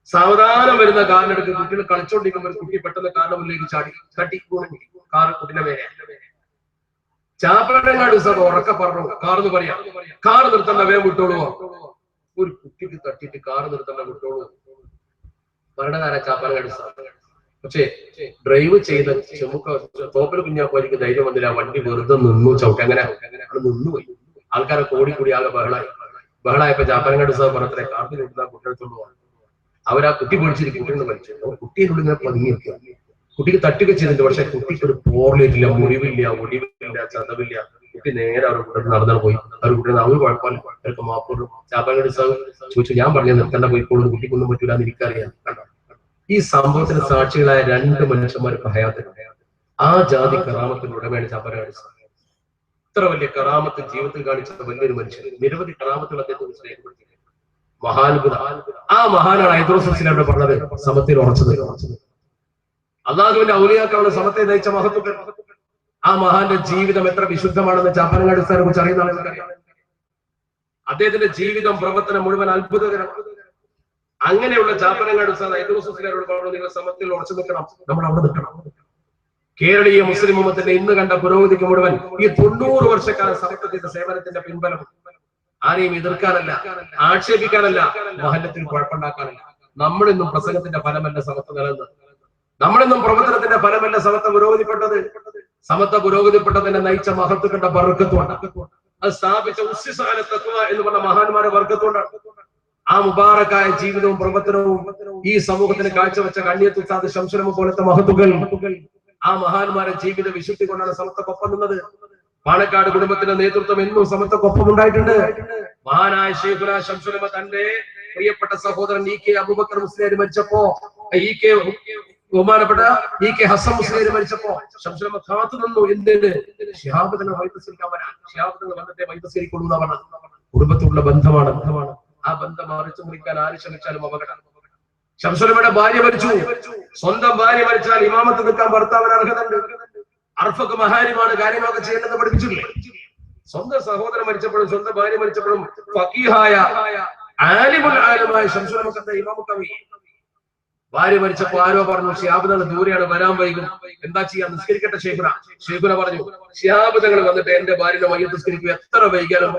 സാവധാനം വരുന്ന കാറിനെടുത്ത് കുട്ടികൾ കളിച്ചോണ്ടിരിക്കുമ്പോൾ കുട്ടി പെട്ടെന്ന് കാറിന്റെ മുന്നിലേക്ക് ചാടി തട്ടി കാറ് കുട്ടിന്റെ മേലെ. ചാപ്പനങ്ങാട് സാർ ഉറക്കെ പറഞ്ഞു കാർന്ന് പറയാ, കാറ് നിർത്തണ്ട വേഗം വിട്ടോളൂ. ഒരു കുട്ടിക്ക് തട്ടിയിട്ട് കാറ് നിർത്തണ്ട വിട്ടോളൂ പറഞ്ഞതാരാ? ചാപ്പനങ്ങാട് സാർ. പക്ഷേ ഡ്രൈവ് ചെയ്ത തോപ്പൽ കുഞ്ഞാപ്പോലിക്ക് ധൈര്യം വന്നില്ല. വണ്ടി വെറുതെ നിന്നു, ചവിട്ടി അങ്ങനെ അവിടെ നിന്നുപോയി. ആൾക്കാരെ കൂടി ആകെ ബഹളായപ്പോ ചാപ്പനങ്ങാട് സാർ പറഞ്ഞത്രേ കാർത്തിൽ വിട്ടുന്ന കുട്ടിയെടുത്തോണ്ട് പോകാൻ. അവരാ കുട്ടി പേടിച്ചിട്ട് കുട്ടികൾ മരിച്ചു. കുട്ടിയുടെ ഇങ്ങനെ പതുങ്ങിയിരിക്കുക. കുട്ടിക്ക് തട്ടുക ചെയ്തിട്ടുണ്ട്. പക്ഷെ കുട്ടിക്ക് ഒരു പോർലില്ല, മുറിവില്ല, ഒടിവില്ല, ചതവില്ല. കുട്ടി നേരെ അവരുടെ കൂടെ നടന്നു പോയി. അവർ കുട്ടി അവർ കുഴപ്പമില്ല, അവർക്ക് മാപ്പോഴും. ചാപ്പനങ്ങാട് സാർ ചോദിച്ചു, ഞാൻ പറഞ്ഞു നിർത്തേണ്ട പോയിക്കോളൂ, കുട്ടിക്കൊന്നും പറ്റൂല എന്ന് എനിക്കറിയാം. കണ്ടോ, ഈ സംഭവത്തിന് സാക്ഷികളായ 2 മനുഷ്യന്മാർ ഹയാത്തിലുണ്ട്. ആ ജാതി കറാമത്തിന്റെ ഉടമയാണ് ചാപ്പനങ്ങാട് സാർ. ഇത്ര വലിയ കറാമത്ത് ജീവിതത്തിൽ കാണിച്ച വലിയൊരു മനുഷ്യൻ. നിരവധി കറാമത്തുകൾ അദ്ദേഹത്തെ സ്നേഹപ്പെടുത്തി. മഹാത്ഭുത. ആ മഹാനാണ് ഐദ്രോസിനോട് പറഞ്ഞത് സമത്തിൽ ഉറച്ചത്. അള്ളാഹുവിന്റെ ഔലിയാക്കളുടെ സമത്തെ നയിച്ച മഹത്വം. ആ മഹാന്റെ ജീവിതം എത്ര വിശുദ്ധമാണെന്ന് ചാപ്പനങ്ങാട് സാറിനെ കുറിച്ച് അറിയുന്ന ആളുകൾക്കറിയാം. അദ്ദേഹത്തിന്റെ ജീവിതം പ്രവർത്തനം മുഴുവൻ അത്ഭുതകരമാണ്. അങ്ങനെയുള്ള ചാപ്പനങ്ങാട് സാർ ഐദ്രോസിനോട് പറഞ്ഞു, നിങ്ങൾ സമത്തിൽ ഉറച്ചു നിൽക്കണം, നമ്മൾ അവിടെ നിൽക്കണം. കേരളീയ മുസ്ലിം ഉമ്മത്തിന്റെ ഇന്ന് കണ്ട പുരോഗതിക്ക് മുഴുവൻ ഈ 90 വർഷക്കാലം സമത്വത്തിന്റെ സേവനത്തിന്റെ പിൻബലം ആരെയും എതിർക്കാനല്ല, ആക്ഷേപിക്കാനല്ല, മഹല്ലത്തിൽ കുഴപ്പമുണ്ടാക്കാനല്ല. നമ്മളിന്നും പ്രസംഗത്തിന്റെ ഫലമല്ല സമത്വം നിലനിന്നത്. നമ്മളിന്നും പ്രവർത്തനത്തിന്റെ ഫലമല്ല സമത്വം പുരോഗതിപ്പെട്ടത്. സമത്വ പുരോഗതിപ്പെട്ടതിനെ നയിച്ച മഹത്വത്തിന്റെ ബർക്കത്തുണ്ട്. അത് സ്ഥാപിച്ച ഉസ്സിസാന തഖ്വ എന്ന് പറഞ്ഞ മഹാന്മാരെ ബർക്കത്തുണ്ട്. ആ മുബാറക്കായ ജീവിതവും പ്രവർത്തനവും ഈ സമൂഹത്തിന് കാഴ്ചവെച്ച കണ്ണിയത്ത് ഉസ്താദ് ശംസുലമ പോലത്തെ മഹത്തുക്കൾ, ആ മഹാന്മാരെ ജീവിത വിശുദ്ധി കൊണ്ടാണ് സമത്വക്കൊപ്പം നിന്നത്. പാണക്കാട് കുടുംബത്തിന്റെ നേതൃത്വം എന്നും സമത്വക്കൊപ്പം ഉണ്ടായിട്ടുണ്ട്. മഹാനായ ശൈഖുനാ ശംസുലമ തന്റെ പ്രിയപ്പെട്ട സഹോദരൻ ഇ കെ അബൂബക്കർ മുസ്ലിയാർ മരിച്ചപ്പോ, ബഹുമാനപ്പെട്ട ഇ കെ ഹസൻ മുസ്ലിയാർ മരിച്ചപ്പോ ശംസുലമ കാത്തു നിന്നു. എന്തിന്? ശിഹാബ് തങ്ങൾ വൈദ്യസ്കരിക്കാൻ വരാൻ, ശിഹാബ് തങ്ങൾ വന്നിട്ടേ വൈദ്യസ്കരിക്കുള്ളൂ എന്നാ പറഞ്ഞത്. കുടുംബത്തിലുള്ള ബന്ധമാണ്. ആ ബന്ധം മറിച്ചു മുറിക്കാൻ ആര് ശ്രമിച്ചാലും അപകടം. ശംസുലമയുടെ ഭാര്യ മരിച്ചു. സ്വന്തം ഭാര്യ മരിച്ചാൽ ഇമാമത്ത് നിൽക്കാൻ ഭർത്താവിന് അർഹതയുണ്ട്. അർഫക്ക് മഹാരിമാണ് കാര്യങ്ങളൊക്കെ ചെയ്യേണ്ടത് പഠിപ്പിച്ചില്ലേ? സ്വന്തം സഹോദരൻ മരിച്ചപ്പോഴും സ്വന്തം ഭാര്യ മരിച്ചപ്പോഴും ഫഖീഹായ ആലിമായ ശംസുലമക്കത്തെ ഇമാമു കവി. ഭാര്യ മരിച്ചപ്പോ ആരോ പറഞ്ഞു ശിഹാബ് തങ്ങൾ ദൂരെയാണ്, വരാൻ വൈകും, എന്താ ചെയ്യാൻ, നിസ്കരിക്കട്ടെ ശൈഖുന. ശൈഖുന പറഞ്ഞു, ശിഹാബ് തങ്ങൾ വന്നിട്ട് എന്റെ ഭാര്യയുടെ മയ്യത്ത് നിസ്കരിക്കുക, എത്ര വൈകിയാലും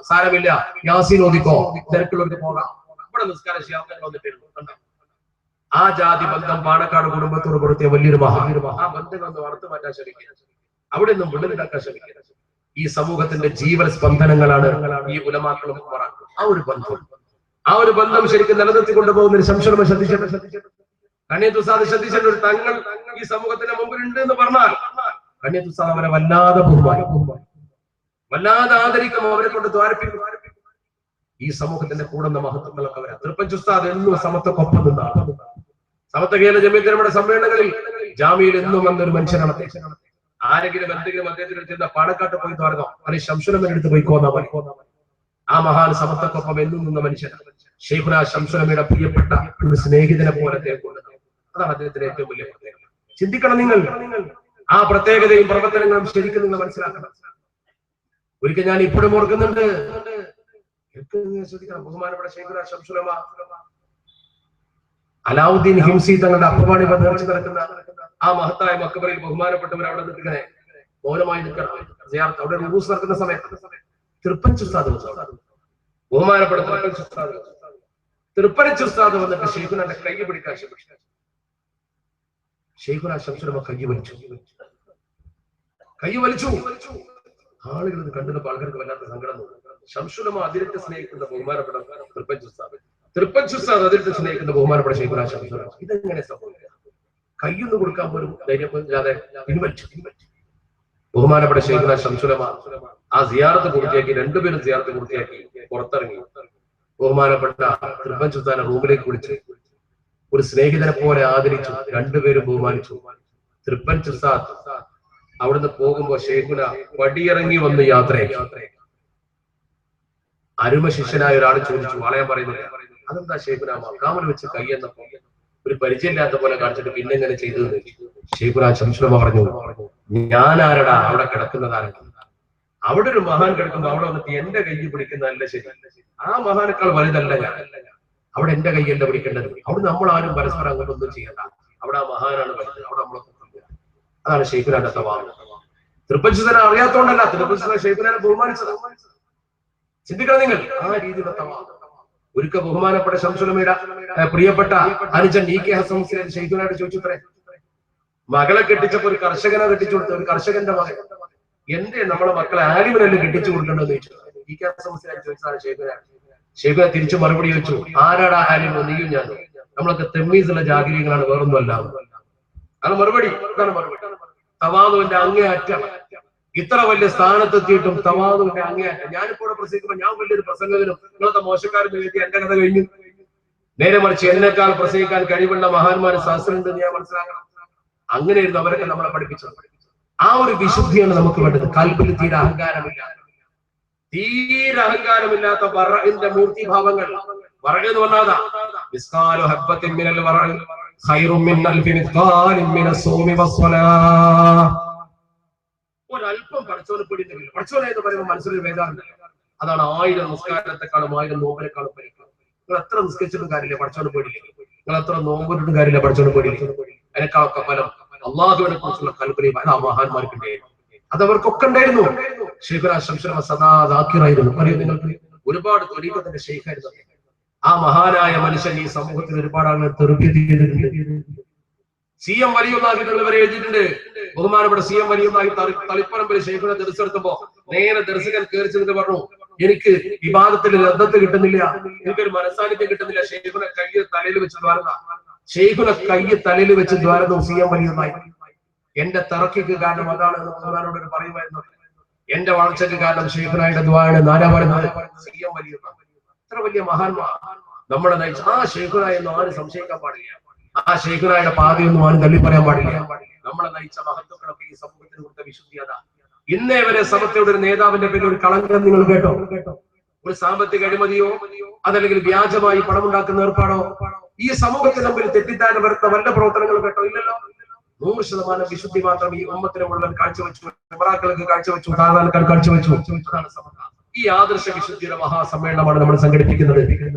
സാരമില്ല, യാസീൻ ഓതിക്കോ, തിരക്കുള്ളവർക്ക് പോകാം. ഇവിടെ നിസ്കാരം ശിഹാബ് തങ്ങൾ വന്നിട്ട്. ആ ജാതി ബന്ധം പാണക്കാട് കുടുംബത്തോട് കൊടുത്തിയ വലിയൊരു ആ ബന്ധങ്ങളൊന്ന് വളർത്തു മാറ്റാൻ ശ്രമിക്കുക, അവിടെ നിന്നും വിടലുണ്ടാക്കാൻ ശ്രമിക്കുക. ഈ സമൂഹത്തിന്റെ ജീവന സ്പന്ദനങ്ങളാണ് ഈ ഉലമാക്കളും ആ ഒരു ബന്ധം ശരിക്കും നിലനിർത്തി കൊണ്ടുപോകുന്ന ശംസുലമ ശ്രദ്ധിച്ചിട്ട് കണ്ണിയത്ത് ഉസ്താദ് ശ്രദ്ധിച്ചിട്ട് ഒരു തങ്ങൾ ഈ സമൂഹത്തിന്റെ മുമ്പിലുണ്ട് എന്ന് പറഞ്ഞാൽ കണ്ണിയത്ത് ഉസ്താദ് അവരെ വല്ലാതെ ബഹുമാനിക്കും, വല്ലാതെ ആദരിക്കും, അവരെ കൊണ്ട് ദ്വാരപ്പിക്കും. ഈ സമൂഹത്തിന്റെ കൂടുന്ന മഹത്വങ്ങളൊക്കെ അവരെ തൃപ്പഞ്ച് ഉസ്താദ് എന്നും സമത്വക്കൊപ്പം നിന്നാണ്. സമത്വ കേരള ജമീയത്തുലമയുടെ സമ്മേളനങ്ങളിൽ ജാമ്യയിൽ എന്നും വന്നൊരു മനുഷ്യനാണ്. ആരെങ്കിലും എന്തെങ്കിലും അദ്ദേഹത്തിന് ചെന്ന പാണക്കാട്ട് പോയി തുറന്നോ, അല്ലെങ്കിൽ ശംസുലമയുടെ അടുത്ത് പോയിക്കോന്നാ മതി. ആ മഹാൻ സമത്വക്കൊപ്പം എന്നും നിന്ന മനുഷ്യൻ ശൈഖുനാ ശംസുലമയുടെ പ്രിയപ്പെട്ട ഒരു സ്നേഹിതനെ പോലെ കൊണ്ടുവന്നു. അതാണ് അദ്ദേഹത്തിന്റെ ഏറ്റവും വലിയ പ്രത്യേകത. ചിന്തിക്കണം നിങ്ങൾ, ആ പ്രത്യേകതയും പ്രവർത്തനങ്ങളും ശരിക്കും നിങ്ങൾ മനസ്സിലാക്കണം. ഒരിക്കൽ ഞാൻ ഇപ്പോഴും ഓർക്കുന്നുണ്ട്, ശ്രദ്ധിക്കണം, ബഹുമാനപ്പെട്ട ശൈഖുനാ ശംസുലമ അലാവുദ്ദീൻ ഹിംസി തങ്ങളുടെ അപ്പമാണി നേർച്ച നടക്കുന്ന ആ മഹത്തായ മക്കബറയിൽ ബഹുമാനപ്പെട്ടവർ അവിടെ നിൽക്കണേ, മൗനമായി നിൽക്കണം. അവിടെ റൂസ് നടക്കുന്ന സമയത്ത് തൃപ്പഞ്ച് ഉസ്താദ്, ബഹുമാനപ്പെട്ട തൃപ്പഞ്ച് ഉസ്താദ് വന്നിട്ട് ശൈഖുനാന്റെ കൈ പിടിക്കാൻ ശ്രമിച്ചു. ശൈഖുനാ ശംസുലമ കൈ വലിച്ചു. ആളുകൾ ഇത് കണ്ടപ്പോൾ ആൾക്കാർക്ക് വല്ലാത്ത സങ്കടം തോന്നി. ശംസുലമ അതിരത്തെ സ്നേഹിക്കുന്ന ബഹുമാനപ്പെട്ട തൃപ്പഞ്ച് ഉസ്താദ് അതിരത്തെ സ്നേഹിക്കുന്ന ബഹുമാനപ്പെട്ട ശൈഖുനാ ശംസുലമ ഇതെങ്ങനെ സംഭവിക്കുക? കയ്യൊന്ന് കൊടുക്കാൻ പോലും ധൈര്യമില്ലാതെ പിൻവലിച്ചു. ബഹുമാനപ്പെട്ട ശൈഖുനാ ശംസുലമ ആ സിയാറത്ത് പൂർത്തിയാക്കി, രണ്ടുപേരും സിയാറത്ത് പൂർത്തിയാക്കി പുറത്തിറങ്ങി. ബഹുമാനപ്പെട്ട തൃപ്പഞ്ച് ഉസ്താദിനെ റൂമിലേക്ക് വിളിച്ച് ഒരു സ്നേഹിതനെ പോലെ ആദരിച്ചു. രണ്ടുപേരും ബഹുമാനിച്ചു. തൃപ്പഞ്ച് ഉസ്താദ് അവിടുന്ന് പോകുമ്പോ ശൈഖുന പടിയിറങ്ങി വന്ന് യാത്രയാക്കി. അരുമ ശിഷ്യനായ ഒരാൾ ചോദിച്ചു, വളയാൻ പറയുന്നില്ല, അതെന്താ ശൈഖുന മക്കാമിൽ വെച്ച് കൈയെന്നപ്പോ ഒരു പരിചയമില്ലാത്ത പോലെ കാണിച്ചിട്ട് പിന്നെ എങ്ങനെ ചെയ്തതെന്ന് ശൈഖുനാ ശംസുലമ പറഞ്ഞു, ഞാൻ ആരടാ അവിടെ കിടക്കുന്നതാരാണ്? അവിടെ ഒരു മഹാൻ കിടക്കുമ്പോ അവിടെ വന്നിട്ട് എന്റെ കൈ പിടിക്കുന്നതല്ല ശരി, ആ മഹാനേക്കാൾ വലുതല്ല ഞാൻ, അവിടെ എന്റെ കൈയല്ല പിടിക്കേണ്ടത്. അവിടെ നമ്മൾ ആരും പരസ്പരം അങ്ങോട്ടൊന്നും ചെയ്യണ്ട, അവിടെ ആ മഹാനാണ് വലുത്, അവിടെ നമ്മളൊക്കെ. അതാണ് ഷെയ്ഖുനാന്റെ തവാദ്. തൃപ്പഞ്ചിതനെ അറിയാത്തോണ്ടല്ല, തൃപ്പഞ്ചിതനെ ഷെയ്ഖുനാനെ ബഹുമാനിച്ചത്. ചിന്തിക്കണം നിങ്ങൾ ആ രീതിയിലുള്ള തവാദ്. ഒരിക്കൽ ബഹുമാനപ്പെട്ട ശംസുലമയുടെ പ്രിയപ്പെട്ട അനുജൻ ഇ കെ ഹസൻ മുസ്ലിം ഷെയ്ഖുനായിട്ട് ചോദിച്ചുത്രേ, മകളെ കെട്ടിച്ചപ്പോ ഒരു കർഷകനെ കെട്ടിച്ചു കൊടുത്ത ഒരു കർഷകന്റെ മകൻ, എന്റെ നമ്മളെ മക്കളെ ആലിമിനല്ലേ കെട്ടിച്ചു കൊടുക്കേണ്ടതെന്ന് ചോദിച്ചു. ഇ കെ ഹസൻ മുസ്ലിം ചോദിച്ചതാണ് ഷെയ്ഖുനാൻ. ഷെയ്ഖുന തിരിച്ചു മറുപടി ചോദിച്ചു, ആരാടാ ആലിം? നീയും ഞാനും, നമ്മളൊക്കെ തെമ്മീസുള്ള ജാഗിരികളാണ്, വേറൊന്നും അല്ല. അത് മറുപടി. അതാണ് മറുപടി. തവാദുവിന്റെ അങ്ങേയറ്റം. ഇത്ര വലിയ സ്ഥാനത്തെത്തിയിട്ടും തവാദുവിന്റെ അങ്ങേയറ്റം. ഞാനിപ്പോ പ്രസംഗിക്കുമ്പോൾ ഞാൻ വലിയൊരു പ്രസംഗത്തിനും നിങ്ങളൊക്കെ മോശക്കാരെന്ന് കരുതി എന്റെ കഥ കഴിഞ്ഞു. നേരെ മറിച്ച് എന്നെക്കാൾ പ്രസംഗിക്കാൻ കഴിവുള്ള മഹാന്മാര് സഹസ്രമുണ്ടെന്ന് ഞാൻ മനസ്സിലാക്കണം. അങ്ങനെയായിരുന്നു അവരൊക്കെ നമ്മളെ പഠിപ്പിച്ചത്. ആ ഒരു വിശുദ്ധിയാണ് നമുക്ക് വേണ്ടത്. കൽബിൽ തീരെ അഹങ്കാരമില്ലാത്ത വറഇന്റെ മൂർത്തിഭാവങ്ങൾ. വറഅ് എന്ന് പറഞ്ഞാൽ മിസ്കാലു ഹബ്ബത്തിൻ മിനൽ വറഅ് ഖൈറും മിൻ അൽഫി മിസ്കാലിൻ മിനസ് സൗമി വസ്സലാഹ്. ഒരല്പം പടച്ചോനെ പേടിയുണ്ടെങ്കിൽ, പടച്ചോനെ എന്ന് പറയുമ്പോൾ മനസ്സിലൊരു വേദാറുണ്ട്. അതാണ് 1000 നിസ്കാരത്തെക്കാളും 1000 നോമ്പിനെക്കാളും പരിക്കും. നിങ്ങൾ എത്ര നിസ്കരിച്ചിട്ടും കാര്യമില്ല പടച്ചോനെ പേടിയില്ല, നിങ്ങൾ എത്ര നോമ്പിട്ടും കാര്യമില്ല പടച്ചോനെ പേടിയില്ല. അതിനേക്കാളൊക്കെ ഫലം അള്ളാഹുവിനെ കുറിച്ചുള്ള കൽപ്പനയും ആ മഹാന്മാർക്ക് ഉണ്ടായിരുന്നു. അതവർക്കൊക്കെ ഉണ്ടായിരുന്നു. ഷെയ്ഖുനാ ശംസുൽ സദാ ദാക്കിറായിരുന്നു. അറിയോ നിങ്ങൾക്ക്? ഒരുപാട് ത്വരീഖത്തിന്റെ ഷെയ്ഖായിരുന്നു. ആ മഹാനായ മനുഷ്യൻ ഈ സമൂഹത്തിൽ ഒരുപാട് ആളുകൾ തെറുപ്പിയത് ചെയ്തിട്ടുണ്ട്. സി എം വലിയുള്ളാഹി വരെ എഴുതിയിട്ടുണ്ട്. ബഹുമാനപ്പെട്ട സി എം വലിയുള്ളാഹി തളിപ്പറമ്പിൽ ഷെയ്ഖുനെ ദർശെടുത്തപ്പോ നേരെ ദർശകൻ കയറി ചെന്നിട്ട് പറഞ്ഞു, എനിക്ക് ഇബാദത്തിൽ ലദ്ദത്ത് കിട്ടുന്നില്ല, എനിക്കൊരു മനസാന്നിധ്യം കിട്ടുന്നില്ല. ഷെയ്ഖുനെ കയ്യിൽ തലയിൽ വെച്ച് ദ്വാരത, ഷെയ്ഖുനെ കയ്യിൽ തലയിൽ വെച്ച് ദ്വാരന്നു സി എം വലിയുള്ളാഹി. എന്റെ തറക്കിക്ക് കാരണം അതാണ് എന്ന് ബഹുമാനോട് പറയുമായിരുന്നു. എന്റെ വളർച്ചയ്ക്ക് കാരണം ഷെയ്ഖുനായുടെ ദ്വാരാണ്. നാരാ പറയുന്നത് സി എം വലിയുള്ളാഹി. ഇത്ര വലിയ മഹാന്മാർ നമ്മളെ നയിച്ചു. ആ ഷെയ്ഖുനായെന്നും ആരും സംശയിക്കാൻ പാടില്ല. ആ ഷെയ്ഖുനായുടെ പാതയൊന്നും ആരും തള്ളി പറയാൻ പാടില്ല. നമ്മളെ നയിച്ച മഹത്വങ്ങളൊക്കെ ഈ സമൂഹത്തിന് കൊടുത്ത വിശുദ്ധി അതാ. ഇന്നേ വരെ സമത്വയുടെ ഒരു നേതാവിന്റെ പേരിൽ ഒരു കളങ്കം നിങ്ങൾ കേട്ടോ? ഒരു സാമ്പത്തിക അഴിമതിയോ അതല്ലെങ്കിൽ വ്യാജമായി പണമുണ്ടാക്കുന്ന ഏർപ്പാടോ ഈ സമൂഹത്തിന് മുമ്പിൽ തെറ്റിദ്ധാരണ വരുത്ത വല്ല പ്രവർത്തനങ്ങളും കേട്ടോ? ഇല്ലല്ലോ. 100% വിശുദ്ധി മാത്രം ഈ ഉമ്മത്തിന് മുഴുവൻ കാഴ്ചവെച്ചു, ഇബ്രാക്കൾക്ക് കാഴ്ചവെച്ചു, സാധാരണക്കാർ കാഴ്ചവെച്ചു. അതാണ് സമത. ഈ ആദർശ വിശുദ്ധിയുടെ മഹാസമ്മേളനമാണ് നമ്മൾ സംഘടിപ്പിക്കുന്നത്.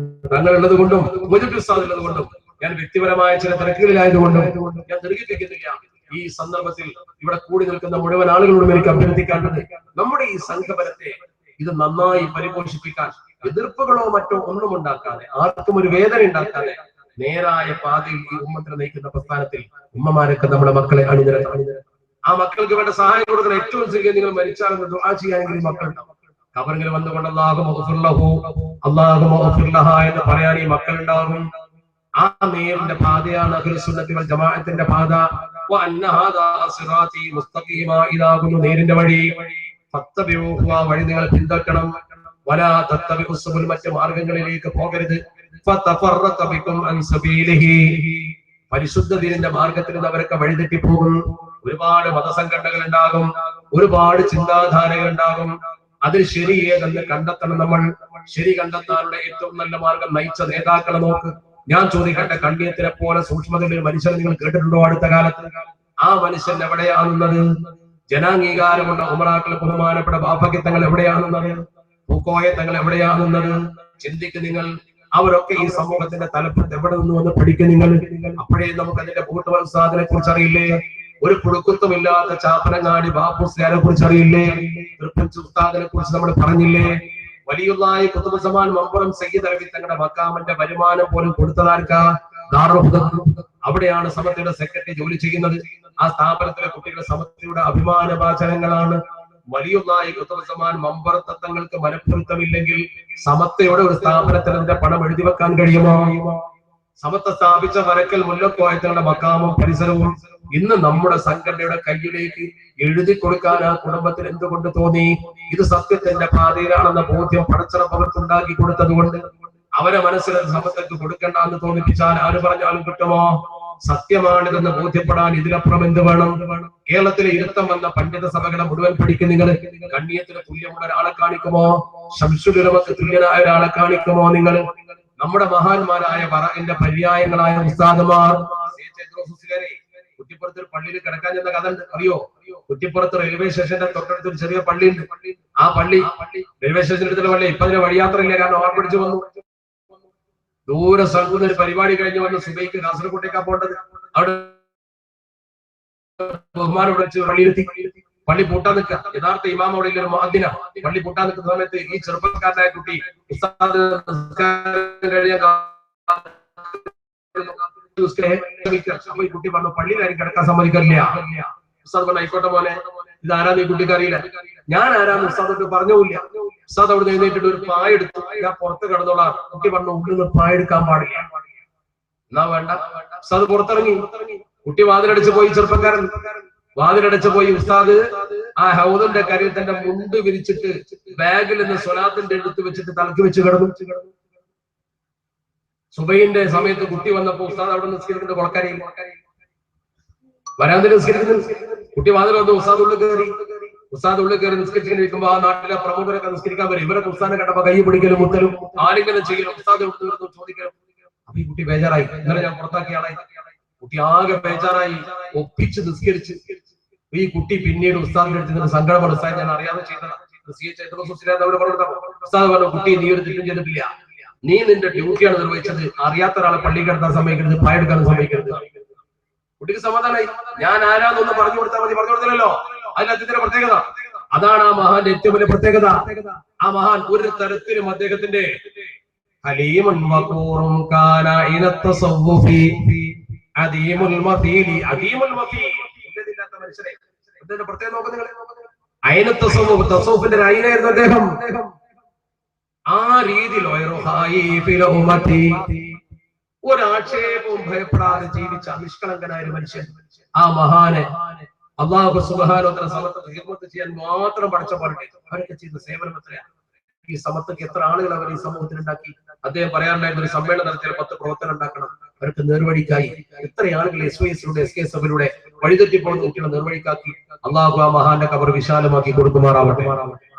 തങ്ങളുള്ളത് കൊണ്ടും ഉള്ളത് കൊണ്ടും ഞാൻ വ്യക്തിപരമായ ചില തിരക്കുകളിലായതുകൊണ്ടും ഞാൻ ദീർഘിപ്പിക്കുന്നില്ല. ഈ സന്ദർഭത്തിൽ ഇവിടെ കൂടി നിൽക്കുന്ന മുഴുവൻ ആളുകളോടും എനിക്ക് അഭ്യർത്ഥിക്കാനുള്ളത്, നമ്മുടെ ഈ സംഘബലത്തെ ഇത് നന്നായി പരിപോഷിപ്പിക്കാൻ എതിർപ്പുകളോ മറ്റോ ഒന്നും ഉണ്ടാക്കാതെ, ആർക്കും ഒരു വേദന ഉണ്ടാക്കാതെ നേരായ പാതയിൽ ഈ ഉമ്മത്തിനെ നയിക്കുന്ന പ്രസ്ഥാനത്തിൽ ഉമ്മമാരൊക്കെ നമ്മുടെ മക്കളെ അണിനിരത്തണം. ആ മക്കൾക്ക് വേണ്ട സഹായം കൊടുക്കണം. ഏറ്റവും ചെറിയ നിങ്ങൾ മരിച്ചാലും ദുആ ചെയ്യാനെങ്കിലും മക്കളുണ്ടാവും. കബറിൽ വന്നുകൊണ്ട് അല്ലാഹു മഗ്ഫിർ ലഹു അല്ലാഹു മഗ്ഫിർ ലഹാ എന്ന് പറയാൻ ഈ മക്കൾ ഉണ്ടാകും. ആ നേരിന്റെ പാതയാണ് അഹ്ലുസുന്നത്തി വൽ ജമാഅത്തിന്റെ പാത. വഅന്ന ഹാദാ സിറാത്തി മുസ്തഖീമ, ഇതാകുന്നു നേരിന്റെ വഴി. ഫത്തബിഊഹു, ആ വഴി നിങ്ങൾ പിന്തുടരണം. വലാ തത്തബിഉസ് സുബുൽ, മറ്റ് മാർഗങ്ങളിലേക്ക് പോകരുത്. ഫതഫറഖ ബികും അൻ സബീലിഹി, പരിശുദ്ധ ദീനിന്റെ മാർഗത്തിൽ നിന്ന് അവരൊക്കെ വഴിതെറ്റി പോകും. ഒരുപാട് മതസംഘടനകൾ ഉണ്ടാകും, ഒരുപാട് ചിന്താധാരകൾ ഉണ്ടാകും. അതിൽ ശരി ഏതെന്ന് കണ്ടെത്തണം. നമ്മൾ ശരി കണ്ടെത്താനുള്ള ഏറ്റവും നല്ല മാർഗം നയിച്ച നേതാക്കളെ നോക്ക്. ഞാൻ ചോദിക്കട്ടെ, കണ്ണിയത്തിനെ പോലെ സൂക്ഷ്മതയിൽ ഒരു മനുഷ്യനെ നിങ്ങൾ കേട്ടിട്ടുണ്ടോ അടുത്ത കാലത്ത്? ആ മനുഷ്യൻ എവിടെയാണെന്നത്? ജനാംഗീകാരമുള്ള ഉമറാക്കൾ ബഹുമാനപ്പെട്ട ബാഫക്കി തങ്ങൾ എവിടെയാണെന്നത്? പൂക്കോയ തങ്ങൾ എവിടെയാണെന്നത്? ചിന്തിക്ക് നിങ്ങൾ. അവരൊക്കെ ഈ സമൂഹത്തിന്റെ തലപ്പത്ത് എവിടെ നിന്ന് വന്ന് പഠിക്കും നിങ്ങൾ? അപ്പോഴേ നമുക്ക് അതിന്റെ കൂട്ടുവത്സാദിനെ കുറിച്ച് അറിയില്ലേ? ഒരു പുഴുക്കുത്തുമില്ലാത്ത ചാപ്പനങ്ങാടി ബാപ്പുസ്ലാനെ കുറിച്ച് അറിയില്ലേ? ഉസ്താദിനെ കുറിച്ച് നമ്മൾ പറഞ്ഞില്ലേ? വലിയുള്ളാഹി ഖുതുബ് സമാൻ മമ്പുറം സയ്യിദ് അലവി തങ്ങളുടെ മക്കാമിന്റെ വരുമാനം പോലും കൊടുത്തതാർക്കാ? ദാറുൽ ഹുദ. അവിടെയാണ് സമത്വയുടെ സെക്രട്ടറി ജോലി ചെയ്യുന്നത്. ആ സ്ഥാപനത്തിലെ കുട്ടികൾ സമത്വയുടെ അഭിമാന വാചനങ്ങളാണ്. വലിയുള്ളാഹി ഖുതുബ് സമാൻ മമ്പുറ തത്വങ്ങൾക്ക് മനഃപ്പൊരുത്തമില്ലെങ്കിൽ സമത്വയുടെ ഒരു സ്ഥാപനത്തിൽ അതിന്റെ പണം എഴുതി വെക്കാൻ കഴിയുമോ? സമത്വ സ്ഥാപിച്ച വരക്കൽ മുല്ലക്കോയത്തങ്ങളുടെ മക്കാമും പരിസരവും ഇന്ന് നമ്മുടെ സംഘടനയുടെ കയ്യിലേക്ക് എഴുതി കൊടുക്കാൻ ആ കുടുംബത്തിന് എന്തുകൊണ്ട് തോന്നി? ഇത് സത്യത്തിന്റെ പാതയിലാണെന്ന ബോധ്യം പടച്ചറപ്പ് അവർക്കുണ്ടാക്കി കൊടുത്തത് കൊണ്ട് അവരെ മനസ്സിൽ സമത്വക്ക് കൊടുക്കണ്ട എന്ന് തോന്നിപ്പിച്ചാൽ ആര് പറഞ്ഞാലും കിട്ടുമോ? സത്യമാണിതെന്ന് ബോധ്യപ്പെടാൻ ഇതിലപ്പുറം എന്ത് വേണം? കേരളത്തിലെ ഇരുത്തം വന്ന പണ്ഡിത സഭകളെ മുഴുവൻ പഠിക്കും നിങ്ങൾ. കണ്ണിയത്തിന് തുല്യമുള്ള ഒരാളെ കാണിക്കുമോ? ശംസുൽ ഉലമക്ക് തുല്യനായ ഒരാളെ കാണിക്കുമോ നിങ്ങൾ? നമ്മുടെ മഹാന്മാരായ വറഇന്റെ പര്യായങ്ങളായ ഉസ്താദുമാർ കുറ്റിപ്പുറത്ത് ഒരു പള്ളിയിൽ കിടക്കാൻ ചെന്ന കഥ അറിയോ? കുറ്റിപ്പുറത്ത് റെയിൽവേ സ്റ്റേഷന്റെ തൊട്ടടുത്ത് ഒരു ചെറിയ പള്ളിയുണ്ട്. ആ പള്ളി റെയിൽവേ സ്റ്റേഷന്റെ അടുത്തുള്ള പള്ളി. ഇപ്പൊ അതിന് വഴിയാത്ര ഇല്ല, കാരണം ഓർ പിടിച്ചു വന്നു. ദൂരെ സ്ഥലത്ത് ഒരു പരിപാടി കഴിഞ്ഞ് വന്ന് സുബൈക്ക് കാസർഗോട്ടേക്കാ പോകേണ്ടത്. അവിടെ ബഹുമാനം വിളിച്ച് പള്ളിയിലെത്തി. പള്ളി പൂട്ടാൻ നിൽക്കുക. യഥാർത്ഥ ഇമാം അവിടെ ഒരു മുഅദ്ദിന. പള്ളി പൂട്ടാൻ നിൽക്കുന്ന സമയത്ത് ഈ ചെറുപ്പക്കാരനായ കുട്ടി ഉസ്താദ് അപ്പൊ ഈ കുട്ടി പറഞ്ഞു പള്ളിയിലാരും കിടക്കാൻ സമ്മതിക്കില്ല. ഉസ്താദ് പറഞ്ഞു ആയിക്കോട്ടെ മോനെ, ഇത് ആരാന്ന് ഈ കുട്ടിക്ക് അറിയില്ല. ഞാൻ ആരാന്ന് ഉസ്താദ് പറഞ്ഞില്ല. ഉസ്താദ് അവിടെ എഴുന്നേറ്റിട്ട് ഒരു പായ എടുത്തു. ഞാൻ പുറത്ത് കിടന്നോളാം. കുട്ടി പറഞ്ഞു ഉള്ളിൽ നിന്ന് പായ എടുക്കാൻ പാടില്ല. എന്നാ വേണ്ട. ഉസ്താദ് പുറത്തിറങ്ങി. കുട്ടി വാതിലടച്ച് പോയി. ചെറുപ്പക്കാരൻ വാതിലടച്ച് പോയി. ഉസ്താദ് ആ ഹൗദിന്റെ കരയിൽ തന്റെ മുണ്ട് വിരിച്ചിട്ട് ബാഗിൽ നിന്ന് സ്വലാത്തിന്റെ എടുത്ത് വെച്ചിട്ട് തലക്ക് വെച്ച് കിടന്നു. സുബൈന്റെ സമയത്ത് കുട്ടി വന്നപ്പോ ഉസ്താദ് അവിടെ നിസ്കരിക്കുന്ന കൊളക്കരയിൽ വരാന്തിൽ നിസ്കരിക്കുന്നു. കുട്ടി വാതിൽ വന്നു. ഉസ്താദ് ഉള്ളിൽ കയറി. ഉസ്താദ് ഉള്ളിൽ കയറി നിസ്കരിച്ചിരിക്കുമ്പോ ആ നാട്ടിലെ പ്രമുഖരൊക്കെ നിസ്കരിക്കാൻ വരും. ഇവരൊക്കെ ഉസ്താദിനെ കണ്ടപ്പോ കൈ പിടിക്കലും മുത്തലും ആരെങ്കിലും ചെയ്യലും ഉസ്താദ് ചോദിക്കലും. അപ്പൊ ഈ കുട്ടി ബേജാറായി. ഇന്നലെ ഞാൻ പുറത്താക്കിയ ആളായി. കുട്ടി ആകെ ബേജാറായി. ഒപ്പിച്ച് നിസ്കരിച്ച് ഈ കുട്ടി പിന്നീട് ഉസ്താദിന്റെ അടുത്ത് സങ്കടമാണ്. ഉസ്താദ് ഞാൻ അറിയാതെ ചെയ്തതാണ്. ഉസ്താദ് പറഞ്ഞു കുട്ടി നീ ഒരു തെറ്റും ചെയ്തിട്ടില്ല. നീ നിന്റെ ഡ്യൂട്ടിയാണ് നിർവഹിച്ചത്. അറിയാത്ത ഒരാളെ പള്ളി കിടത്താൻ സമ്മതിക്കരുത്, പായെടുക്കാനും സമ്മതിക്കരുത്. കുട്ടിക്ക് സമാധാനമായി. ഞാൻ ആരാന്നൊന്ന് പറഞ്ഞു കൊടുത്താൽ മതി. പറഞ്ഞു കൊടുത്തില്ലല്ലോ. അതിന് അദ്ദേഹത്തിന്റെ പ്രത്യേകത അതാണ്. ആ മഹാന്റെ ഏറ്റവും വലിയ പ്രത്യേകത. ആ മഹാൻ ഒരു തരത്തിലും അദ്ദേഹത്തിന്റെ ഹലീമുൻ വഖൂറും കാന ഇനത്തസവ്വുഫി അദീമുൽ മഫീലി അദീമുൽ മഫീൽ ഇല്ലതില്ലാത്ത മനുഷ്യരെ അദ്ദേഹത്തിന്റെ പ്രത്യേകത നോക്ക് നിങ്ങൾ. അയിനത്തസവ്വുഫ് തസവ്വുഫിന്റെ അയിനായിരുന്നു അദ്ദേഹം. ആ രീതിയിൽ ഒരാക്ഷേപവും ഭയപ്പെടാതെ ജീവിച്ച നിഷ്കളങ്കനായ ഒരു മനുഷ്യൻ. ആ മഹാനെ അല്ലാഹു സുബ്ഹാനഹു വ തആല സമത്വത്തെ ഹിദ്മത്ത് ചെയ്യാൻ മാത്രം പഠിച്ച പാടില്ല. അവരൊക്കെ ചെയ്ത സേവനം എത്രയാണ്. ഈ സമത്വക്ക് എത്ര ആളുകൾ അവർ ഈ സമൂഹത്തിൽ ഉണ്ടാക്കി. അദ്ദേഹം പറയാറുണ്ടായിരുന്ന ഒരു സമ്മേളനം നടത്തിയ 10 പ്രവർത്തനം ഉണ്ടാക്കണം. അവർക്ക് നേർവഴിക്കായി എത്ര ആളുകൾ SYS-ലൂടെ SKSF-ലൂടെ വഴിതെറ്റിപ്പോൾ നോക്കിയുള്ള നേർവഴിക്കാക്കി. അല്ലാഹു ആ മഹാന്റെ ഖബർ വിശാലമാക്കി കൊടുക്കുമാറാവട്ടെ.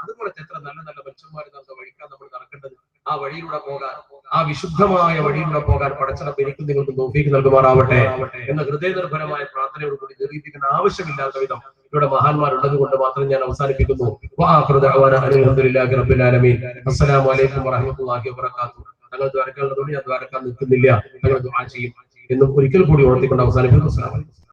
അതുപോലെ എത്ര നല്ല നല്ല മനുഷ്യന്മാരെ നമുക്ക് വഴിക്കാൻ നമ്മൾ നടക്കേണ്ടത്. ആ വഴിയിലൂടെ പോകാൻ, ആ വിശുദ്ധമായ വഴിയിലൂടെ പോകാൻ പടച്ചറപ്പ് എനിക്കും നിങ്ങൾക്ക് തൗഫീഖ് നൽകുമാറാവട്ടെ എന്ന ഹൃദയനിർഭരമായ പ്രാർത്ഥനയോടുകൂടി നിർവഹിക്കേണ്ട ആവശ്യമില്ലാത്ത വിധം ഇവിടെ മഹാന്മാരുള്ളത് കൊണ്ട് മാത്രം ഞാൻ അവസാനിപ്പിക്കുന്നു. അൽഹംദുലില്ലാഹി റബ്ബിൽ ആലമീൻ. അസ്സലാമു അലൈക്കും വറഹ്മത്തുള്ളാഹി വബറകാതുഹു. ഞങ്ങൾ ദ്വാരക്കാനുള്ളതുകൊണ്ട് ഞാൻ ദ്വാരക്കാൻ നിൽക്കുന്നില്ല. ഞങ്ങൾ ദുആ ചെയ്യും എന്നും ഒരിക്കൽ കൂടി ഓർത്തിക്കൊണ്ട് അവസാനിപ്പിക്കുന്നു.